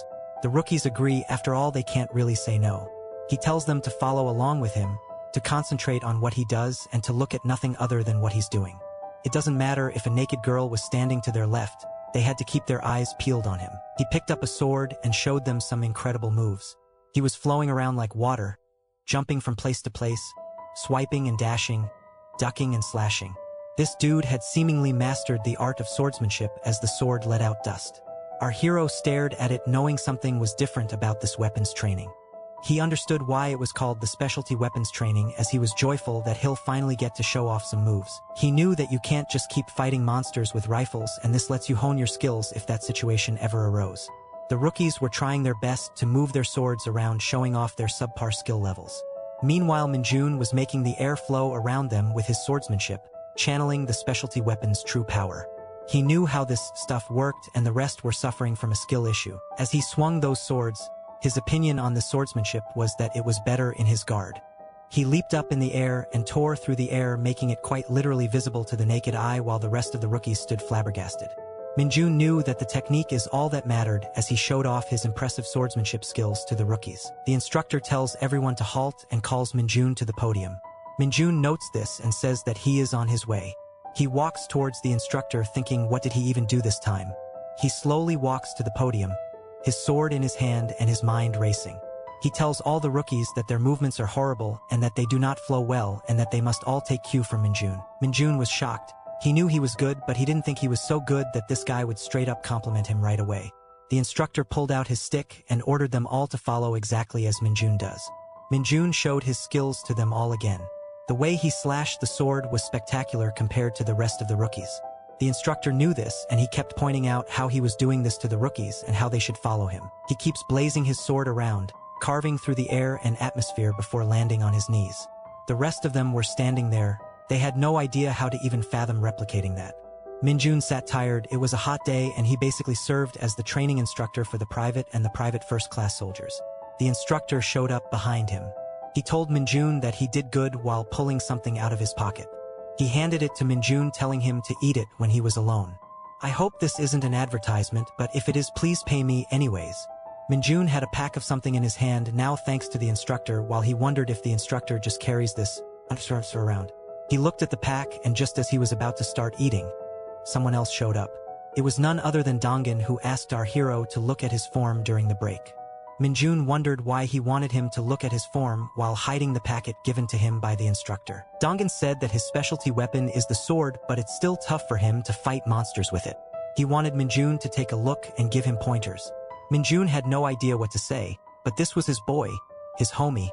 The rookies agree. After all, they can't really say no. He tells them to follow along with him, to concentrate on what he does and to look at nothing other than what he's doing. It doesn't matter if a naked girl was standing to their left, they had to keep their eyes peeled on him. He picked up a sword and showed them some incredible moves. He was flowing around like water, jumping from place to place, swiping and dashing, ducking and slashing. This dude had seemingly mastered the art of swordsmanship as the sword let out dust. Our hero stared at it, knowing something was different about this weapons training. He understood why it was called the specialty weapons training, as he was joyful that he'll finally get to show off some moves. He knew that you can't just keep fighting monsters with rifles, and this lets you hone your skills if that situation ever arose. The rookies were trying their best to move their swords around, showing off their subpar skill levels. Meanwhile, Minjun was making the air flow around them with his swordsmanship, channeling the specialty weapon's true power. He knew how this stuff worked, and the rest were suffering from a skill issue. As he swung those swords, his opinion on the swordsmanship was that it was better in his guard. He leaped up in the air and tore through the air, making it quite literally visible to the naked eye, while the rest of the rookies stood flabbergasted. Minjun knew that the technique is all that mattered as he showed off his impressive swordsmanship skills to the rookies. The instructor tells everyone to halt and calls Minjun to the podium. Minjun notes this and says that he is on his way. He walks towards the instructor, thinking, what did he even do this time? He slowly walks to the podium, his sword in his hand and his mind racing. He tells all the rookies that their movements are horrible and that they do not flow well and that they must all take cue from Minjun. Minjun was shocked. He knew he was good, but he didn't think he was so good that this guy would straight up compliment him right away. The instructor pulled out his stick and ordered them all to follow exactly as Minjun does. Minjun showed his skills to them all again. The way he slashed the sword was spectacular compared to the rest of the rookies. The instructor knew this, and he kept pointing out how he was doing this to the rookies and how they should follow him. He keeps blazing his sword around, carving through the air and atmosphere before landing on his knees. The rest of them were standing there. They had no idea how to even fathom replicating that. Minjun sat tired. It was a hot day, and he basically served as the training instructor for the private and the private first-class soldiers. The instructor showed up behind him. He told Minjun that he did good while pulling something out of his pocket. He handed it to Minjun, telling him to eat it when he was alone. I hope this isn't an advertisement, but if it is, please pay me anyways. Minjun had a pack of something in his hand now, thanks to the instructor, while he wondered if the instructor just carries this around. He looked at the pack, and just as he was about to start eating, someone else showed up. It was none other than Dongan, who asked our hero to look at his form during the break. Minjun wondered why he wanted him to look at his form while hiding the packet given to him by the instructor. Dongan said that his specialty weapon is the sword, but it's still tough for him to fight monsters with it. He wanted Minjun to take a look and give him pointers. Minjun had no idea what to say, but this was his boy, his homie,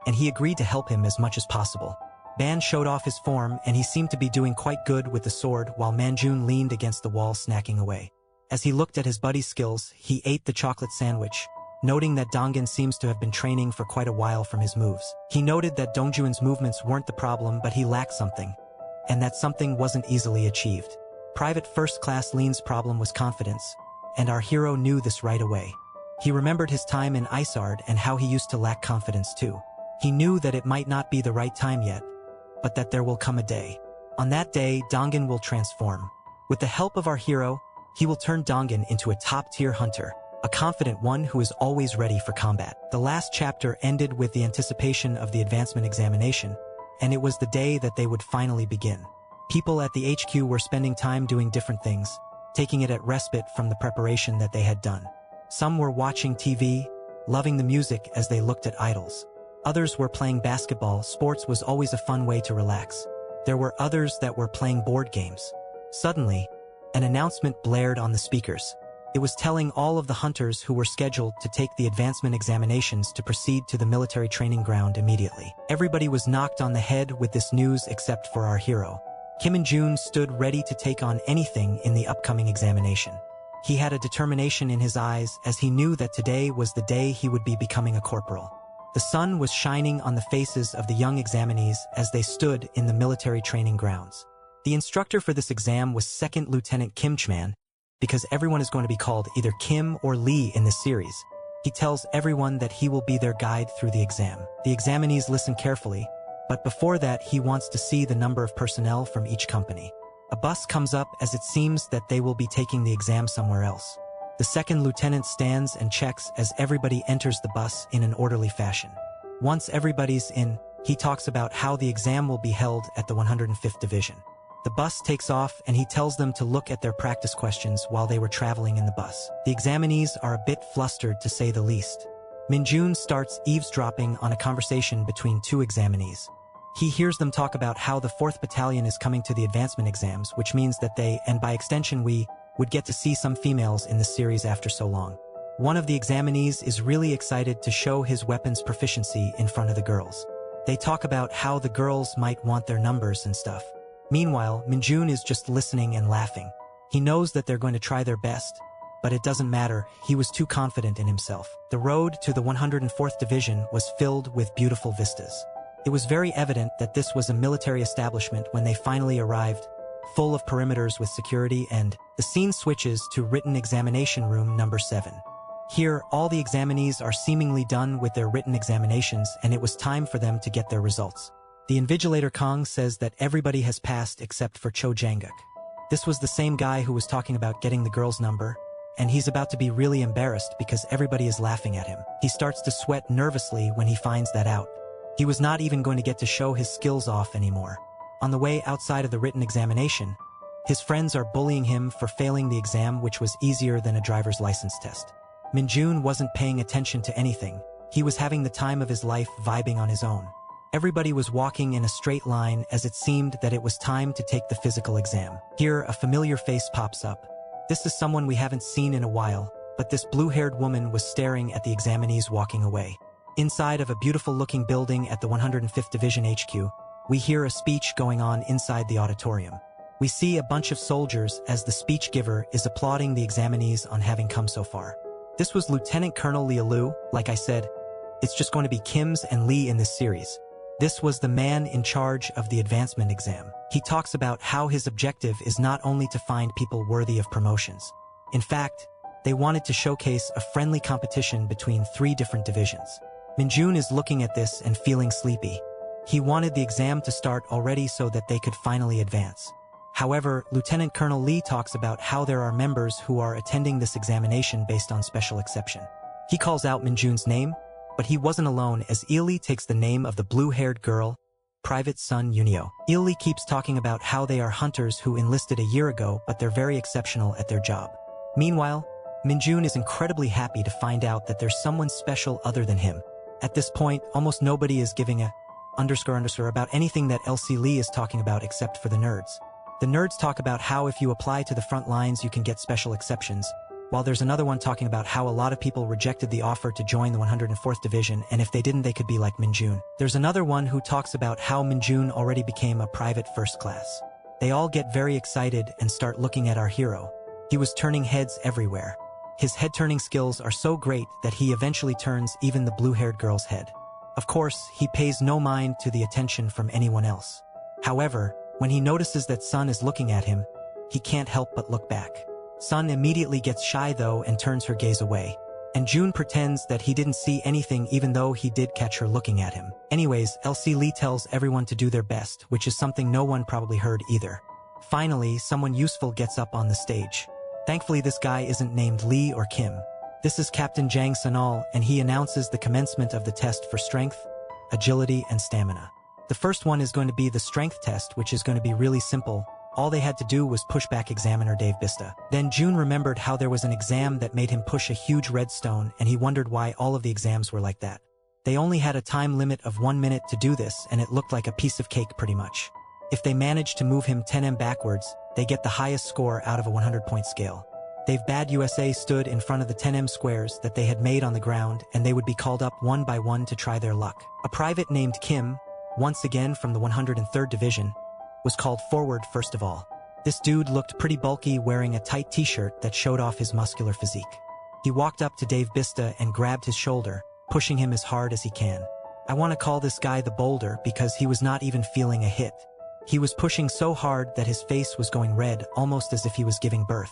and he agreed to help him as much as possible. Ban showed off his form, and he seemed to be doing quite good with the sword, while Minjun leaned against the wall snacking away. As he looked at his buddy's skills, he ate the chocolate sandwich, noting that Dongan seems to have been training for quite a while from his moves. He noted that Dongjuan's movements weren't the problem, but he lacked something, and that something wasn't easily achieved. Private First Class Lean's problem was confidence, and our hero knew this right away. He remembered his time in Isard and how he used to lack confidence too. He knew that it might not be the right time yet, but that there will come a day. On that day, Dongan will transform. With the help of our hero, he will turn Dongan into a top-tier hunter. a confident one who is always ready for combat. The last chapter ended with the anticipation of the advancement examination, and it was the day that they would finally begin. People at the HQ were spending time doing different things, taking it at respite from the preparation that they had done. Some were watching TV, loving the music as they looked at idols. Others were playing basketball. Sports was always a fun way to relax. There were others that were playing board games. Suddenly, an announcement blared on the speakers. It was telling all of the hunters who were scheduled to take the advancement examinations to proceed to the military training ground immediately. Everybody was knocked on the head with this news except for our hero. Kim In-jun stood ready to take on anything in the upcoming examination. He had a determination in his eyes as he knew that today was the day he would be becoming a corporal. The sun was shining on the faces of the young examinees as they stood in the military training grounds. The instructor for this exam was Second Lieutenant Kim Chman, because everyone is going to be called either Kim or Lee in this series. He tells everyone that he will be their guide through the exam. The examinees listen carefully, but before that he wants to see the number of personnel from each company. A bus comes up as it seems that they will be taking the exam somewhere else. The second lieutenant stands and checks as everybody enters the bus in an orderly fashion. Once everybody's in, he talks about how the exam will be held at the 105th Division. The bus takes off and he tells them to look at their practice questions while they were traveling in the bus. The examinees are a bit flustered to say the least. Min-jun starts eavesdropping on a conversation between two examinees. He hears them talk about how the 4th Battalion is coming to the advancement exams, which means that they, and by extension we, would get to see some females in this series after so long. One of the examinees is really excited to show his weapons proficiency in front of the girls. They talk about how the girls might want their numbers and stuff. Meanwhile, Min-jun is just listening and laughing. He knows that they're going to try their best, but it doesn't matter, he was too confident in himself. The road to the 104th Division was filled with beautiful vistas. It was very evident that this was a military establishment when they finally arrived, full of perimeters with security, and the scene switches to written examination room number 7. Here, all the examinees are seemingly done with their written examinations and it was time for them to get their results. The invigilator Kong says that everybody has passed except for Cho Jang-guk. This was the same guy who was talking about getting the girl's number, and he's about to be really embarrassed because everybody is laughing at him. He starts to sweat nervously when he finds that out. He was not even going to get to show his skills off anymore. On the way outside of the written examination, his friends are bullying him for failing the exam, which was easier than a driver's license test. Min-jun wasn't paying attention to anything. He was having the time of his life vibing on his own. Everybody was walking in a straight line as it seemed that it was time to take the physical exam. Here, a familiar face pops up. This is someone we haven't seen in a while, but this blue-haired woman was staring at the examinees walking away. Inside of a beautiful-looking building at the 105th Division HQ, we hear a speech going on inside the auditorium. We see a bunch of soldiers as the speech giver is applauding the examinees on having come so far. This was Lieutenant Colonel Liu. Like I said, it's just going to be Kims and Lee in this series. This was the man in charge of the advancement exam. He talks about how his objective is not only to find people worthy of promotions. In fact, they wanted to showcase a friendly competition between 3 different divisions. Min-jun is looking at this and feeling sleepy. He wanted the exam to start already so that they could finally advance. However, Lieutenant Colonel Lee talks about how there are members who are attending this examination based on special exception. He calls out Min-jun's name, but he wasn't alone as Ili takes the name of the blue-haired girl, Private Sun Yunio. Ili keeps talking about how they are hunters who enlisted a year ago, but they're very exceptional at their job. Meanwhile, Min-jun is incredibly happy to find out that there's someone special other than him. At this point, almost nobody is giving a _ about anything that LC Lee is talking about except for the nerds. The nerds talk about how if you apply to the front lines you can get special exceptions, while there's another one talking about how a lot of people rejected the offer to join the 104th Division and if they didn't they could be like Min-jun. There's another one who talks about how Min-jun already became a private first class. They all get very excited and start looking at our hero. He was turning heads everywhere. His head-turning skills are so great that he eventually turns even the blue-haired girl's head. Of course, he pays no mind to the attention from anyone else. However, when he notices that Sun is looking at him, he can't help but look back. Sun immediately gets shy though and turns her gaze away. And June pretends that he didn't see anything even though he did catch her looking at him. Anyways, LC Lee tells everyone to do their best, which is something no one probably heard either. Finally, someone useful gets up on the stage. Thankfully this guy isn't named Lee or Kim. This is Captain Jang Sanal, and he announces the commencement of the test for strength, agility, and stamina. The first one is going to be the strength test, which is going to be really simple. All they had to do was push back examiner Dave Bista. Then June remembered how there was an exam that made him push a huge red stone, and he wondered why all of the exams were like that. They only had a time limit of 1 minute to do this, and it looked like a piece of cake pretty much. If they managed to move him 10m backwards, they get the highest score out of a 100-point scale. Dave Bad USA stood in front of the 10m squares that they had made on the ground, and they would be called up one by one to try their luck. A private named Kim, once again from the 103rd Division, was called forward first of all. This dude looked pretty bulky, wearing a tight t-shirt that showed off his muscular physique. He walked up to Dave Bista and grabbed his shoulder, pushing him as hard as he can. I want to call this guy the boulder because he was not even feeling a hit. He was pushing so hard that his face was going red, almost as if he was giving birth.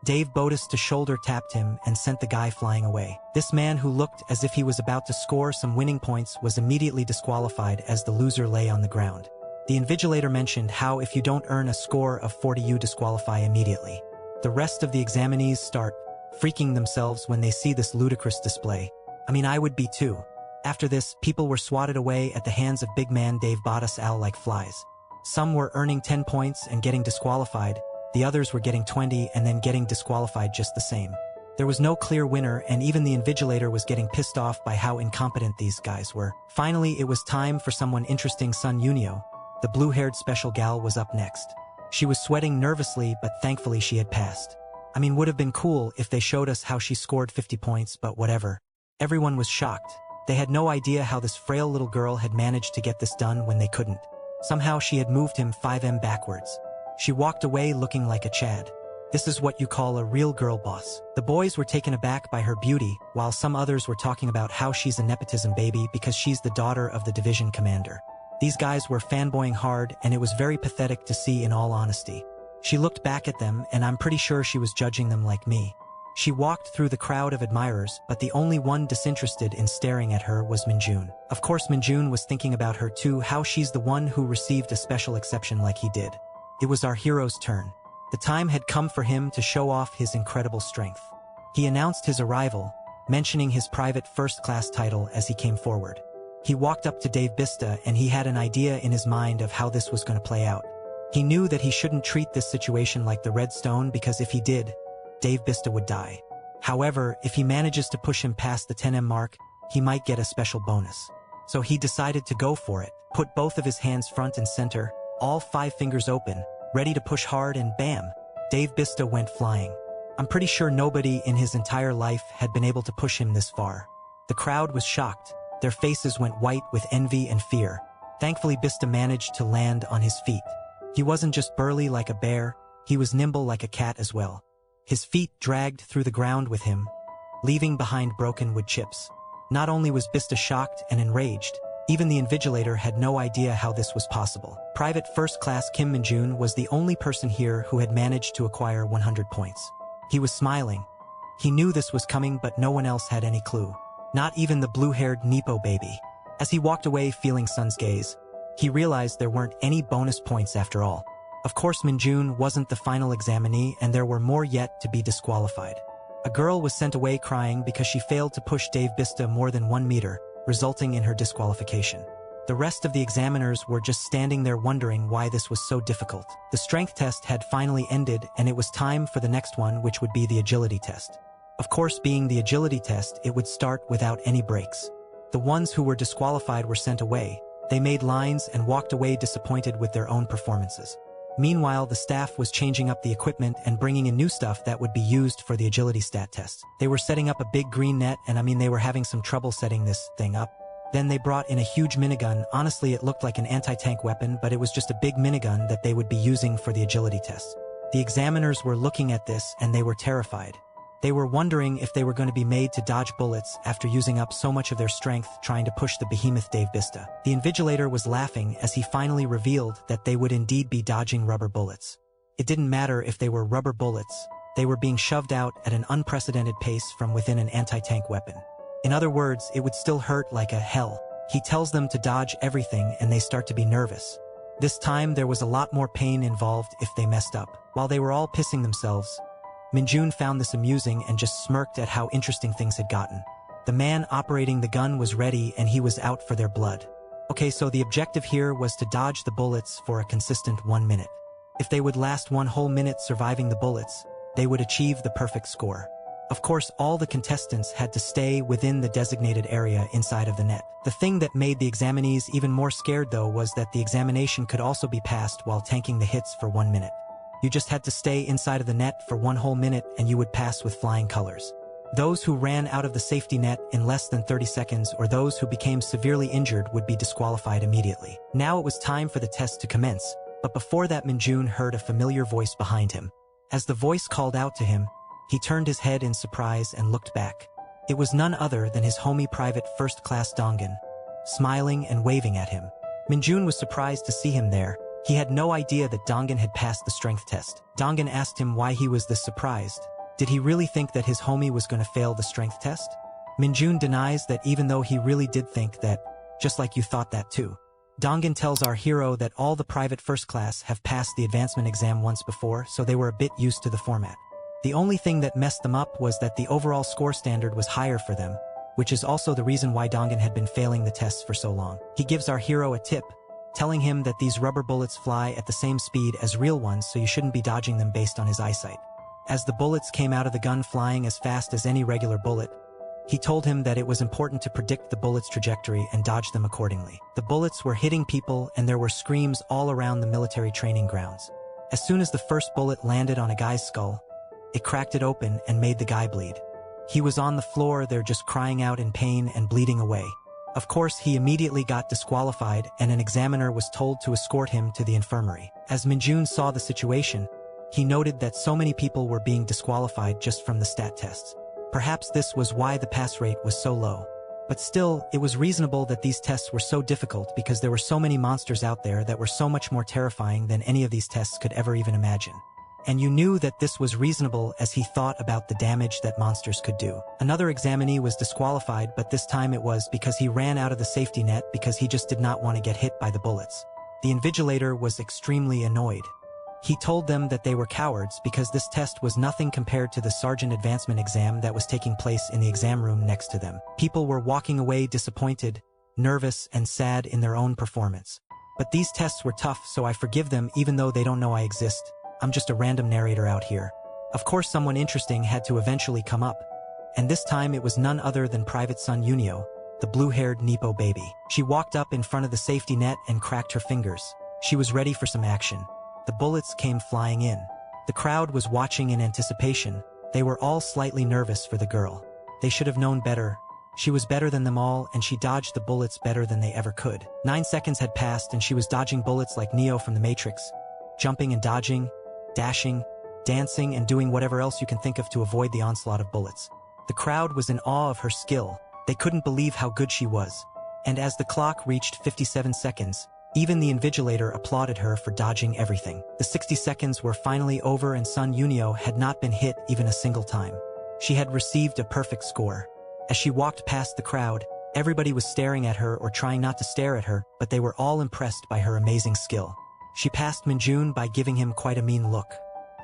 Dave Botus shoulder tapped him and sent the guy flying away. This man, who looked as if he was about to score some winning points, was immediately disqualified as the loser lay on the ground. The invigilator mentioned how if you don't earn a score of 40 you disqualify immediately. The rest of the examinees start freaking themselves when they see this ludicrous display. I mean, I would be too. After this, people were swatted away at the hands of big man Dave Botus like flies. Some were earning 10 points and getting disqualified, the others were getting 20 and then getting disqualified just the same. There was no clear winner, and even the invigilator was getting pissed off by how incompetent these guys were. Finally, it was time for someone interesting. Sun Yunio, the blue-haired special gal, was up next. She was sweating nervously, but thankfully she had passed. I mean, would have been cool if they showed us how she scored 50 points, but whatever. Everyone was shocked. They had no idea how this frail little girl had managed to get this done when they couldn't. Somehow she had moved him 5m backwards. She walked away looking like a Chad. This is what you call a real girl boss. The boys were taken aback by her beauty, while some others were talking about how she's a nepotism baby because she's the daughter of the division commander. These guys were fanboying hard, and it was very pathetic to see, in all honesty. She looked back at them, and I'm pretty sure she was judging them like me. She walked through the crowd of admirers, but the only one disinterested in staring at her was Minjun. Of course Minjun was thinking about her too, how she's the one who received a special exception like he did. It was our hero's turn. The time had come for him to show off his incredible strength. He announced his arrival, mentioning his private first-class title as he came forward. He walked up to Dave Bista, and he had an idea in his mind of how this was going to play out. He knew that he shouldn't treat this situation like the Red Stone, because if he did, Dave Bista would die. However, if he manages to push him past the 10m mark, he might get a special bonus. So he decided to go for it, put both of his hands front and center, all 5 fingers open, ready to push hard, and bam! Dave Bista went flying. I'm pretty sure nobody in his entire life had been able to push him this far. The crowd was shocked. Their faces went white with envy and fear. Thankfully, Bista managed to land on his feet. He wasn't just burly like a bear, he was nimble like a cat as well. His feet dragged through the ground with him, leaving behind broken wood chips. Not only was Bista shocked and enraged, even the invigilator had no idea how this was possible. Private First Class Kim Minjun was the only person here who had managed to acquire 100 points. He was smiling. He knew this was coming, but no one else had any clue. Not even the blue-haired Nepo baby. As he walked away feeling Sun's gaze, he realized there weren't any bonus points after all. Of course, Minjun wasn't the final examinee, and there were more yet to be disqualified. A girl was sent away crying because she failed to push Dave Bista more than 1 meter, resulting in her disqualification. The rest of the examiners were just standing there wondering why this was so difficult. The strength test had finally ended, and it was time for the next one, which would be the agility test. Of course, being the agility test, it would start without any breaks. The ones who were disqualified were sent away. They made lines and walked away disappointed with their own performances. Meanwhile, the staff was changing up the equipment and bringing in new stuff that would be used for the agility stat test. They were setting up a big green net, and they were having some trouble setting this thing up. Then they brought in a huge minigun. Honestly, it looked like an anti-tank weapon, but it was just a big minigun that they would be using for the agility test. The examiners were looking at this, and they were terrified. They were wondering if they were going to be made to dodge bullets after using up so much of their strength trying to push the behemoth Dave Bista. The invigilator was laughing as he finally revealed that they would indeed be dodging rubber bullets. It didn't matter if they were rubber bullets, they were being shoved out at an unprecedented pace from within an anti-tank weapon. In other words, it would still hurt like a hell. He tells them to dodge everything, and they start to be nervous. This time there was a lot more pain involved if they messed up. While they were all pissing themselves, Minjun found this amusing and just smirked at how interesting things had gotten. The man operating the gun was ready and he was out for their blood. Okay, so the objective here was to dodge the bullets for a consistent 1 minute. If they would last 1 whole minute surviving the bullets, they would achieve the perfect score. Of course, all the contestants had to stay within the designated area inside of the net. The thing that made the examinees even more scared though was that the examination could also be passed while tanking the hits for 1 minute. You just had to stay inside of the net for 1 whole minute and you would pass with flying colors. Those who ran out of the safety net in less than 30 seconds or those who became severely injured would be disqualified immediately. Now it was time for the test to commence, but before that Minjun heard a familiar voice behind him. As the voice called out to him, he turned his head in surprise and looked back. It was none other than his homie private first-class Dongan, smiling and waving at him. Minjun was surprised to see him there. He had no idea that Dongan had passed the strength test. Dongan asked him why he was this surprised. Did he really think that his homie was going to fail the strength test? Minjun denies that even though he really did think that, just like you thought that too. Dongan tells our hero that all the private first class have passed the advancement exam once before, so they were a bit used to the format. The only thing that messed them up was that the overall score standard was higher for them, which is also the reason why Dongan had been failing the tests for so long. He gives our hero a tip, telling him that these rubber bullets fly at the same speed as real ones, so you shouldn't be dodging them based on his eyesight. As the bullets came out of the gun flying as fast as any regular bullet, he told him that it was important to predict the bullet's trajectory and dodge them accordingly. The bullets were hitting people and there were screams all around the military training grounds. As soon as the first bullet landed on a guy's skull, it cracked it open and made the guy bleed. He was on the floor there just crying out in pain and bleeding away. Of course, he immediately got disqualified and an examiner was told to escort him to the infirmary. As Minjun saw the situation, he noted that so many people were being disqualified just from the stat tests. Perhaps this was why the pass rate was so low. But still, it was reasonable that these tests were so difficult because there were so many monsters out there that were so much more terrifying than any of these tests could ever even imagine. And you knew that this was reasonable as he thought about the damage that monsters could do. Another examinee was disqualified, but this time it was because he ran out of the safety net because he just did not want to get hit by the bullets. The invigilator was extremely annoyed. He told them that they were cowards because this test was nothing compared to the sergeant advancement exam that was taking place in the exam room next to them. People were walking away disappointed, nervous, and sad in their own performance. But these tests were tough, so I forgive them even though they don't know I exist. I'm just a random narrator out here. Of course, someone interesting had to eventually come up. And this time it was none other than Private Sun Yunio, the blue-haired Nepo baby. She walked up in front of the safety net and cracked her fingers. She was ready for some action. The bullets came flying in. The crowd was watching in anticipation. They were all slightly nervous for the girl. They should have known better. She was better than them all, and she dodged the bullets better than they ever could. 9 seconds had passed and she was dodging bullets like Neo from the Matrix, jumping and dodging, dashing, dancing, and doing whatever else you can think of to avoid the onslaught of bullets. The crowd was in awe of her skill. They couldn't believe how good she was. And as the clock reached 57 seconds, even the invigilator applauded her for dodging everything. The 60 seconds were finally over and Sun Yunio had not been hit even a single time. She had received a perfect score. As she walked past the crowd, everybody was staring at her or trying not to stare at her, but they were all impressed by her amazing skill. She passed Minjun by giving him quite a mean look.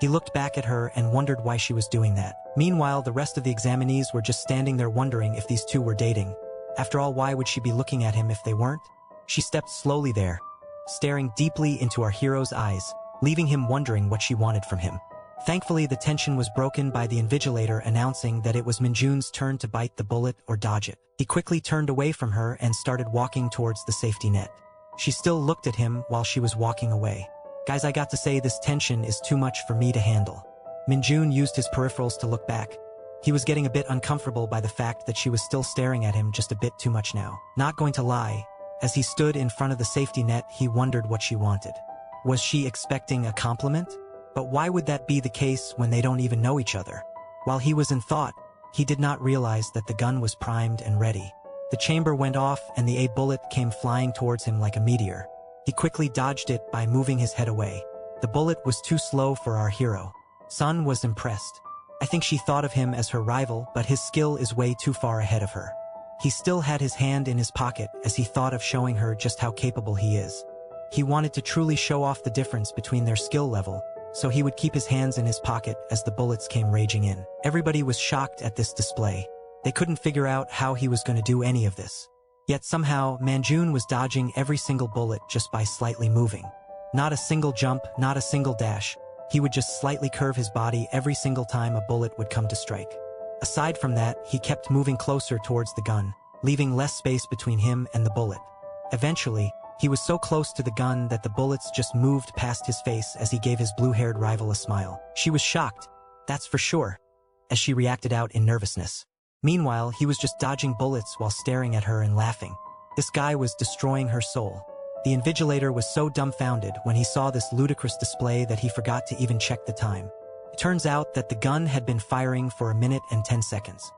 He looked back at her and wondered why she was doing that. Meanwhile, the rest of the examinees were just standing there wondering if these two were dating. After all, why would she be looking at him if they weren't? She stepped slowly there, staring deeply into our hero's eyes, leaving him wondering what she wanted from him. Thankfully, the tension was broken by the invigilator announcing that it was Minjun's turn to bite the bullet or dodge it. He quickly turned away from her and started walking towards the safety net. She still looked at him while she was walking away. Guys, I got to say, this tension is too much for me to handle. Minjun used his peripherals to look back. He was getting a bit uncomfortable by the fact that she was still staring at him just a bit too much now. Not going to lie, as he stood in front of the safety net, he wondered what she wanted. Was she expecting a compliment? But why would that be the case when they don't even know each other? While he was in thought, he did not realize that the gun was primed and ready. The chamber went off and the A bullet came flying towards him like a meteor. He quickly dodged it by moving his head away. The bullet was too slow for our hero. Sun was impressed. I think she thought of him as her rival, but his skill is way too far ahead of her. He still had his hand in his pocket as he thought of showing her just how capable he is. He wanted to truly show off the difference between their skill level, so he would keep his hands in his pocket as the bullets came raging in. Everybody was shocked at this display. They couldn't figure out how he was going to do any of this. Yet somehow, Manjun was dodging every single bullet just by slightly moving. Not a single jump, not a single dash. He would just slightly curve his body every single time a bullet would come to strike. Aside from that, he kept moving closer towards the gun, leaving less space between him and the bullet. Eventually, he was so close to the gun that the bullets just moved past his face as he gave his blue-haired rival a smile. She was shocked, that's for sure, as she reacted out in nervousness. Meanwhile, he was just dodging bullets while staring at her and laughing. This guy was destroying her soul. The invigilator was so dumbfounded when he saw this ludicrous display that he forgot to even check the time. It turns out that the gun had been firing for 1 minute and 10 seconds.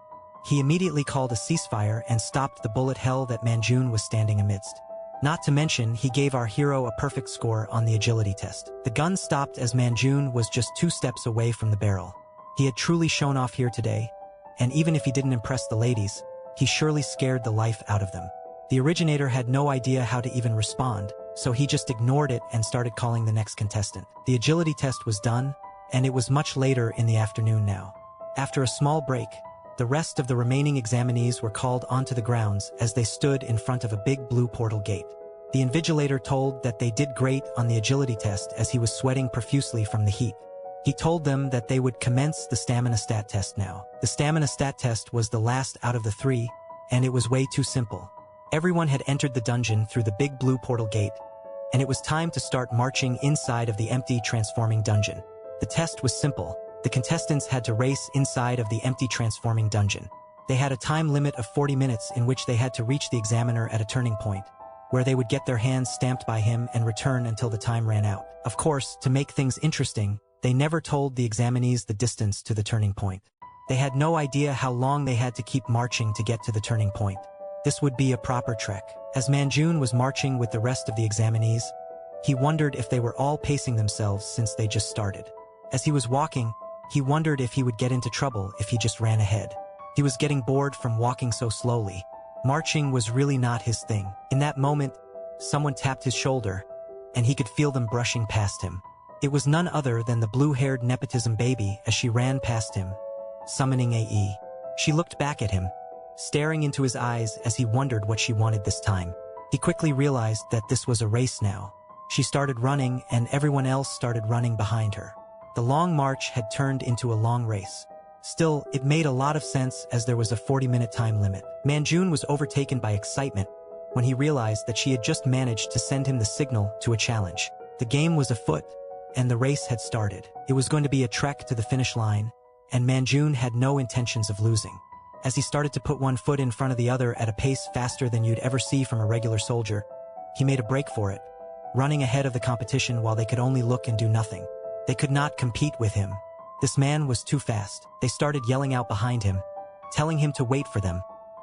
He immediately called a ceasefire and stopped the bullet hell that Manjun was standing amidst. Not to mention, he gave our hero a perfect score on the agility test. The gun stopped as Manjun was just 2 steps away from the barrel. He had truly shown off here today, and even if he didn't impress the ladies, he surely scared the life out of them. The originator had no idea how to even respond, so he just ignored it and started calling the next contestant. The agility test was done, and it was much later in the afternoon now. After a small break, the rest of the remaining examinees were called onto the grounds as they stood in front of a big blue portal gate. The invigilator told that they did great on the agility test as he was sweating profusely from the heat. He told them that they would commence the stamina stat test now. The stamina stat test was the last out of the 3, and it was way too simple. Everyone had entered the dungeon through the big blue portal gate, and it was time to start marching inside of the empty transforming dungeon. The test was simple. The contestants had to race inside of the empty transforming dungeon. They had a time limit of 40 minutes in which they had to reach the examiner at a turning point, where they would get their hands stamped by him and return until the time ran out. Of course, to make things interesting, they never told the examinees the distance to the turning point. They had no idea how long they had to keep marching to get to the turning point. This would be a proper trek. As Manjun was marching with the rest of the examinees, he wondered if they were all pacing themselves since they just started. As he was walking, he wondered if he would get into trouble if he just ran ahead. He was getting bored from walking so slowly. Marching was really not his thing. In that moment, someone tapped his shoulder, and he could feel them brushing past him. It was none other than the blue-haired nepotism baby as she ran past him, summoning AE. She looked back at him, staring into his eyes as he wondered what she wanted this time. He quickly realized that this was a race now. She started running, and everyone else started running behind her. The long march had turned into a long race. Still, it made a lot of sense as there was a 40-minute time limit. Manjun was overtaken by excitement when he realized that she had just managed to send him the signal to a challenge. The game was afoot, and the race had started. It was going to be a trek to the finish line, and Manjun had no intentions of losing. As he started to put one foot in front of the other at a pace faster than you'd ever see from a regular soldier, he made a break for it, running ahead of the competition while they could only look and do nothing. They could not compete with him. This man was too fast. They started yelling out behind him, telling him to wait for them,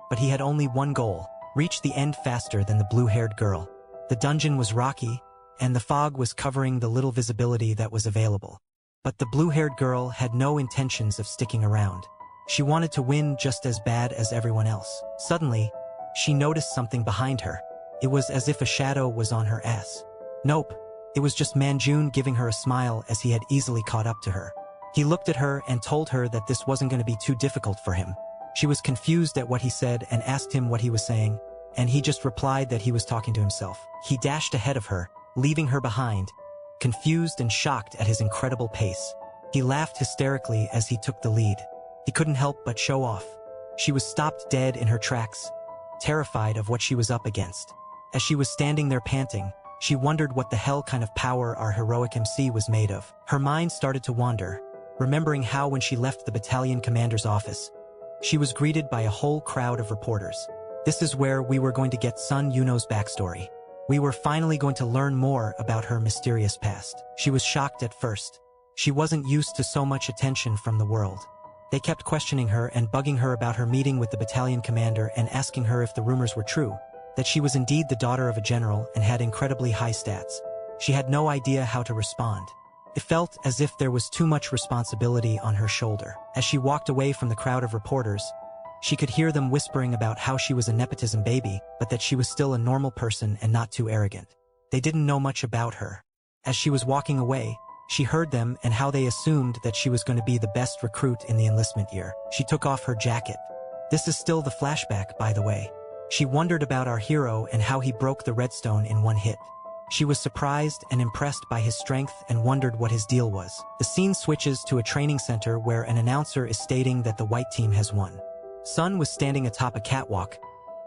but he had only one goal: reach the end faster than the blue-haired girl. The dungeon was rocky, and the fog was covering the little visibility that was available. But the blue-haired girl had no intentions of sticking around. She wanted to win just as bad as everyone else. Suddenly, she noticed something behind her. It was as if a shadow was on her ass. Nope, it was just Manjun giving her a smile as he had easily caught up to her. He looked at her and told her that this wasn't going to be too difficult for him. She was confused at what he said and asked him what he was saying, and he just replied that he was talking to himself. He dashed ahead of her, leaving her behind, confused and shocked at his incredible pace. He laughed hysterically as he took the lead. He couldn't help but show off. She was stopped dead in her tracks, terrified of what she was up against. As she was standing there panting, she wondered what the hell kind of power our heroic MC was made of. Her mind started to wander, remembering how when she left the battalion commander's office, she was greeted by a whole crowd of reporters. This is where we were going to get Sun Yuno's backstory. We were finally going to learn more about her mysterious past. She was shocked at first. She wasn't used to so much attention from the world. They kept questioning her and bugging her about her meeting with the battalion commander and asking her if the rumors were true, that she was indeed the daughter of a general and had incredibly high stats. She had no idea how to respond. It felt as if there was too much responsibility on her shoulder. As she walked away from the crowd of reporters, she could hear them whispering about how she was a nepotism baby, but that she was still a normal person and not too arrogant. They didn't know much about her. As she was walking away, She heard them and how they assumed that she was going to be the best recruit in the enlistment year. She took off her jacket. This is still the flashback, by the way. She wondered about our hero and how he broke the redstone in one hit. She was surprised and impressed by his strength and wondered what his deal was. The scene switches to a training center where an announcer is stating that the white team has won. Sun was standing atop a catwalk,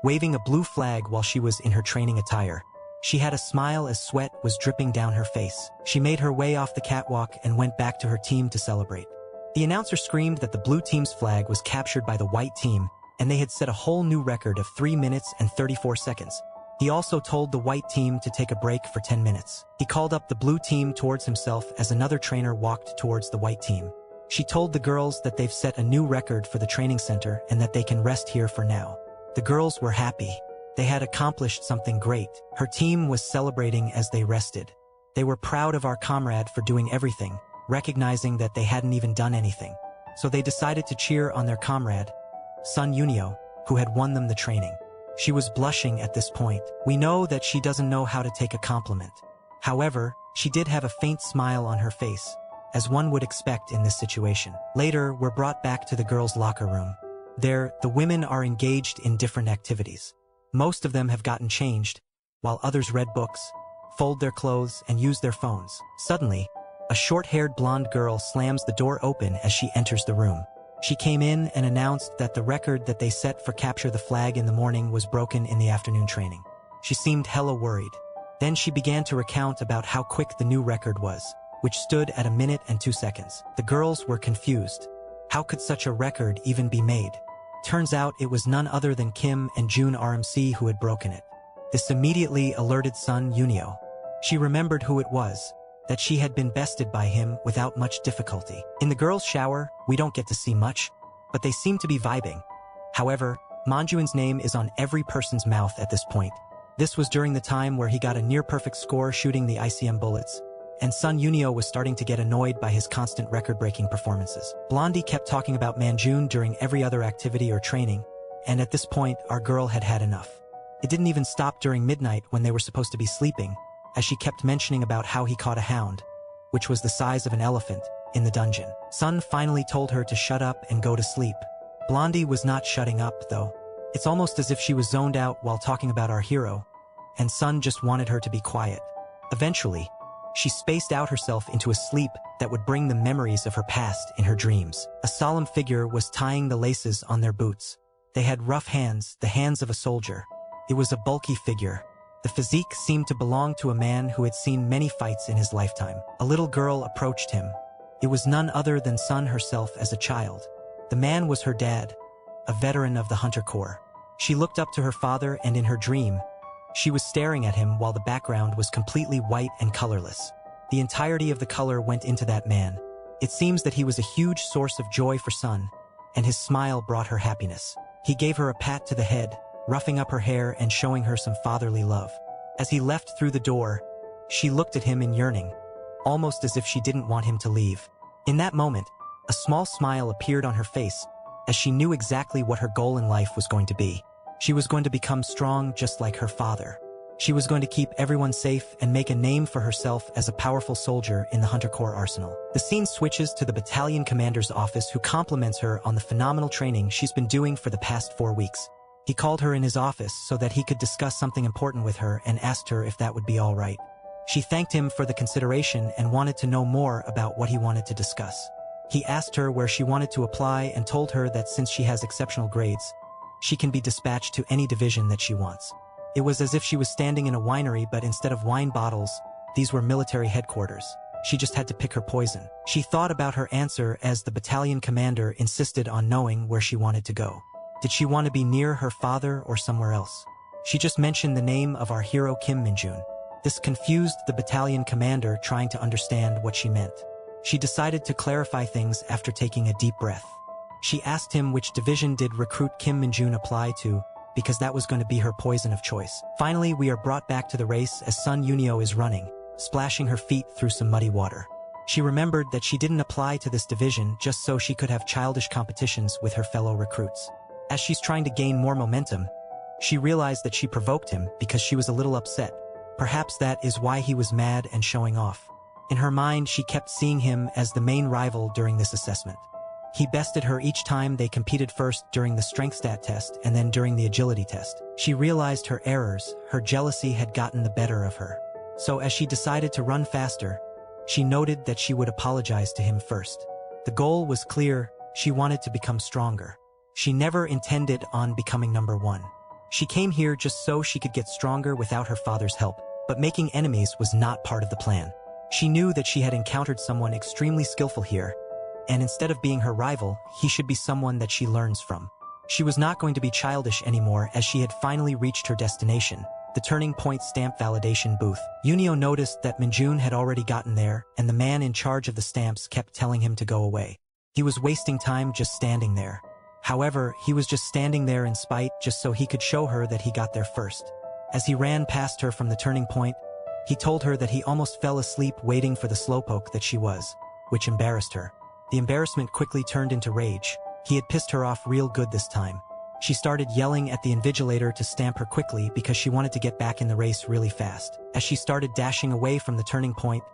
waving a blue flag while she was in her training attire. She had a smile as sweat was dripping down her face. She made her way off the catwalk and went back to her team to celebrate. The announcer screamed that the blue team's flag was captured by the white team, and they had set a whole new record of 3 minutes and 34 seconds. He also told the white team to take a break for 10 minutes. He called up the blue team towards himself as another trainer walked towards the white team. She told the girls that they've set a new record for the training center and that they can rest here for now. The girls were happy. They had accomplished something great. Her team was celebrating as they rested. They were proud of our comrade for doing everything, recognizing that they hadn't even done anything. So they decided to cheer on their comrade, Sun Yunio, who had won them the training. She was blushing at this point. We know that she doesn't know how to take a compliment. However, she did have a faint smile on her face, as one would expect in this situation. Later, we're brought back to the girls' locker room. There, the women are engaged in different activities. Most of them have gotten changed, while others read books, fold their clothes, and use their phones. Suddenly, a short-haired blonde girl slams the door open as she enters the room. She came in and announced that the record that they set for capture the flag in the morning was broken in the afternoon training. She seemed hella worried. Then she began to recount about how quick the new record was, which stood at 1 minute and 2 seconds. The girls were confused. How could such a record even be made? Turns out it was none other than Kim and June RMC who had broken it. This immediately alerted Sun Yunio. She remembered who it was, that she had been bested by him without much difficulty. In the girls' shower, we don't get to see much, but they seem to be vibing. However, Manjuin's name is on every person's mouth at this point. This was during the time where he got a near-perfect score shooting the ICM bullets, and Sun Yunio was starting to get annoyed by his constant record-breaking performances. Blondie kept talking about Manjun during every other activity or training, and at this point, our girl had had enough. It didn't even stop during midnight when they were supposed to be sleeping, as she kept mentioning about how he caught a hound, which was the size of an elephant, in the dungeon. Sun finally told her to shut up and go to sleep. Blondie was not shutting up, though. It's almost as if she was zoned out while talking about our hero, and Sun just wanted her to be quiet. Eventually, she spaced out herself into a sleep that would bring the memories of her past in her dreams. A solemn figure was tying the laces on their boots. They had rough hands, the hands of a soldier. It was a bulky figure. The physique seemed to belong to a man who had seen many fights in his lifetime. A little girl approached him. It was none other than Sun herself as a child. The man was her dad, a veteran of the Hunter Corps. She looked up to her father, and in her dream, she was staring at him while the background was completely white and colorless. The entirety of the color went into that man. It seems that he was a huge source of joy for Sun, and his smile brought her happiness. He gave her a pat to the head, roughing up her hair and showing her some fatherly love. As he left through the door, she looked at him in yearning, almost as if she didn't want him to leave. In that moment, a small smile appeared on her face, as she knew exactly what her goal in life was going to be. She was going to become strong just like her father. She was going to keep everyone safe and make a name for herself as a powerful soldier in the Hunter Corps arsenal. The scene switches to the battalion commander's office, who compliments her on the phenomenal training she's been doing for the past 4 weeks. He called her in his office so that he could discuss something important with her and asked her if that would be all right. She thanked him for the consideration and wanted to know more about what he wanted to discuss. He asked her where she wanted to apply and told her that since she has exceptional grades, she can be dispatched to any division that she wants. It was as if she was standing in a winery, but instead of wine bottles, these were military headquarters. She just had to pick her poison. She thought about her answer as the battalion commander insisted on knowing where she wanted to go. Did she want to be near her father or somewhere else? She just mentioned the name of our hero Kim Minjun. This confused the battalion commander, trying to understand what she meant. She decided to clarify things after taking a deep breath. She asked him which division did recruit Kim Minjun apply to, because that was going to be her poison of choice. Finally, we are brought back to the race as Sun Yunio is running, splashing her feet through some muddy water. She remembered that she didn't apply to this division just so she could have childish competitions with her fellow recruits. As she's trying to gain more momentum, she realized that she provoked him because she was a little upset. Perhaps that is why he was mad and showing off. In her mind, she kept seeing him as the main rival during this assessment. He bested her each time they competed, first during the strength stat test and then during the agility test. She realized her errors, her jealousy had gotten the better of her. So as she decided to run faster, she noted that she would apologize to him first. The goal was clear, she wanted to become stronger. She never intended on becoming number one. She came here just so she could get stronger without her father's help, but making enemies was not part of the plan. She knew that she had encountered someone extremely skillful here, and instead of being her rival, he should be someone that she learns from. She was not going to be childish anymore as she had finally reached her destination, the turning point stamp validation booth. Yunio noticed that Minjun had already gotten there, and the man in charge of the stamps kept telling him to go away. He was wasting time just standing there. However, he was just standing there in spite just so he could show her that he got there first. As he ran past her from the turning point, he told her that he almost fell asleep waiting for the slowpoke that she was, which embarrassed her. The embarrassment quickly turned into rage. He had pissed her off real good this time. She started yelling at the invigilator to stamp her quickly because she wanted to get back in the race really fast. As she started dashing away from the turning point,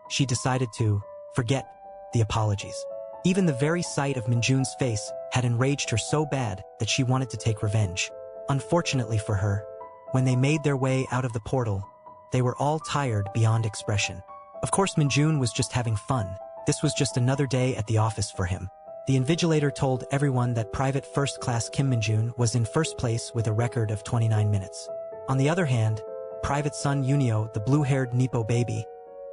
she decided to forget the apologies. Even the very sight of Minjun's face had enraged her so bad that she wanted to take revenge. Unfortunately for her, when they made their way out of the portal, they were all tired beyond expression. Of course, Minjun was just having fun. This was just another day at the office for him. The invigilator told everyone that Private First Class Kim Minjun was in first place with a record of 29 minutes. On the other hand, Private Son Yunio, the blue-haired Nippo baby,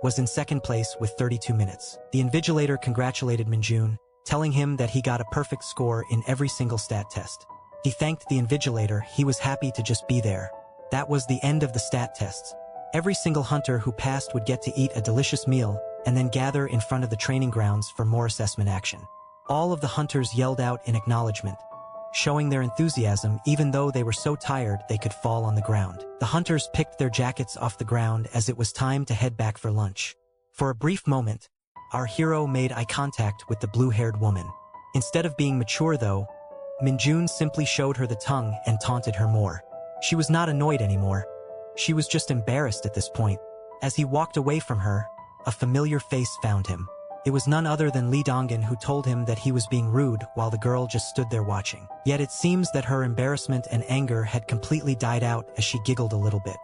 was in second place with 32 minutes. The invigilator congratulated Minjun, telling him that he got a perfect score in every single stat test. He thanked the invigilator. He was happy to just be there. That was the end of the stat tests. Every single hunter who passed would get to eat a delicious meal and then gather in front of the training grounds for more assessment action. All of the hunters yelled out in acknowledgement, showing their enthusiasm even though they were so tired they could fall on the ground. The hunters picked their jackets off the ground as it was time to head back for lunch. For a brief moment, our hero made eye contact with the blue-haired woman. Instead of being mature though, Minjun simply showed her the tongue and taunted her more. She was not annoyed anymore. She was just embarrassed at this point. As he walked away from her, a familiar face found him. It was none other than Li Dongan, who told him that he was being rude while the girl just stood there watching. Yet it seems that her embarrassment and anger had completely died out as she giggled a little bit.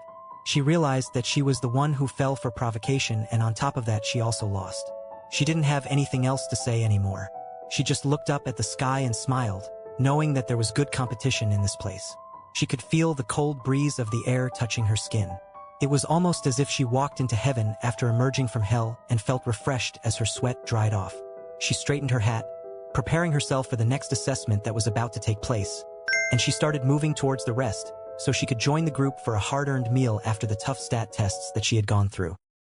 She realized that she was the one who fell for provocation, and on top of that she also lost. She didn't have anything else to say anymore. She just looked up at the sky and smiled, knowing that there was good competition in this place. She could feel the cold breeze of the air touching her skin. It was almost as if she walked into heaven after emerging from hell and felt refreshed as her sweat dried off. She straightened her hat, preparing herself for the next assessment that was about to take place, and she started moving towards the rest so she could join the group for a hard-earned meal after the tough stat tests that she had gone through.